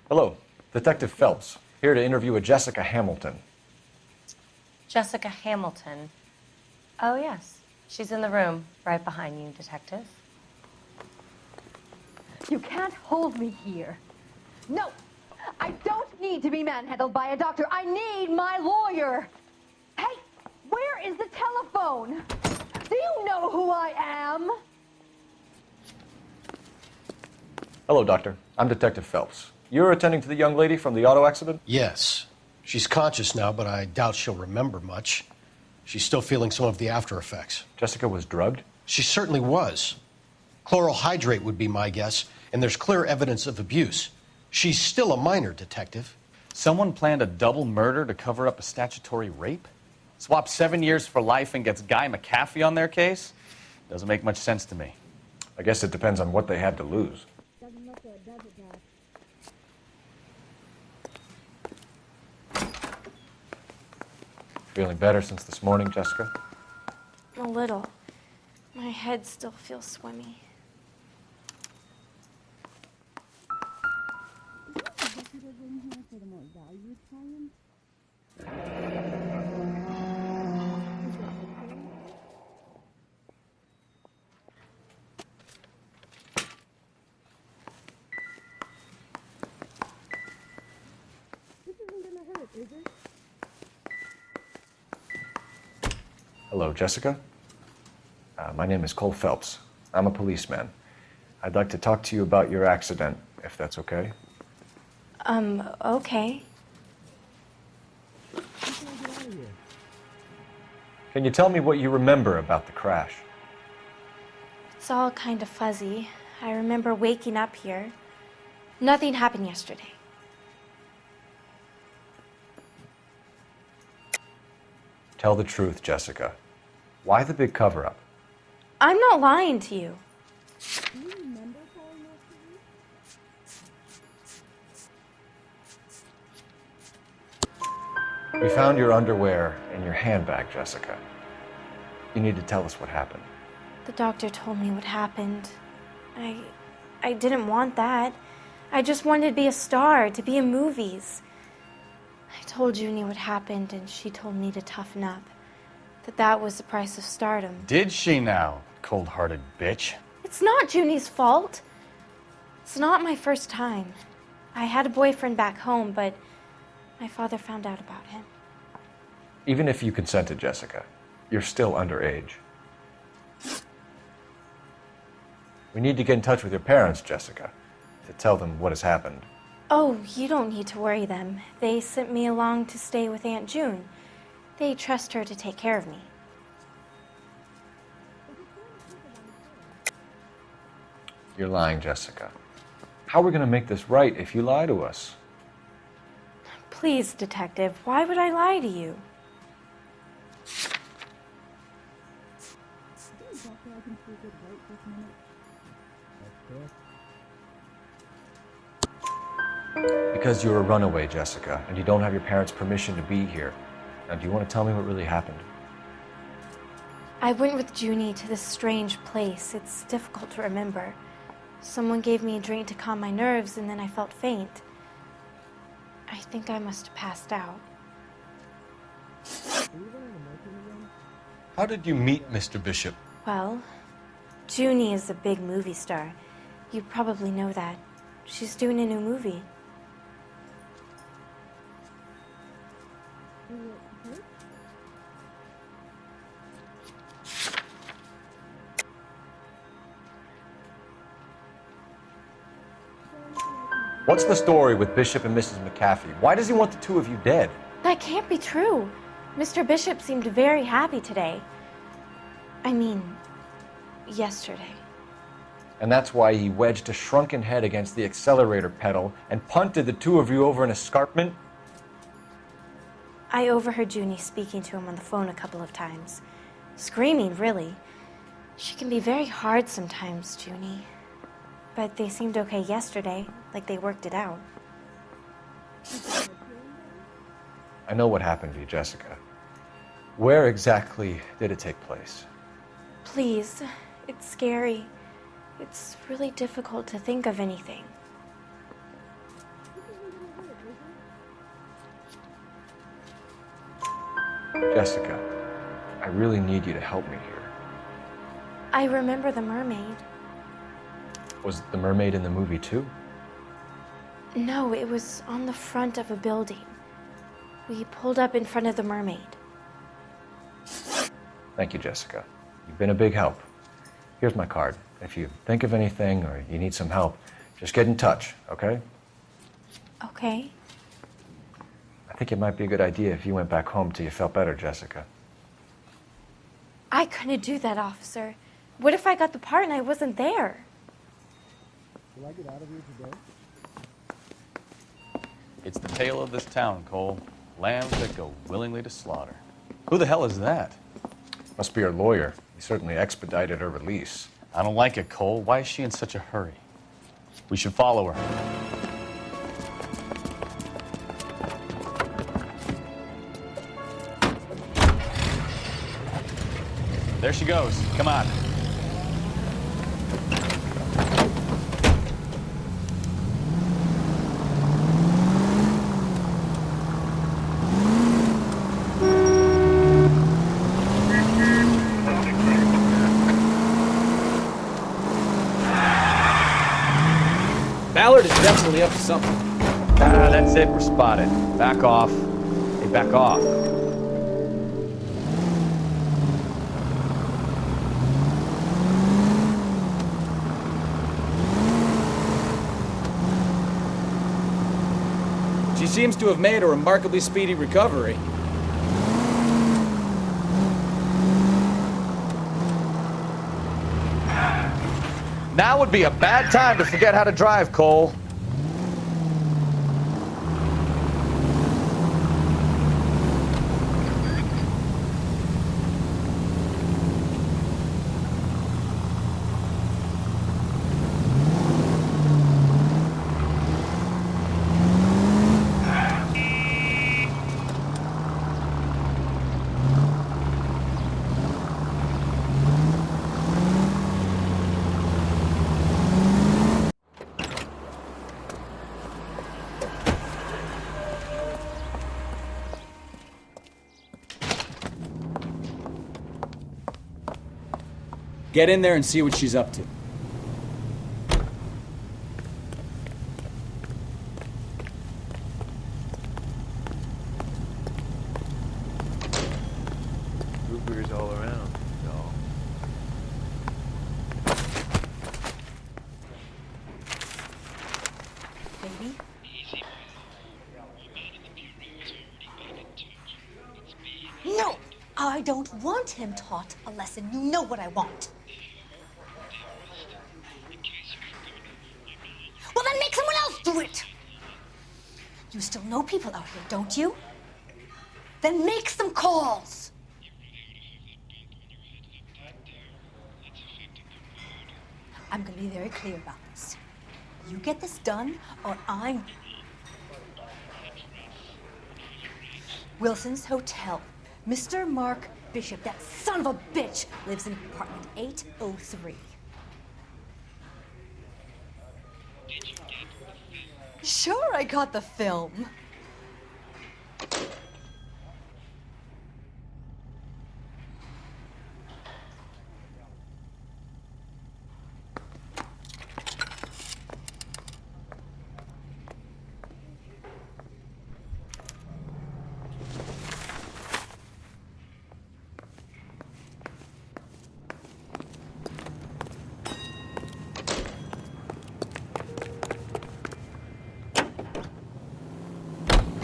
Hello, Detective Phelps, here to interview a Jessica Hamilton. Jessica Hamilton. Oh, yes. She's in the room right behind you, Detective. You can't hold me here. No, I don't need to be manhandled by a doctor. I need my lawyer. Hey, where is the telephone? Do you know who I am? Hello, Doctor. I'm Detective Phelps. You're attending to the young lady from the auto accident? Yes. She's conscious now, but I doubt she'll remember much. She's still feeling some of the after effects. Jessica was drugged? She certainly was. Chloral hydrate would be my guess, and there's clear evidence of abuse. She's still a minor, Detective. Someone planned a double murder to cover up a statutory rape? Swap 7 years for life and gets Guy McAfee on their case? Doesn't make much sense to me. I guess it depends on what they had to lose. Feeling better since this morning, Jessica? A little. My head still feels swimmy. Hello, Jessica. My name is Cole Phelps. I'm a policeman. I'd like to talk to you about your accident, if that's okay. Okay. Can you tell me what you remember about the crash? It's all kind of fuzzy. I remember waking up here. Nothing happened yesterday. Tell the truth, Jessica. Why the big cover-up? I'm not lying to you. We found your underwear in your handbag, Jessica. You need to tell us what happened. The doctor told me what happened. I didn't want that. I just wanted to be a star, to be in movies. I told Junie what happened, and she told me to toughen up. That was the price of stardom. Did she now, cold-hearted bitch? It's not Junie's fault. It's not my first time. I had a boyfriend back home, but my father found out about him. Even if you consented, Jessica, you're still underage. We need to get in touch with your parents, Jessica, to tell them what has happened. Oh, you don't need to worry them. They sent me along to stay with Aunt June. They trust her to take care of me. You're lying, Jessica. How are we going to make this right if you lie to us? Please, Detective, why would I lie to you? Because you're a runaway, Jessica, and you don't have your parents' permission to be here. Now, do you want to tell me what really happened? I went with Junie to this strange place. It's difficult to remember. Someone gave me a drink to calm my nerves, and then I felt faint. I think I must have passed out. How did you meet Mr. Bishop? Well, Junie is a big movie star. You probably know that. She's doing a new movie. What's the story with Bishop and Mrs. McAfee? Why does he want the two of you dead? That can't be true. Mr. Bishop seemed very happy today. I mean, yesterday. And that's why he wedged a shrunken head against the accelerator pedal and punted the two of you over an escarpment? I overheard Junie speaking to him on the phone a couple of times. Screaming, really. She can be very hard sometimes, Junie. But they seemed okay yesterday, like they worked it out. I know what happened to you, Jessica. Where exactly did it take place? Please, it's scary. It's really difficult to think of anything. Jessica, I really need you to help me here. I remember the mermaid. Was the mermaid in the movie too? No, it was on the front of a building. We pulled up in front of the mermaid. Thank you, Jessica. You've been a big help. Here's my card. If you think of anything or you need some help, just get in touch, okay? Okay. I think it might be a good idea if you went back home till you felt better, Jessica. I couldn't do that, officer. What if I got the part and I wasn't there? Will I get out of here today? It's the tale of this town, Cole. Lambs that go willingly to slaughter. Who the hell is that? Must be her lawyer. He certainly expedited her release. I don't like it, Cole. Why is she in such a hurry? We should follow her. There she goes. Come on. Ballard is definitely up to something. Ah, that's it. We're spotted. Back off. Hey, back off. She seems to have made a remarkably speedy recovery. Now would be a bad time to forget how to drive, Cole. Get in there and see what she's up to. Root beers all around, y'all. Baby? No! I don't want him taught a lesson. You know what I want. Well, then make someone else do it! You still know people out here, don't you? Then make some calls! I'm gonna be very clear about this. You get this done, or I'm Wilson's Hotel. Mr. Mark Bishop, that son of a bitch, lives in apartment 803. Sure, I got the film.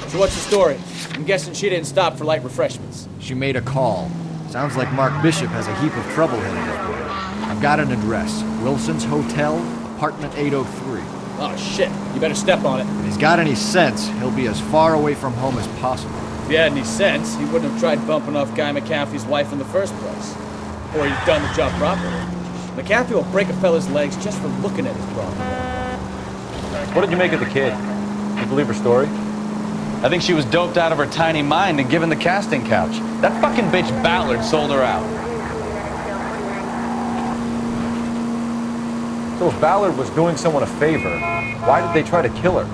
So what's the story? I'm guessing she didn't stop for light refreshments. She made a call. Sounds like Mark Bishop has a heap of trouble heading his way. I've got an address. Wilson's Hotel, apartment 803. Oh, shit. You better step on it. If he's got any sense, he'll be as far away from home as possible. If he had any sense, he wouldn't have tried bumping off Guy McAfee's wife in the first place. Or he'd done the job properly. McAfee will break a fella's legs just for looking at his problem. What did you make of the kid? You believe her story? I think she was doped out of her tiny mind and given the casting couch. That fucking bitch Ballard sold her out. So if Ballard was doing someone a favor, why did they try to kill her?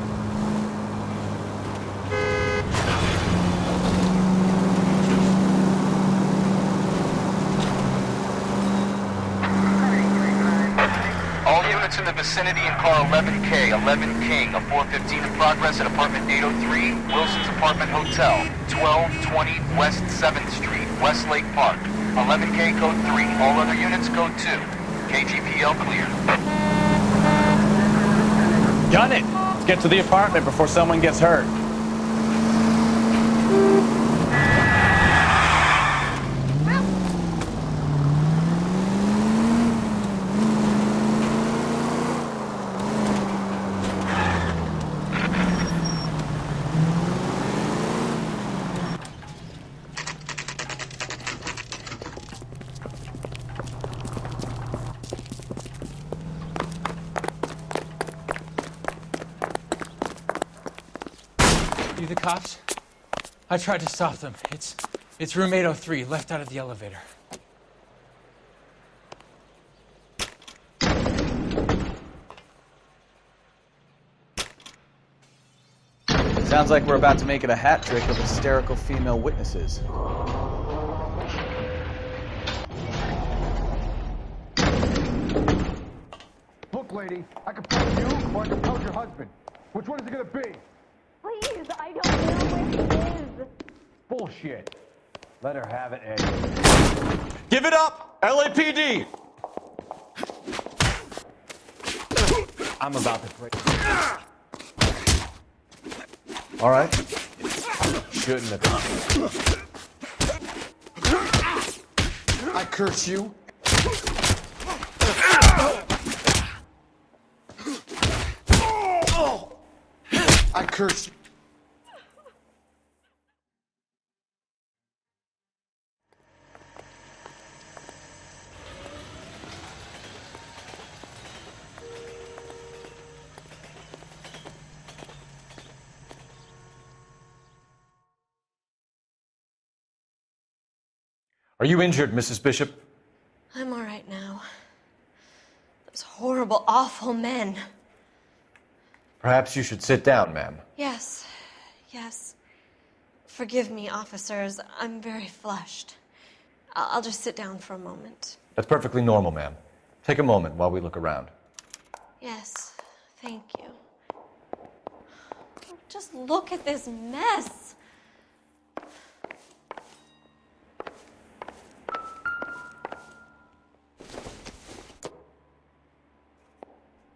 All units in the vicinity in car 11K, 11 King, a 415 in progress at apartment 803, Wilson's Apartment Hotel, 1220 West 7th Street, Westlake Park. 11K code 3, all other units code 2. KGPL clear. Gun it! Let's get to the apartment before someone gets hurt. You the cops? I tried to stop them. It's room 803, left out of the elevator. Sounds like we're about to make it a hat trick of hysterical female witnesses. Look, lady, I can poach you or I can poach your husband. Which one is it gonna be? Please, I don't know where he is. Bullshit. Let her have it, Ed. Give it up! LAPD! I'm about to break. All right. Shouldn't have been. I curse you. I curse you. Are you injured, Mrs. Bishop? I'm all right now. Those horrible, awful men. Perhaps you should sit down, ma'am. Yes, yes. Forgive me, officers. I'm very flushed. I'll just sit down for a moment. That's perfectly normal, ma'am. Take a moment while we look around. Yes, thank you. Just look at this mess.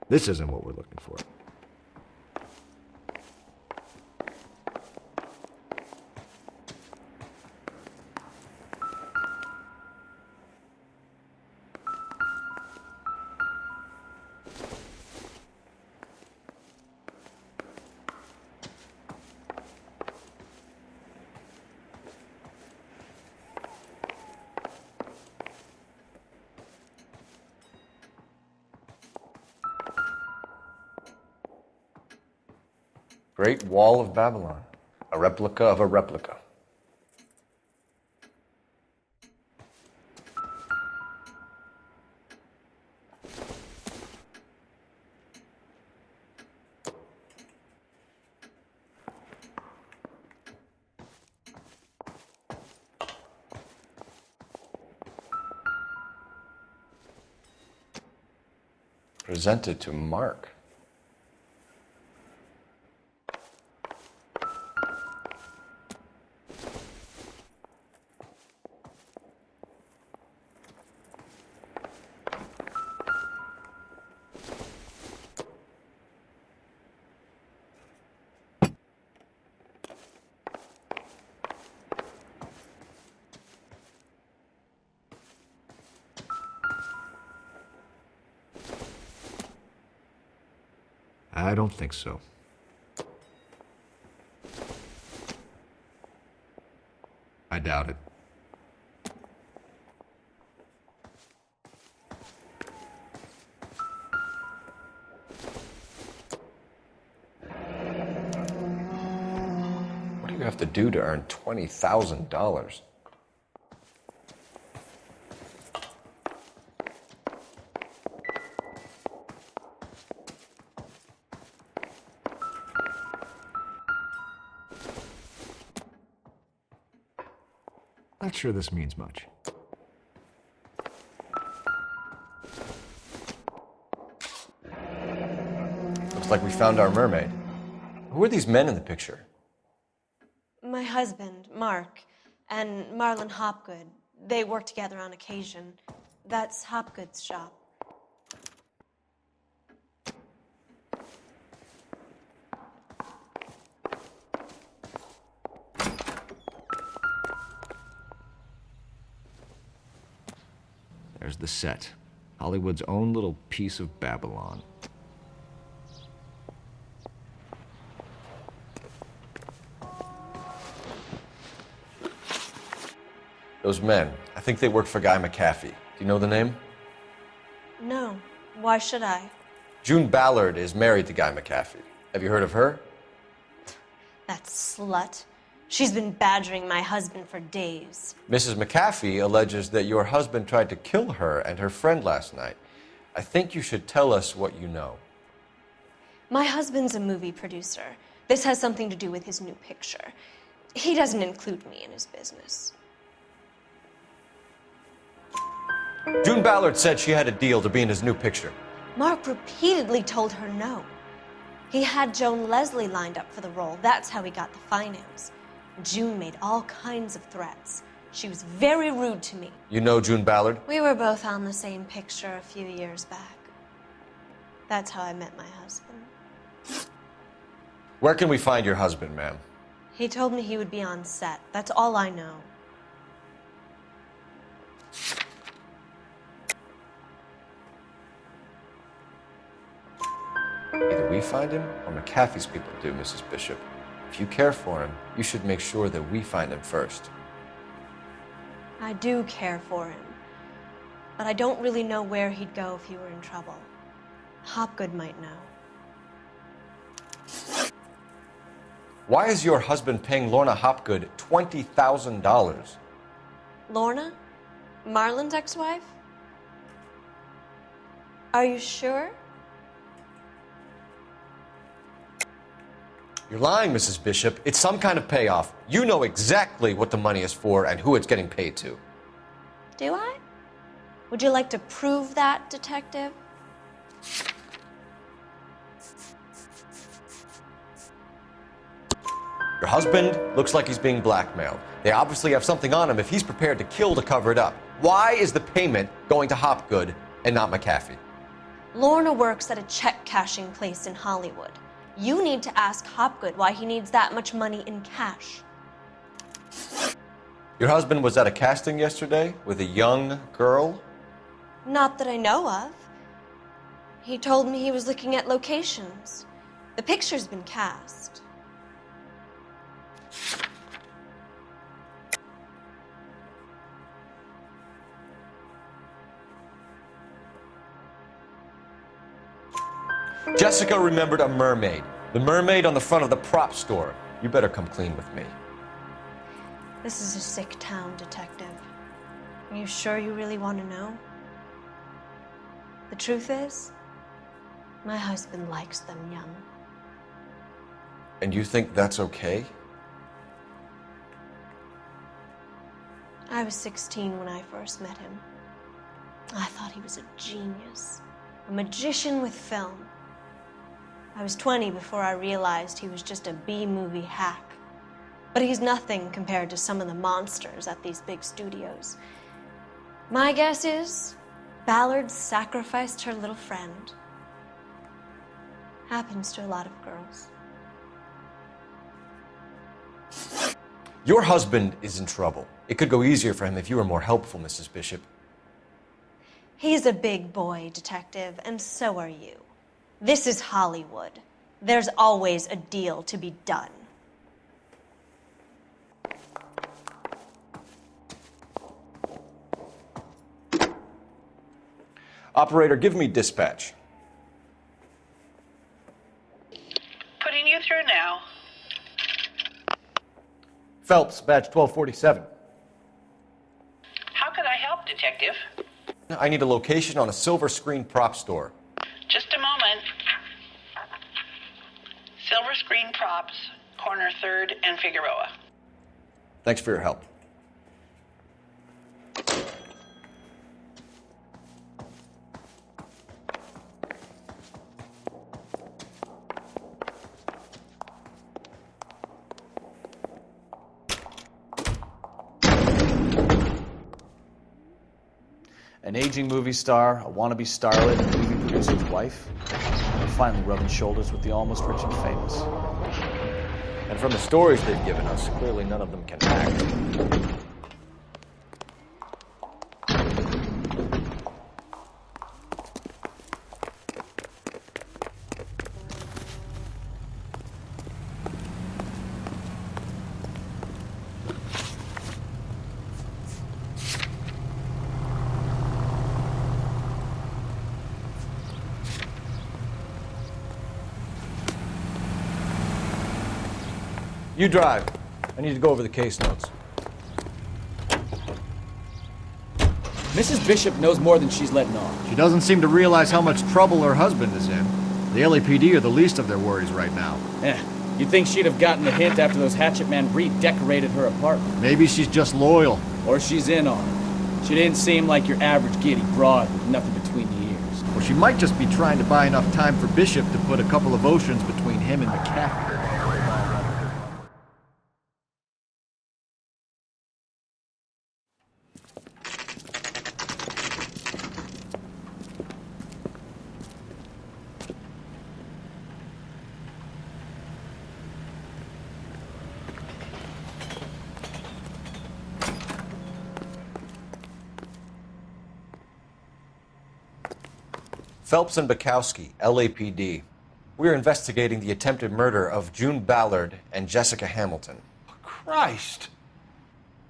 This isn't what we're looking for. Great Wall of Babylon. A replica of a replica. presented to Mark. I don't think so. I doubt it. What do you have to do to earn $20,000? Not sure this means much. Looks like we found our mermaid. Who are these men in the picture? My husband, Mark, and Marlon Hopgood. They work together on occasion. That's Hopgood's shop. There's the set. Hollywood's own little piece of Babylon. Those men, I think they work for Guy McAfee. Do you know the name? No. Why should I? June Ballard is married to Guy McAfee. Have you heard of her? That slut. She's been badgering my husband for days. Mrs. McAfee alleges that your husband tried to kill her and her friend last night. I think you should tell us what you know. My husband's a movie producer. This has something to do with his new picture. He doesn't include me in his business. June Ballard said she had a deal to be in his new picture. Mark repeatedly told her no. He had Joan Leslie lined up for the role. That's how he got the finance. June made all kinds of threats. She was very rude to me. You know June Ballard? We were both on the same picture a few years back. That's how I met my husband. Where can we find your husband, ma'am? He told me he would be on set. That's all I know. Either we find him or McAfee's people do, Mrs. Bishop. If you care for him, you should make sure that we find him first. I do care for him, but I don't really know where he'd go if he were in trouble. Hopgood might know. Why is your husband paying Lorna Hopgood $20,000? Lorna? Marlon's ex-wife? Are you sure? You're lying, Mrs. Bishop. It's some kind of payoff. You know exactly what the money is for and who it's getting paid to. Do I? Would you like to prove that, detective? Your husband looks like he's being blackmailed. They obviously have something on him if he's prepared to kill to cover it up. Why is the payment going to Hopgood and not McAfee? Lorna works at a check-cashing place in Hollywood. You need to ask Hopgood why he needs that much money in cash. Your husband was at a casting yesterday with a young girl? Not that I know of. He told me he was looking at locations. The picture's been cast. Jessica remembered a mermaid. The mermaid on the front of the prop store. You better come clean with me. This is a sick town, detective. Are you sure you really want to know? The truth is, my husband likes them young. And you think that's okay? I was 16 when I first met him. I thought he was a genius. a magician with film. I was 20 before I realized he was just a B-movie hack. But he's nothing compared to some of the monsters at these big studios. My guess is Ballard sacrificed her little friend. Happens to a lot of girls. Your husband is in trouble. It could go easier for him if you were more helpful, Mrs. Bishop. He's a big boy, Detective, and so are you. This is Hollywood. There's always a deal to be done. Operator, give me dispatch. Putting you through now. Phelps, badge 1247. How could I help, Detective? I need a location on a silver screen prop store. Just a moment. Silver Screen Props, corner 3rd and Figueroa. Thanks for your help. An aging movie star, a wannabe starlet, and movie producer's wife. They're finally rubbing shoulders with the almost rich and famous. And from the stories they've given us, clearly none of them can act. You drive. I need to go over the case notes. Mrs. Bishop knows more than she's letting on. She doesn't seem to realize how much trouble her husband is in. The LAPD are the least of their worries right now. You'd think she'd have gotten the hint after those hatchet men redecorated her apartment. Maybe she's just loyal. Or she's in on it. She didn't seem like your average giddy broad with nothing between the ears. Or she might just be trying to buy enough time for Bishop to put a couple of oceans between him and the cat. Phelps and Bukowski, LAPD. We're investigating the attempted murder of June Ballard and Jessica Hamilton. Christ!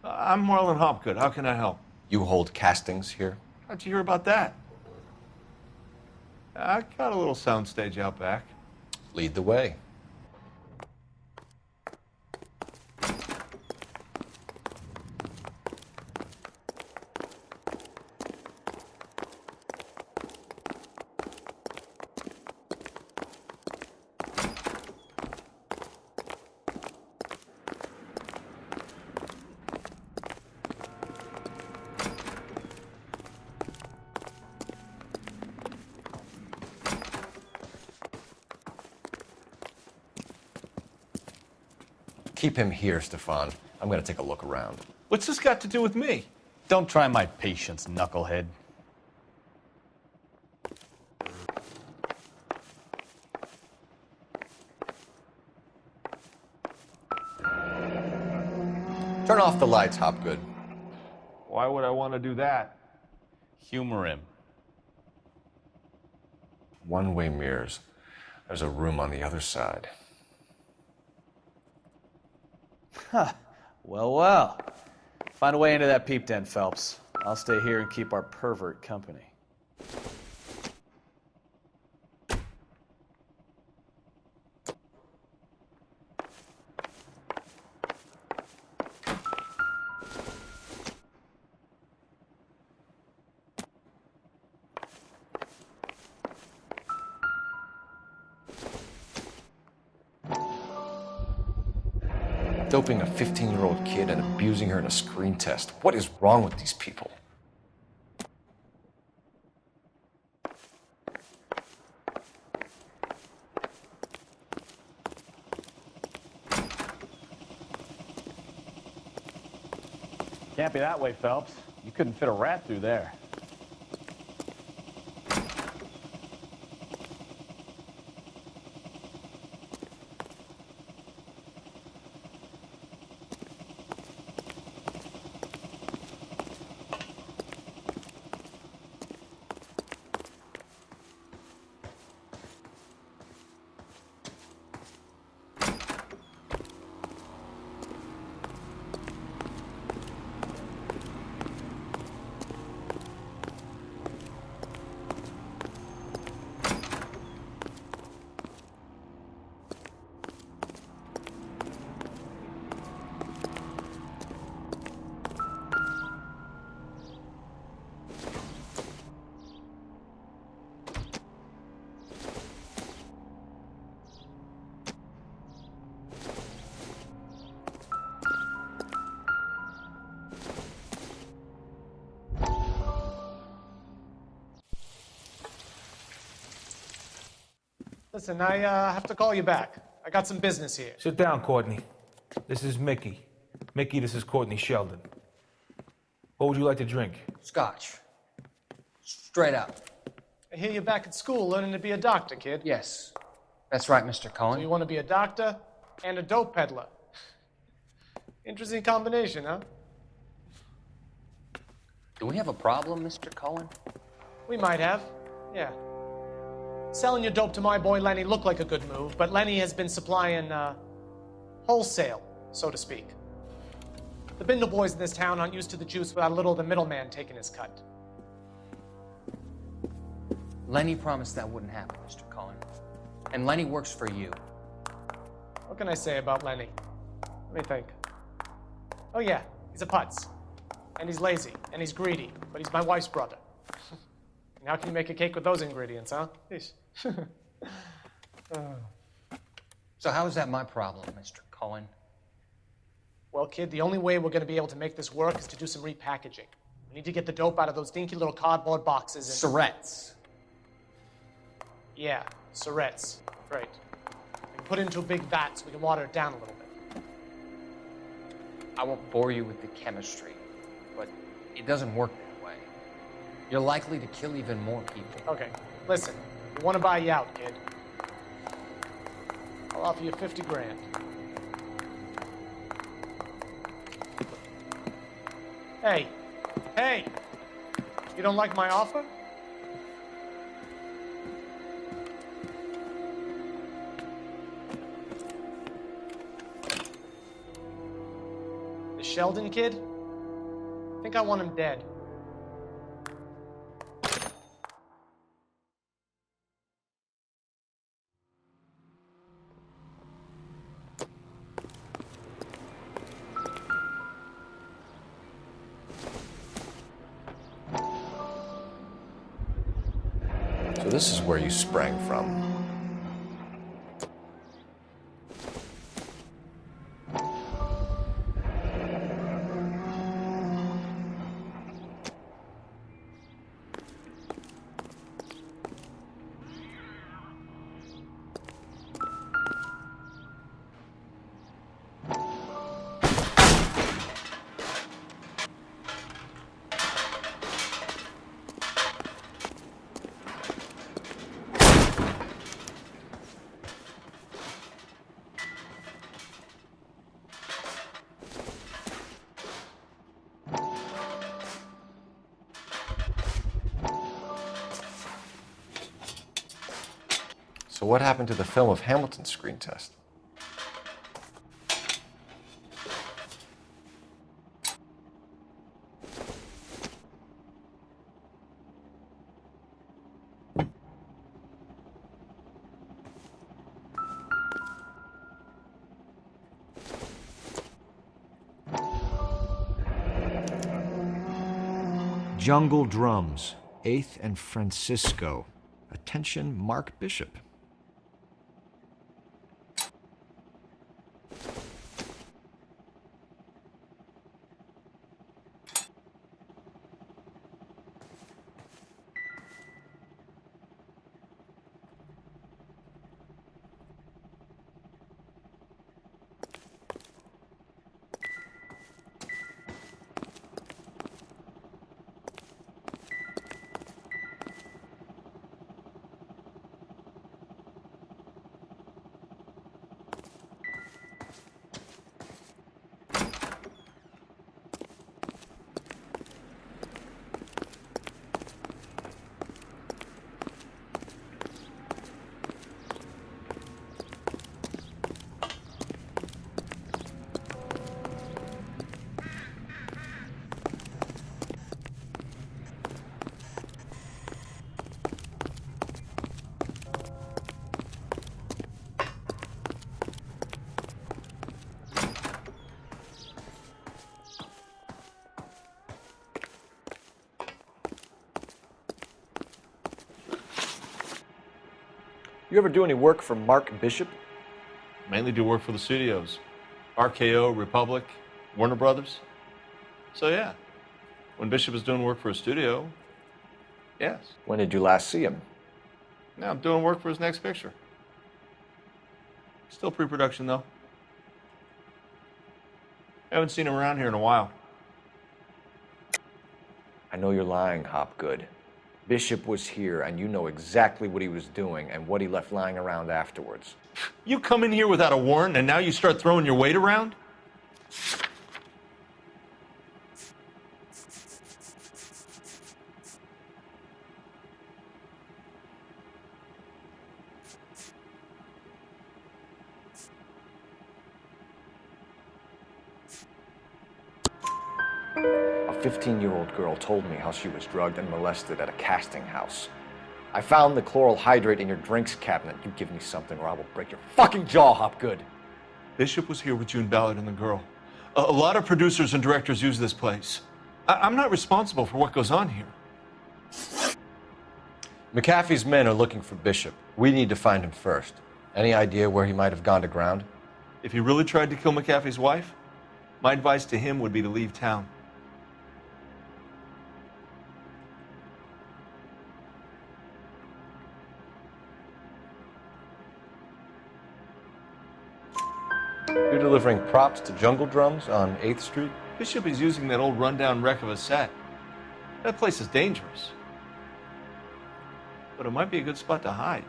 I'm Marlon Hopgood. How can I help? You hold castings here? How'd you hear about that? I got a little soundstage out back. Lead the way. Keep him here, Stefan. I'm gonna take a look around. What's this got to do with me? Don't try my patience, knucklehead. Turn off the lights, Hopgood. Why would I want to do that? Humor him. One-way mirrors. There's a room on the other side. Huh. Well. Find a way into that peep den, Phelps. I'll stay here and keep our pervert company. Doping a 15-year-old kid and abusing her in a screen test. What is wrong with these people? Can't be that way, Phelps. You couldn't fit a rat through there. Listen, I have to call you back. I got some business here. Sit down, Courtney. This is Mickey. Mickey, this is Courtney Sheldon. What would you like to drink? Scotch. Straight up. I hear you're back at school learning to be a doctor, kid. Yes. That's right, Mr. Cohen. So you want to be a doctor and a dope peddler. Interesting combination, huh? Do we have a problem, Mr. Cohen? We might have, yeah. Selling your dope to my boy Lenny looked like a good move, but Lenny has been supplying, wholesale, so to speak. The Bindle boys in this town aren't used to the juice without a little of the middleman taking his cut. Lenny promised that wouldn't happen, Mr. Cohen. And Lenny works for you. What can I say about Lenny? Let me think. Oh yeah, he's a putz. And he's lazy, and he's greedy, but he's my wife's brother. And how can you make a cake with those ingredients, huh? So how is that my problem, Mr. Cohen? Well, kid, the only way we're going to be able to make this work is to do some repackaging. We need to get the dope out of those dinky little cardboard boxes and... Surrettes. Yeah, surrettes. Great. And put it into a big vat so we can water it down a little bit. I won't bore you with the chemistry, but it doesn't work that way. You're likely to kill even more people. Okay, listen. We want to buy you out, kid. I'll offer you 50 grand. Hey, hey! You don't like my offer? The Sheldon kid? I think I want him dead. So this is where you sprang from. So what happened to the film of Hamilton's screen test? Jungle Drums, 8th and Francisco. Attention, Mark Bishop. You ever do any work for Mark Bishop? Mainly do work for the studios. RKO, Republic, Warner Brothers. So yeah, when Bishop is doing work for a studio, yes. When did you last see him? Now I'm doing work for his next picture. Still pre-production though. Haven't seen him around here in a while. I know you're lying, Hopgood. Bishop was here, and you know exactly what he was doing and what he left lying around afterwards. You come in here without a warrant, and now you start throwing your weight around? A 15-year-old girl told me how she was drugged and molested at a casting house. I found the chloral hydrate in your drinks cabinet. You give me something or I will break your fucking jaw, Hopgood. Bishop was here with June Ballard and the girl. A lot of producers and directors use this place. I'm not responsible for what goes on here. McAfee's men are looking for Bishop. We need to find him first. Any idea where he might have gone to ground? If he really tried to kill McAfee's wife, my advice to him would be to leave town. You're delivering props to Jungle Drums on 8th Street? Bishop is using that old rundown wreck of a set. That place is dangerous. But it might be a good spot to hide.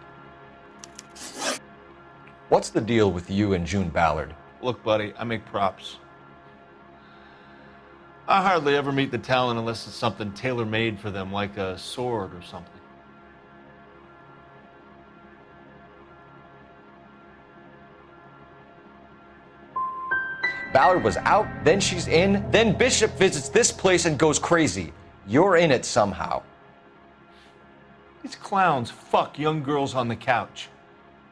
What's the deal with you and June Ballard? Look, buddy, I make props. I hardly ever meet the talent unless it's something tailor-made for them, like a sword or something. Ballard was out, then she's in, then Bishop visits this place and goes crazy. You're in it somehow. These clowns fuck young girls on the couch.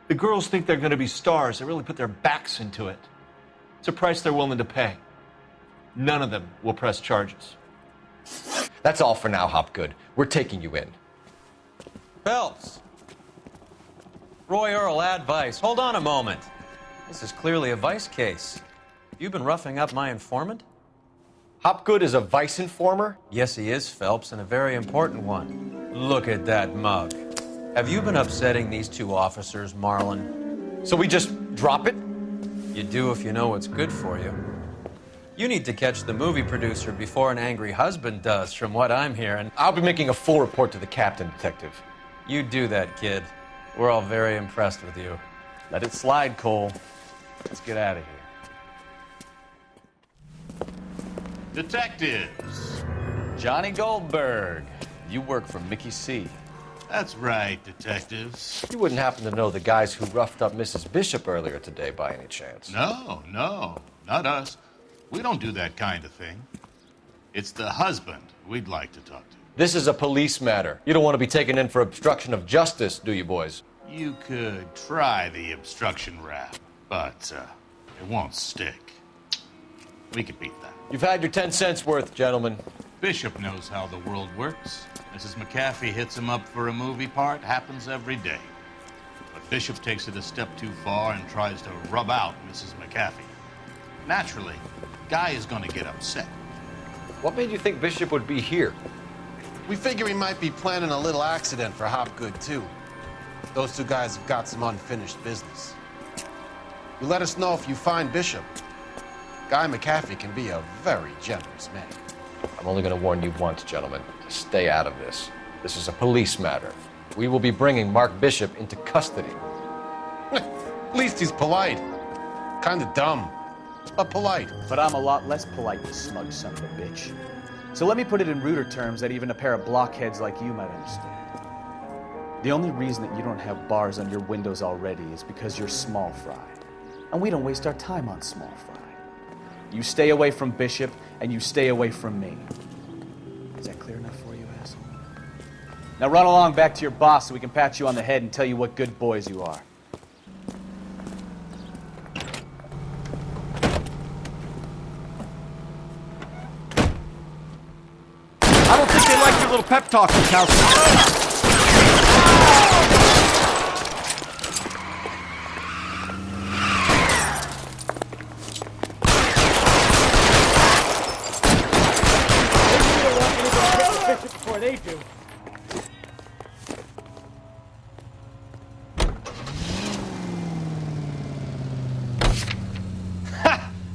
The girls think they're going to be stars. They really put their backs into it. It's a price they're willing to pay. None of them will press charges. That's all for now, Hopgood. We're taking you in. Phelps. Roy Earl, ad vice. Hold on a moment. This is clearly a vice case. You've been roughing up my informant? Hopgood is a vice informer? Yes, he is, Phelps, and a very important one. Look at that mug. Have you been upsetting these two officers, Marlon? So we just drop it? You do if you know what's good for you. You need to catch the movie producer before an angry husband does, from what I'm hearing. I'll be making a full report to the captain, Detective. You do that, kid. We're all very impressed with you. Let it slide, Cole. Let's get out of here. Detectives. Johnny Goldberg. You work for Mickey C. That's right, detectives. You wouldn't happen to know the guys who roughed up Mrs. Bishop earlier today by any chance? No, not us. We don't do that kind of thing. It's the husband we'd like to talk to. This is a police matter. You don't want to be taken in for obstruction of justice, do you, boys? You could try the obstruction rap, but it won't stick. We could beat that. You've had your 10 cents worth, gentlemen. Bishop knows how the world works. Mrs. McAfee hits him up for a movie part. Happens every day. But Bishop takes it a step too far and tries to rub out Mrs. McAfee. Naturally, Guy is going to get upset. What made you think Bishop would be here? We figure he might be planning a little accident for Hopgood, too. Those two guys have got some unfinished business. You let us know if you find Bishop. Guy McAfee can be a very generous man. I'm only going to warn you once, gentlemen. Stay out of this. This is a police matter. We will be bringing Mark Bishop into custody. At least he's polite. Kind of dumb, but polite. But I'm a lot less polite, you smug son of a bitch. So let me put it in ruder terms that even a pair of blockheads like you might understand. The only reason that you don't have bars on your windows already is because you're small fry. And we don't waste our time on small fry. You stay away from Bishop, and you stay away from me. Is that clear enough for you, asshole? Now run along back to your boss so we can pat you on the head and tell you what good boys you are. I don't think they like your little pep talk, Mikowski.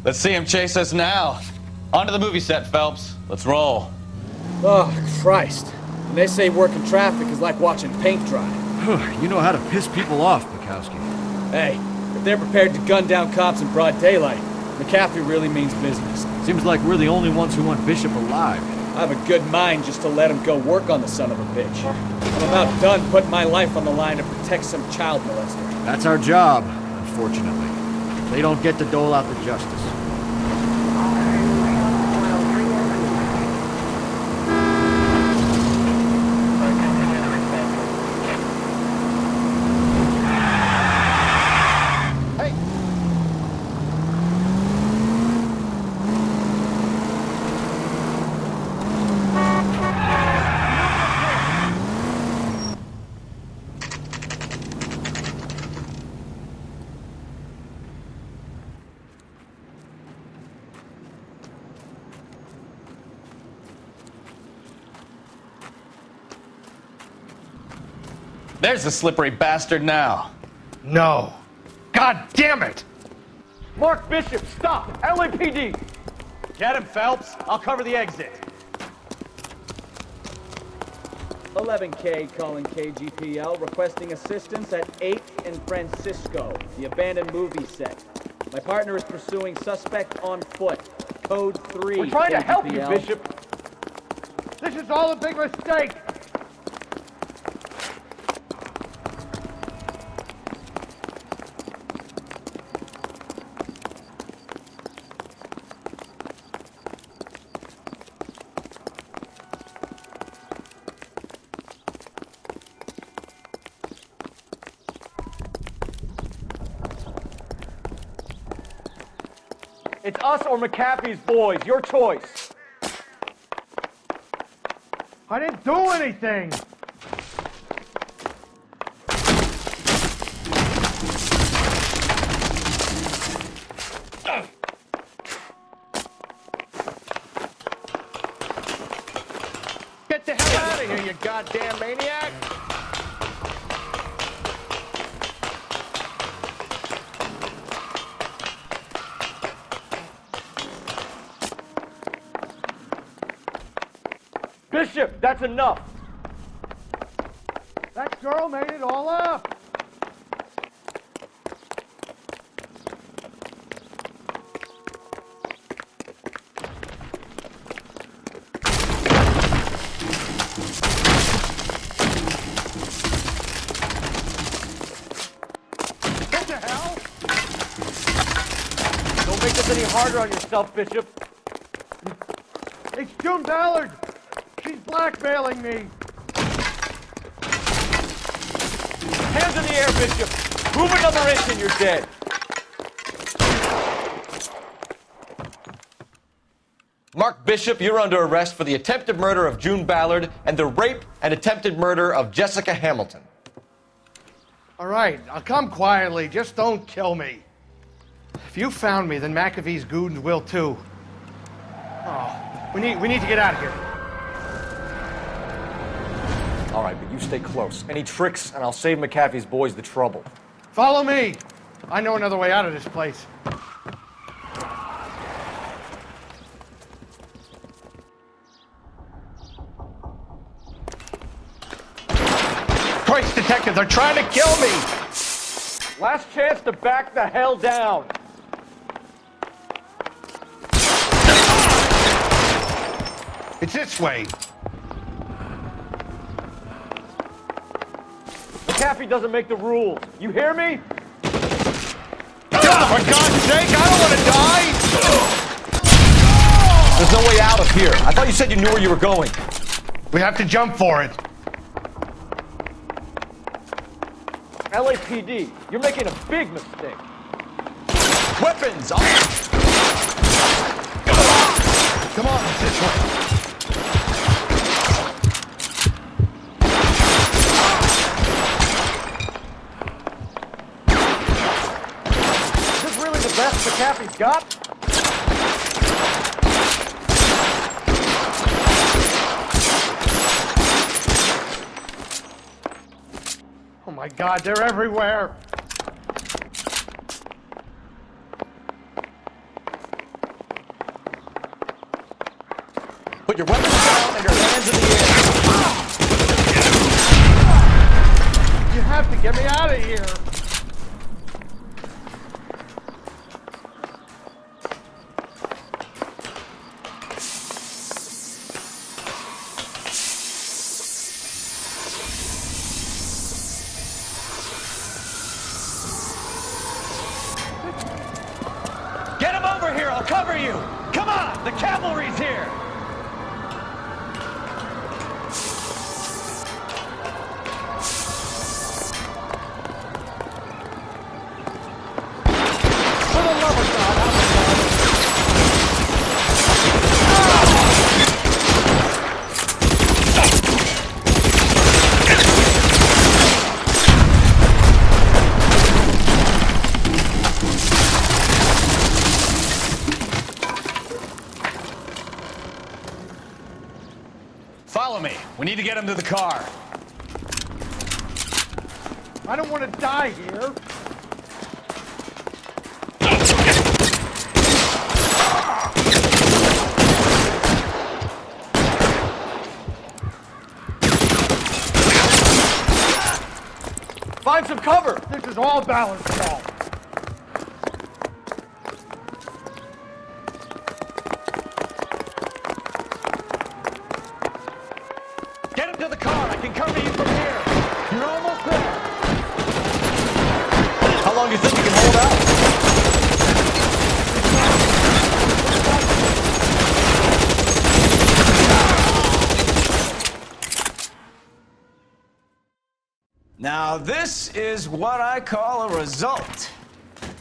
Let's see him chase us now. On to the movie set, Phelps. Let's roll. Oh, Christ. And they say working traffic is like watching paint dry. You know how to piss people off, Bukowski. Hey, if they're prepared to gun down cops in broad daylight, McAfee really means business. Seems like we're the only ones who want Bishop alive. I have a good mind just to let him go work on the son of a bitch. I'm about done putting my life on the line to protect some child molester. That's our job, unfortunately. They don't get to dole out the justice. There's the slippery bastard now. No. God damn it! Mark Bishop, stop! LAPD! Get him, Phelps. I'll cover the exit. 11K calling KGPL, requesting assistance at 8th and Francisco, the abandoned movie set. My partner is pursuing suspect on foot. Code 3. We're trying to help you, KGPL. Bishop. This is all a big mistake. It's us or McAfee's boys. Your choice. I didn't do anything. Get the hell out of here, you goddamn maniac! Bishop, that's enough. That girl made it all up. What the hell? Don't make this any harder on yourself, Bishop. It's June Ballard. She's blackmailing me. Hands in the air, Bishop. Move another inch and you're dead. Mark Bishop, you're under arrest for the attempted murder of June Ballard and the rape and attempted murder of Jessica Hamilton. All right, I'll come quietly. Just don't kill me. If you found me, then McAfee's goons will too. Oh, we need to get out of here. All right, but you stay close. Any tricks, and I'll save McAfee's boys the trouble. Follow me. I know another way out of this place. Christ, detective, they're trying to kill me! Last chance to back the hell down. It's this way. McAfee doesn't make the rules. You hear me? God, for God's sake, I don't want to die! There's no way out of here. I thought you said you knew where you were going. We have to jump for it. LAPD, you're making a big mistake. Weapons! Come on, it's this way. Is this really the best McAfee's got? Oh my God, they're everywhere. Your weapons down and your hands in the air. You have to get me out of here. Get him over here, I'll cover you! Come on, the cavalry's here! Follow me. We need to get him to the car. I don't want to die here. Find some cover! This is all Ballard's fault. Get him to the car. I can cover you from here. You're almost there. How long do you think you can hold out? Now, this is what I call a result.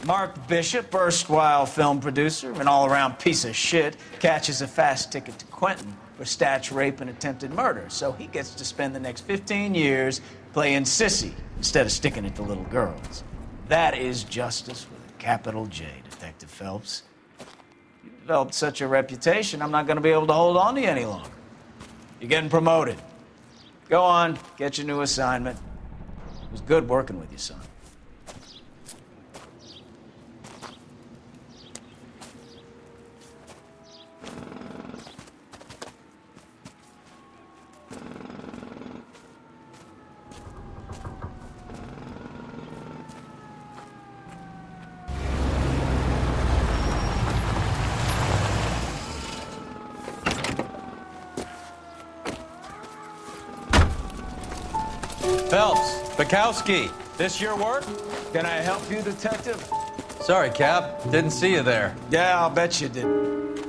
Mark Bishop, erstwhile film producer and all-around piece of shit, catches a fast ticket to Quentin for statch rape and attempted murder, so he gets to spend the next 15 years playing sissy instead of sticking it to little girls. That is justice with a capital J, Detective Phelps. You developed such a reputation, I'm not going to be able to hold on to you any longer. You're getting promoted. Go on, get your new assignment. It was good working with you, son. Phelps, Bukowski, this your work? Can I help you, Detective? Sorry, Cap. Didn't see you there. Yeah, I'll bet you did.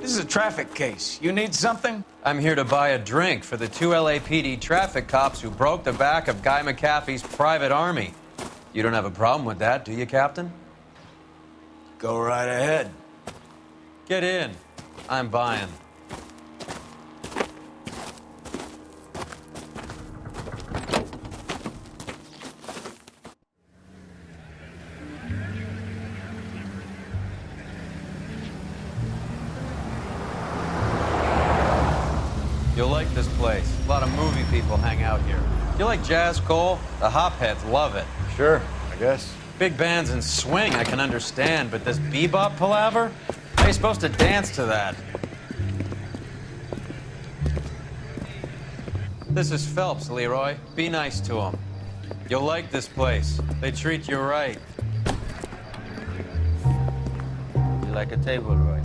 This is a traffic case. You need something? I'm here to buy a drink for the 2 LAPD traffic cops who broke the back of Guy McAfee's private army. You don't have a problem with that, do you, Captain? Go right ahead. Get in. I'm buying. You'll like this place. A lot of movie people hang out here. You like jazz, Cole? The hopheads love it. Sure, I guess. Big bands and swing I can understand, but this bebop palaver? How are you supposed to dance to that? This is Phelps, Leroy. Be nice to him. You'll like this place. They treat you right. You like a table, Roy?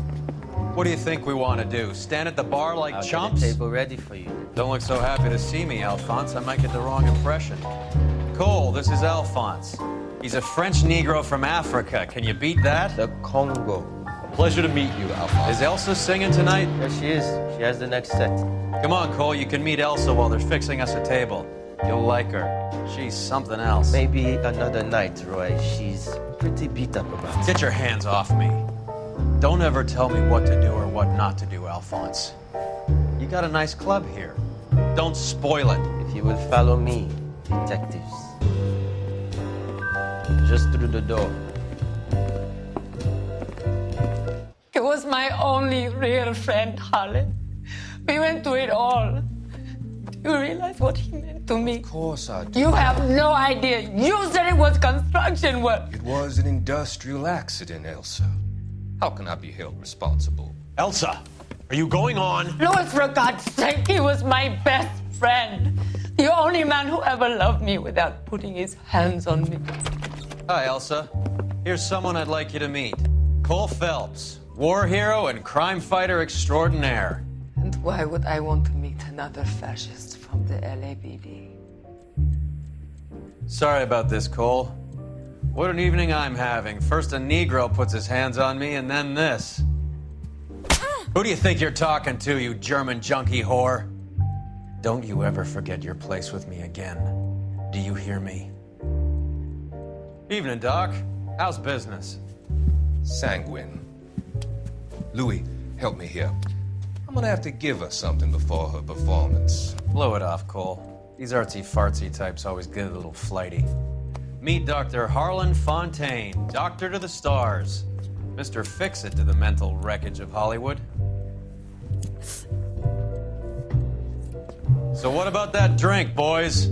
What do you think we want to do? Stand at the bar like I'll chumps? get a table ready for you. Don't look so happy to see me, Alphonse. I might get the wrong impression. Cole, this is Alphonse. He's a French Negro from Africa. Can you beat that? The Congo. Pleasure to meet you, Alphonse. Is Elsa singing tonight? Yes, she is. She has the next set. Come on, Cole. You can meet Elsa while they're fixing us a table. You'll like her. She's something else. Maybe another night, Roy. She's pretty beat up about it. Get your hands off me. Don't ever tell me what to do or what not to do, Alphonse. You got a nice club here. Don't spoil it. If you will follow me, detectives. Just through the door. He was my only real friend, Harlan. We went through it all. Do you realize what he meant to me? Of course I do. You have no idea. You said it was construction work. It was an industrial accident, Elsa. How can I be held responsible? Elsa, Are you going on? Louis, for God's sake, he was my best friend. The only man who ever loved me without putting his hands on me. Hi, Elsa. Here's someone I'd like you to meet. Cole Phelps, war hero and crime fighter extraordinaire. And why would I want to meet another fascist from the LAPD? Sorry about this, Cole. What an evening I'm having. First a Negro puts his hands on me, and then this. Who do you think you're talking to, you German junkie whore? Don't you ever forget your place with me again. Do you hear me? Evening, Doc. How's business? Sanguine. Louis, help me here. I'm gonna have to give her something before her performance. Blow it off, Cole. These artsy-fartsy types always get a little flighty. Meet Dr. Harlan Fontaine, doctor to the stars. Mr. Fix-It to the mental wreckage of Hollywood. So what about that drink, boys?